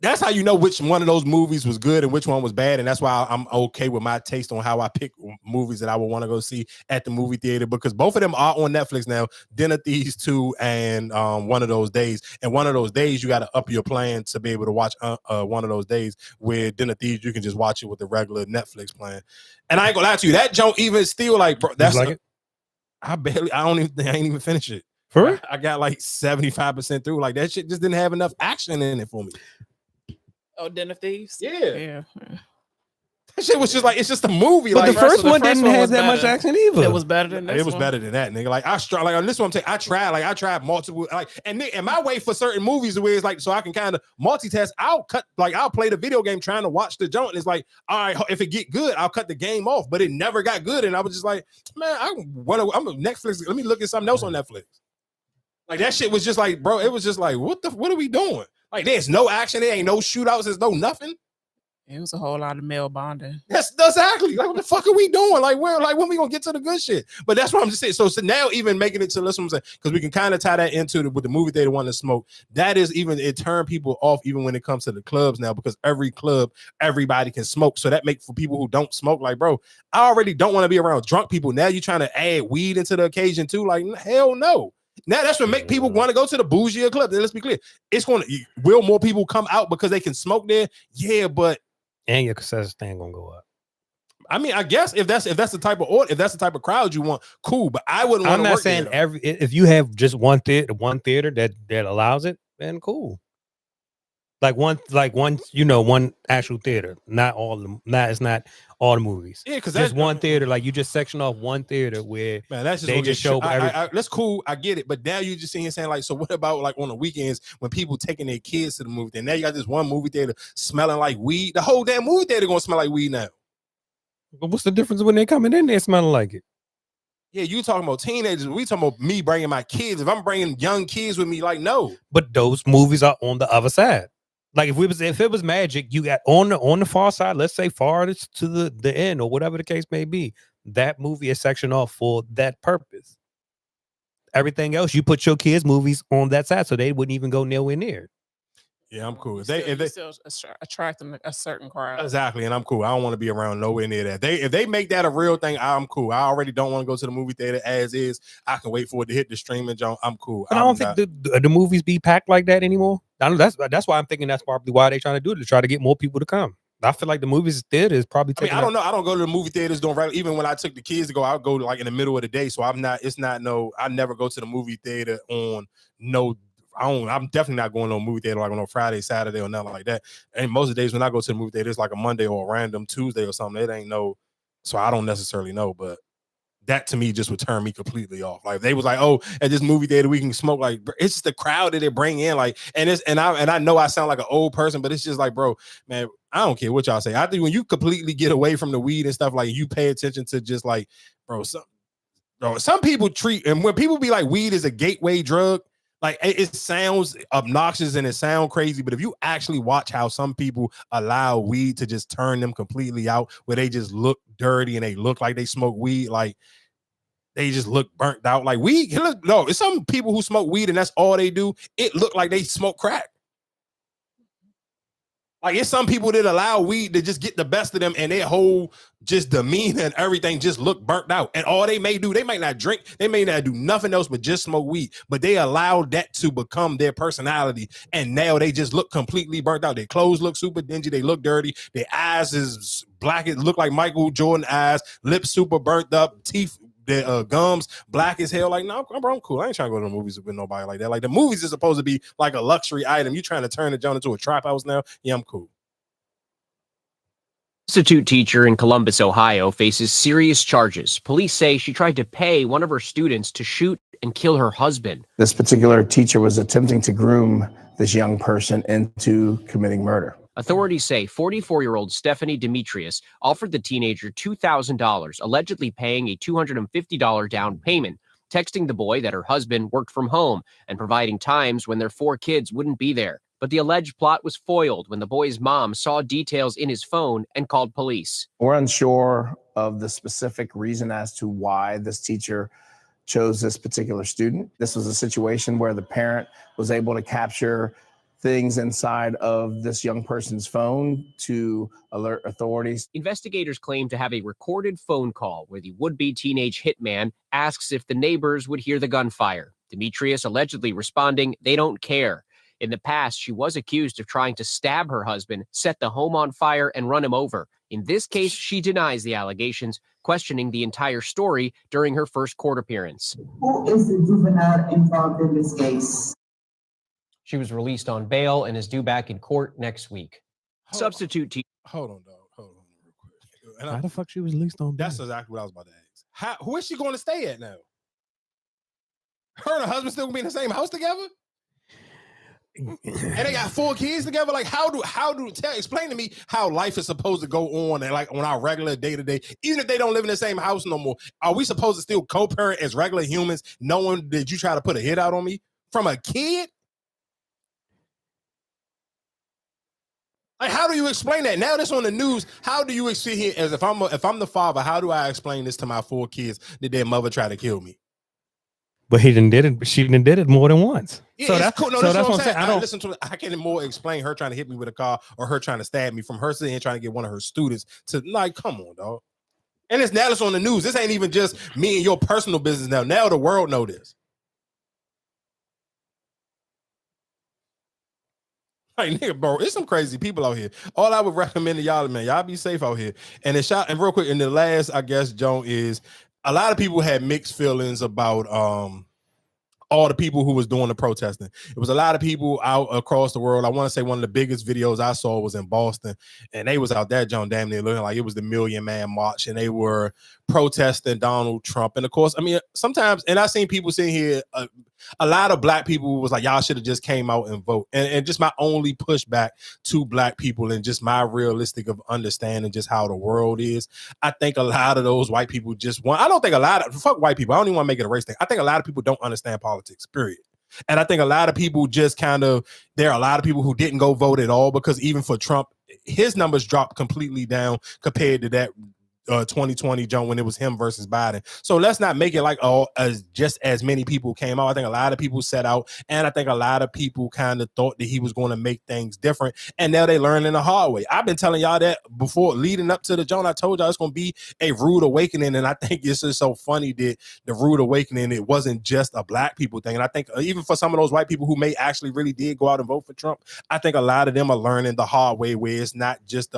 That's how you know which one of those movies was good and which one was bad, and that's why I'm okay with my taste on how I pick movies that I would want to go see at the movie theater, because both of them are on Netflix now. Dinner Thieves 2 and One of Those Days. And One of Those Days, you got to up your plan to be able to watch One of Those Days. Where Dinner Thieves, you can just watch it with the regular Netflix plan. And I ain't gonna lie to you, that joint even still like, bro, that's like it. I ain't even finished it. For real? I got like 75% through. Like that shit just didn't have enough action in it for me. Oh, Den of Thieves? Yeah. That shit was just like, it's just a movie. But like, the first one was didn't have that much better. action either. It was better than this. It was better than that, nigga. Like this is what I'm saying. I tried multiple, and my way for certain movies the way is like, so I can kind of multitask. I'll play the video game trying to watch the joint. And it's like, all right, if it get good, I'll cut the game off. But it never got good, and I was just like, man, I'm a Netflix. Let me look at something else on Netflix. Like that shit was just like, bro, it was just like, what are we doing? Like, there's no action, there ain't no shootouts, there's no nothing. It was a whole lot of male bonding. That's exactly like what the fuck are we doing? Like when we gonna get to the good shit? But that's what I'm just saying. So now even making it to listen, because we can kind of tie that into with the movie theater wanting to smoke. That is even it turned people off even when it comes to the clubs now, because every club everybody can smoke. So that makes for people who don't smoke, like, bro, I already don't want to be around drunk people. Now you're trying to add weed into the occasion too. Like, hell no. Now that's what make people want to go to the bougie club. Then let's be clear, will more people come out because they can smoke there? Yeah, but. And your concession stand gonna go up. I mean, I guess if that's the type of order, if that's the type of crowd you want, cool. But I wouldn't want to. I'm not saying if you have just one theater that allows it, then cool. One actual theater, not all the it's not all the movies. Yeah, because just one theater, like you just section off one theater where that's just they just show. That's cool, I get it. But now you just sitting here saying like, so what about like on the weekends when people taking their kids to the movie theater? Now you got this one movie theater smelling like weed. The whole damn movie theater gonna smell like weed now. But what's the difference when they coming in there smelling like it? Yeah, you talking about teenagers. We talking about me bringing my kids. If I'm bringing young kids with me, like no. But those movies are on the other side. Like if it was Magic, you got on the far side, let's say farthest to the end or whatever the case may be, that movie is sectioned off for that purpose. Everything else, you put your kids' movies on that side, so they wouldn't even go nowhere near. Yeah, I'm cool. If they still attract them a certain crowd. Exactly, and I'm cool. I don't want to be around nowhere near that. If they make that a real thing, I'm cool. I already don't want to go to the movie theater as is. I can wait for it to hit the streaming zone. I'm cool. But I don't think the movies be packed like that anymore. That's why I'm thinking that's probably why they're trying to do it, to try to get more people to come. I feel like the movies theater is probably. I don't know. I don't go to the movie theaters. Even when I took the kids to go, I'll go like in the middle of the day. So I never go to the movie theater on no. I'm definitely not going to a movie theater like on a Friday, Saturday, or nothing like that. And most of the days when I go to the movie theater, it's like a Monday or a random Tuesday or something. It ain't no, so I don't necessarily know. But that to me just would turn me completely off. Like if they was like, oh, at this movie theater we can smoke. Like it's just the crowd that they bring in. Like and I know I sound like an old person, but it's just like, bro, man, I don't care what y'all say. I think when you completely get away from the weed and stuff, like you pay attention to just like, bro, some people treat, and when people be like weed is a gateway drug. Like it sounds obnoxious and it sounds crazy, but if you actually watch how some people allow weed to just turn them completely out, where they just look dirty and they look like they smoke weed, like they just look burnt out. Like weed, it's some people who smoke weed and that's all they do. It look like they smoke crack. Like it's some people that allow weed to just get the best of them and their whole just demeanor and everything just look burnt out. And all they may do, they might not drink, they may not do nothing else but just smoke weed. But they allow that to become their personality. And now they just look completely burnt out. Their clothes look super dingy. They look dirty. Their eyes is black. It look like Michael Jordan eyes. Lips super burnt up. Teeth. The gums black as hell. Like, no, bro, I'm cool. I ain't trying to go to the movies with nobody like that. Like the movies is supposed to be like a luxury item. You trying to turn the joint into a trap house now? Yeah, I'm cool. Substitute teacher in Columbus, Ohio, faces serious charges. Police say she tried to pay one of her students to shoot and kill her husband. This particular teacher was attempting to groom this young person into committing murder. Authorities say 44-year-old Stephanie Demetrius offered the teenager $2,000, allegedly paying a $250 down payment, texting the boy that her husband worked from home and providing times when their 4 kids wouldn't be there. But the alleged plot was foiled when the boy's mom saw details in his phone and called police. We're unsure of the specific reason as to why this teacher chose this particular student. This was a situation where the parent was able to capture things inside of this young person's phone to alert authorities. Investigators claim to have a recorded phone call where the would-be teenage hitman asks if the neighbors would hear the gunfire. Demetrius allegedly responding, they don't care. In the past, she was accused of trying to stab her husband, set the home on fire, and run him over. In this case, she denies the allegations, questioning the entire story during her first court appearance. Who is the juvenile involved in this case? She was released on bail and is due back in court next week. Hold on, dog. Hold on real quick. How the fuck she was leased on? That's exactly what I was about to ask. Who is she going to stay at now? Her and her husband still gonna be in the same house together? And they got 4 kids together. Like, explain to me how life is supposed to go on and like on our regular day-to-day, even if they don't live in the same house no more. Are we supposed to still co-parent as regular humans, knowing that you try to put a hit out on me from a kid? Like, how do you explain that? Now that's on the news. How do you sit here as if I'm the father? How do I explain this to my 4 kids that their mother tried to kill me? But he didn't did it. She didn't did it more than once. Yeah, so it's that's cool. No, so that's that's what I'm saying. I don't listen to it. I can't more explain her trying to hit me with a car or her trying to stab me from her sitting here trying to get one of her students to, like, come on, dog. And it's now it's on the news. This ain't even just me and your personal business now. Now the world know this. Like, nigga, bro, it's some crazy people out here. All I would recommend to y'all, man, y'all be safe out here. And and real quick, and the last, I guess, Joan, is a lot of people had mixed feelings about all the people who was doing the protesting. It was a lot of people out across the world. I want to say one of the biggest videos I saw was in Boston, and they was out there, John, damn near looking like it was the Million Man March, and they were protesting Donald Trump. And of course, I mean, sometimes, and I seen people sitting here, a lot of black people was like, y'all should have just came out and vote. And just my only pushback to black people and just my realistic of understanding just how the world is. I think a lot of those white people just want, I don't think a lot of, fuck white people. I don't even want to make it a race thing. I think a lot of people don't understand politics, period. And I think a lot of people just there are a lot of people who didn't go vote at all because even for Trump, his numbers dropped completely down compared to that 2020 John when it was him versus Biden. So let's not make it like just as many people came out. I think a lot of people set out, and I think a lot of people kind of thought that he was going to make things different, and now they learning the hard way. I've been telling y'all that before leading up to the John. I told y'all it's going to be a rude awakening, and I think it's just so funny that the rude awakening, it wasn't just a black people thing. And I think even for some of those white people who may actually really did go out and vote for Trump, I think a lot of them are learning the hard way where it's not just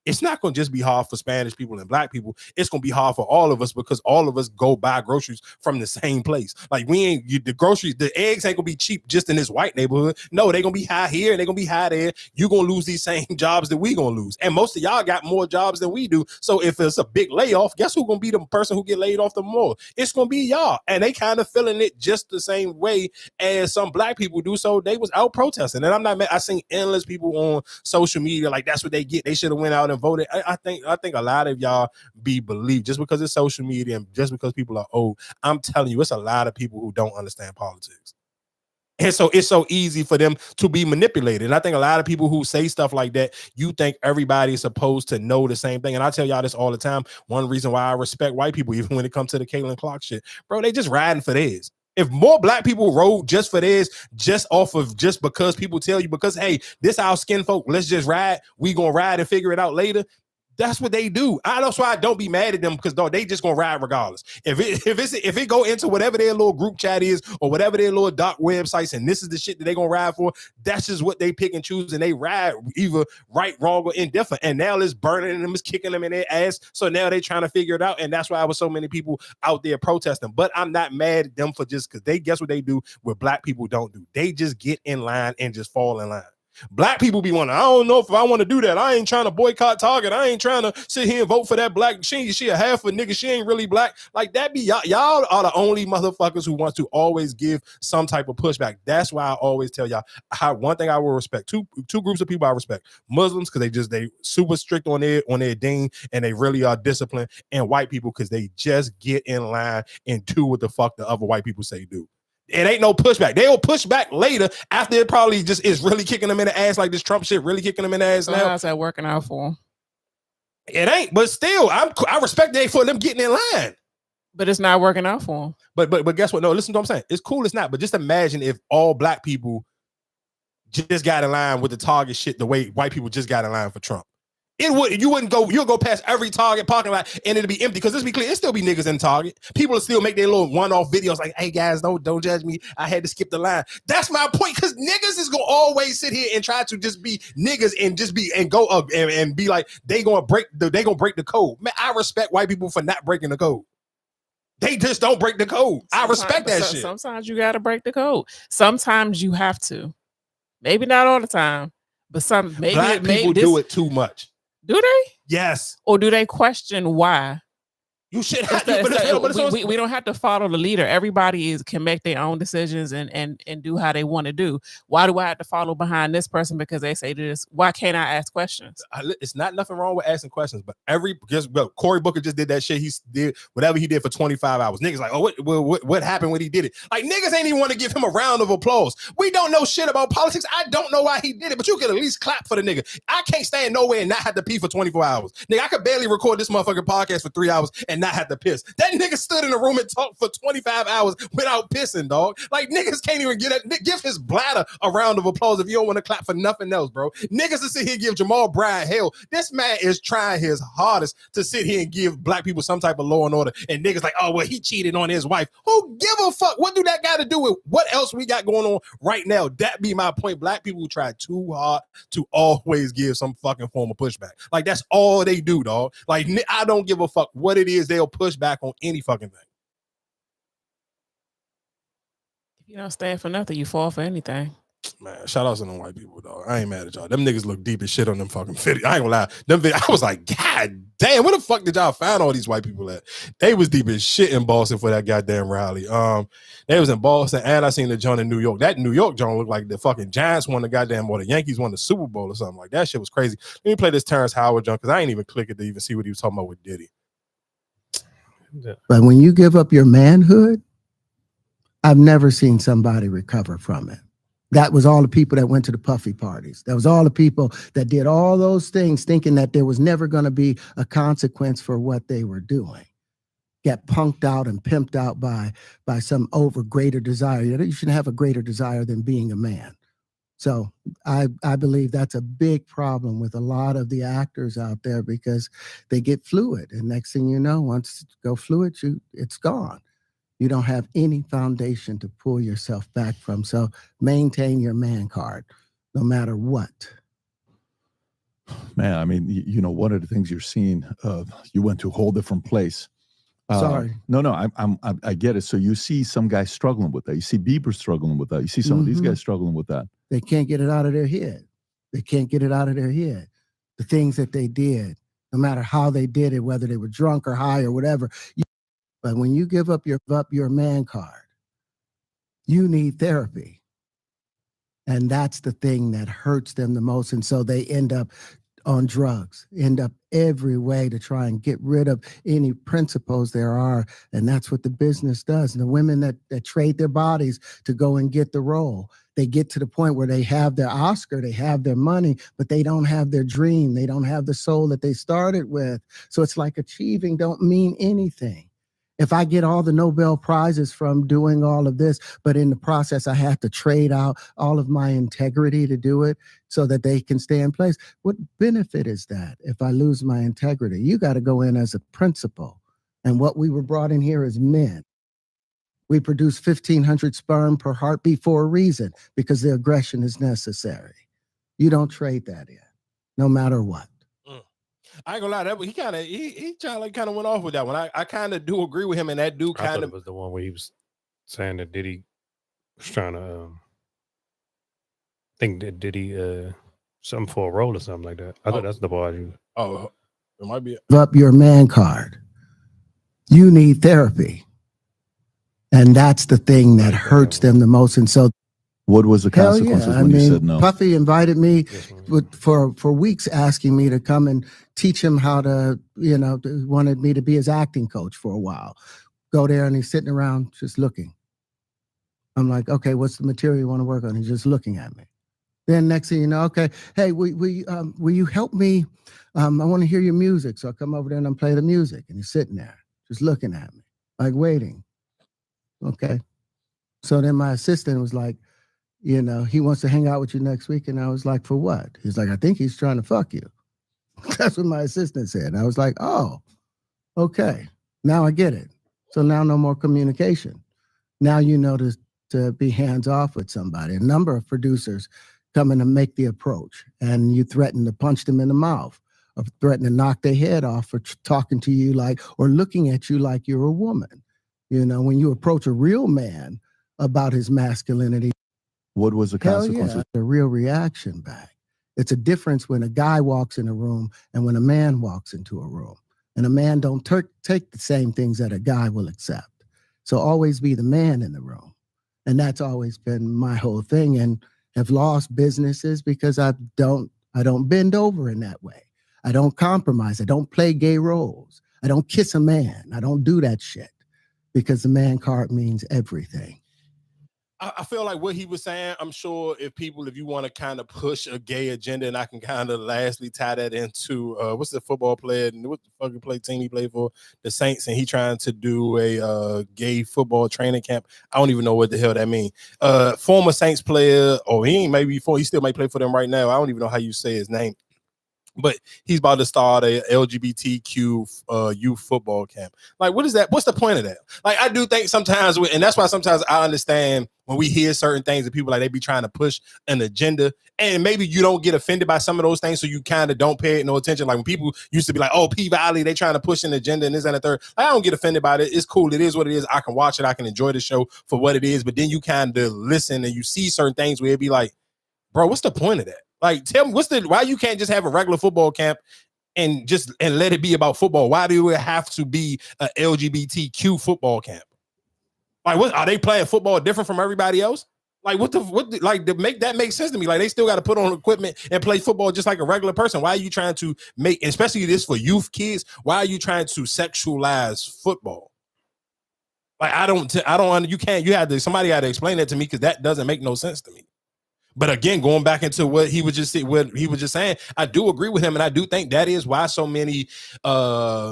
it's not going to just be hard for Spanish people and black people. It's going to be hard for all of us because all of us go buy groceries from the same place. Like the eggs ain't going to be cheap just in this white neighborhood. No, they're going to be high here and they're going to be high there. You're going to lose these same jobs that we going to lose. And most of y'all got more jobs than we do. So if it's a big layoff, guess who's going to be the person who get laid off the more? It's going to be y'all. And they kind of feeling it just the same way as some black people do. So they was out protesting. And I'm not mad. I seen endless people on social media like that's what they get. They should have went out and voted. I think a lot of y'all be believed just because it's social media and just because people are old. I'm telling you, it's a lot of people who don't understand politics. And so it's so easy for them to be manipulated. And I think a lot of people who say stuff like that, you think everybody's supposed to know the same thing. And I tell y'all this all the time. One reason why I respect white people, even when it comes to the Caitlin Clark shit, bro, they just riding for theirs. If more black people rode just for this, just because people tell you, because, hey, this our skin folk, let's just ride. We gonna ride and figure it out later. That's what they do. That's why I don't be mad at them because they just gonna ride regardless. If it go into whatever their little group chat is or whatever their little dark websites and this is the shit that they gonna ride for, that's just what they pick and choose and they ride either right, wrong, or indifferent. And now it's burning them, it's kicking them in their ass. So now they trying to figure it out, and that's why I was so many people out there protesting. But I'm not mad at them for just because they guess what they do what black people don't do. They just get in line and just fall in line. Black people be wondering, I don't know if I want to do that. I ain't trying to boycott Target. I ain't trying to sit here and vote for that black. She a half a nigga. She ain't really black. Like that be y'all are the only motherfuckers who want to always give some type of pushback. That's why I always tell y'all one thing I will respect. Two groups of people I respect. Muslims because they super strict on their deen and they really are disciplined, and white people because they just get in line and do what the fuck the other white people say do. It ain't no pushback. They'll push back later after it probably just is really kicking them in the ass like this Trump shit really kicking them in the ass now. How's that working out for them? It ain't, but still, I respect they for them getting in line. But it's not working out for them. But guess what? No, listen to what I'm saying. It's cool, it's not. But just imagine if all black people just got in line with the Target shit the way white people just got in line for Trump. You'll go past every Target parking lot and it'll be empty. Because let's be clear, it still be niggas in Target. People will still make their little one-off videos like, hey guys, don't judge me. I had to skip the line. That's my point. Because niggas is gonna always sit here and try to just be niggas and go up and be like they gonna break the code. Man, I respect white people for not breaking the code. They just don't break the code. I respect that shit. Sometimes you gotta break the code. Sometimes you have to. Maybe not all the time, but black people do it too much. Do they? Yes. Or do they question why? You should have we don't have to follow the leader. Everybody can make their own decisions and do how they want to do. Why do I have to follow behind this person because they say this? Why can't I ask questions? It's not nothing wrong with asking questions, but Cory Booker just did that shit. He did whatever he did for 25 hours. Niggas like, oh, what happened when he did it? Like, niggas ain't even want to give him a round of applause. We don't know shit about politics. I don't know why he did it, but you could at least clap for the nigga. I can't stand nowhere and not have to pee for 24 hours. Nigga, I could barely record this motherfucking podcast for 3 hours and not have to piss. That nigga stood in a room and talked for 25 hours without pissing, dog. Like, niggas can't even give his bladder a round of applause if you don't want to clap for nothing else, bro. Niggas to sit here and give Jamal Bryant hell. This man is trying his hardest to sit here and give black people some type of law and order. And niggas like, oh, well, he cheated on his wife. Who give a fuck? What do that got to do with what else we got going on right now? That be my point. Black people try too hard to always give some fucking form of pushback. Like, that's all they do, dog. Like, I don't give a fuck what it is. They'll push back on any fucking thing. If you don't stand for nothing, you fall for anything. Man, shout out to them white people, dog. I ain't mad at y'all. Them niggas look deep as shit on them fucking videos. I ain't gonna lie. Them videos, I was like, God damn, where the fuck did y'all find all these white people at? They was deep as shit in Boston for that goddamn rally. They was in Boston, and I seen the joint in New York. That New York joint looked like the fucking Giants won the goddamn, or the Yankees won the Super Bowl or something like that. Shit was crazy. Let me play this Terrence Howard joint because I ain't even click it to even see what he was talking about with Diddy. But when you give up your manhood, I've never seen somebody recover from it. That was all the people that went to the puffy parties. That was all the people that did all those things thinking that there was never going to be a consequence for what they were doing. Get punked out and pimped out by some greater desire. You shouldn't have a greater desire than being a man. So I believe that's a big problem with a lot of the actors out there because they get fluid. And next thing you know, once you go fluid, it's gone. You don't have any foundation to pull yourself back from. So maintain your man card, no matter what. Man, I mean, you know, one of the things you're seeing, you went to a whole different place. Sorry. No, I get it. So you see some guys struggling with that. You see Bieber struggling with that. You see some of these guys struggling with that. They can't get it out of their head. They can't get it out of their head. The things that they did, no matter how they did it, whether they were drunk or high or whatever. But when you give up your man card, you need therapy. And that's the thing that hurts them the most. And so they end up on drugs, end up every way to try and get rid of any principles there are. And that's what the business does. And the women that trade their bodies to go and get the role, they get to the point where they have their Oscar, they have their money, but they don't have their dream. They don't have the soul that they started with. So it's like achieving don't mean anything. If I get all the Nobel Prizes from doing all of this, but in the process, I have to trade out all of my integrity to do it so that they can stay in place, what benefit is that if I lose my integrity? You got to go in as a principal. And what we were brought in here as men. We produce 1,500 sperm per heartbeat for a reason, because the aggression is necessary. You don't trade that in, no matter what. I ain't gonna lie, that he kind of went off with that one. I kind of do agree with him, and that dude kind of was the one where he was saying that Diddy was trying to think that Diddy something for a role or something like that. I thought that's the part. Oh, it might be. Give up your man card. You need therapy, and that's the thing that hurts them the most. And so. What was the consequences when you said no? Puffy invited me for weeks, asking me to come and teach him how to, wanted me to be his acting coach for a while. Go there and he's sitting around just looking. I'm like, okay, what's the material you want to work on? He's just looking at me. Then next thing you know, okay, hey, will you help me? I want to hear your music. So I come over there and I play the music, and he's sitting there just looking at me, like waiting. Okay. So then my assistant was like, he wants to hang out with you next week. And I was like, for what? He's like, I think he's trying to fuck you. That's what my assistant said. And I was like, oh, okay. Now I get it. So now no more communication. Now you know to be hands off with somebody. A number of producers come in and make the approach, and you threaten to punch them in the mouth or threaten to knock their head off for talking to you or looking at you like you're a woman. When you approach a real man about his masculinity, what was the consequence? The real reaction back. It's a difference when a guy walks in a room and when a man walks into a room. And a man don't take the same things that a guy will accept. So always be the man in the room. And that's always been my whole thing, and have lost businesses because I don't bend over in that way. I don't compromise. I don't play gay roles. I don't kiss a man. I don't do that shit because the man card means everything. I feel like what he was saying, I'm sure if you want to kind of push a gay agenda, and I can kind of lastly tie that into what's the football player, what the fucking play team he played for, the Saints, and he trying to do a gay football training camp. I don't even know what the hell that means. Former Saints player, or he still might play for them right now. I don't even know how you say his name. But he's about to start a LGBTQ youth football camp. Like, what is that? What's the point of that? Like, I do think sometimes, and that's why sometimes I understand when we hear certain things that people like they be trying to push an agenda, and maybe you don't get offended by some of those things, so you kind of don't pay it no attention. Like when people used to be like, "Oh, P Valley, they trying to push an agenda and this and the third." Like, I don't get offended by it. It's cool. It is what it is. I can watch it. I can enjoy the show for what it is. But then you kind of listen and you see certain things where it be like, "Bro, what's the point of that?" Like, tell me why you can't just have a regular football camp and let it be about football? Why do it have to be a LGBTQ football camp? Like, what are they playing football different from everybody else? Like, make that make sense to me? Like, they still got to put on equipment and play football just like a regular person. Why are you trying to make, especially this for youth kids? Why are you trying to sexualize football? Like, somebody had to explain that to me, because that doesn't make no sense to me. But again, going back into what he was just saying, I do agree with him, and I do think that is why so many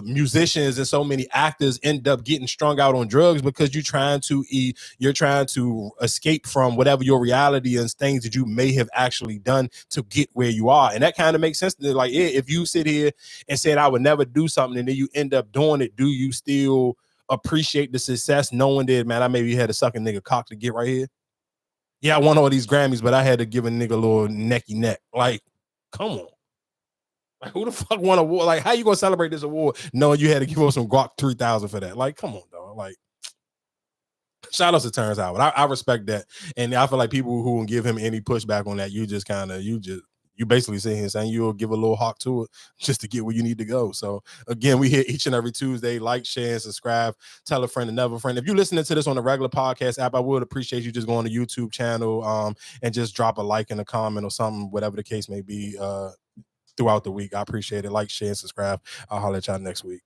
musicians and so many actors end up getting strung out on drugs, because you're trying to escape from whatever your reality and things that you may have actually done to get where you are. And that kind of makes sense. Like, if you sit here and said I would never do something, and then you end up doing it, do you still appreciate the success, knowing that, man, I maybe had to suck a nigga cock to get right here? Yeah, I won all these Grammys, but I had to give a nigga a little necky neck. Like, come on. Like, who the fuck won an award? Like, how you gonna celebrate this award knowing you had to give up some Glock 3000 for that? Like, come on, dog. Like, shout out to Terrence Howard. I respect that. And I feel like people who will give him any pushback on that, you basically sit here saying you'll give a little hawk to it just to get where you need to go. So again, we here each and every Tuesday. Like, share, and subscribe. Tell a friend, another friend. If you're listening to this on the regular podcast app, I would appreciate you just going to YouTube channel and just drop a like and a comment or something, whatever the case may be, throughout the week. I appreciate it. Like, share, and subscribe. I'll holler at y'all next week.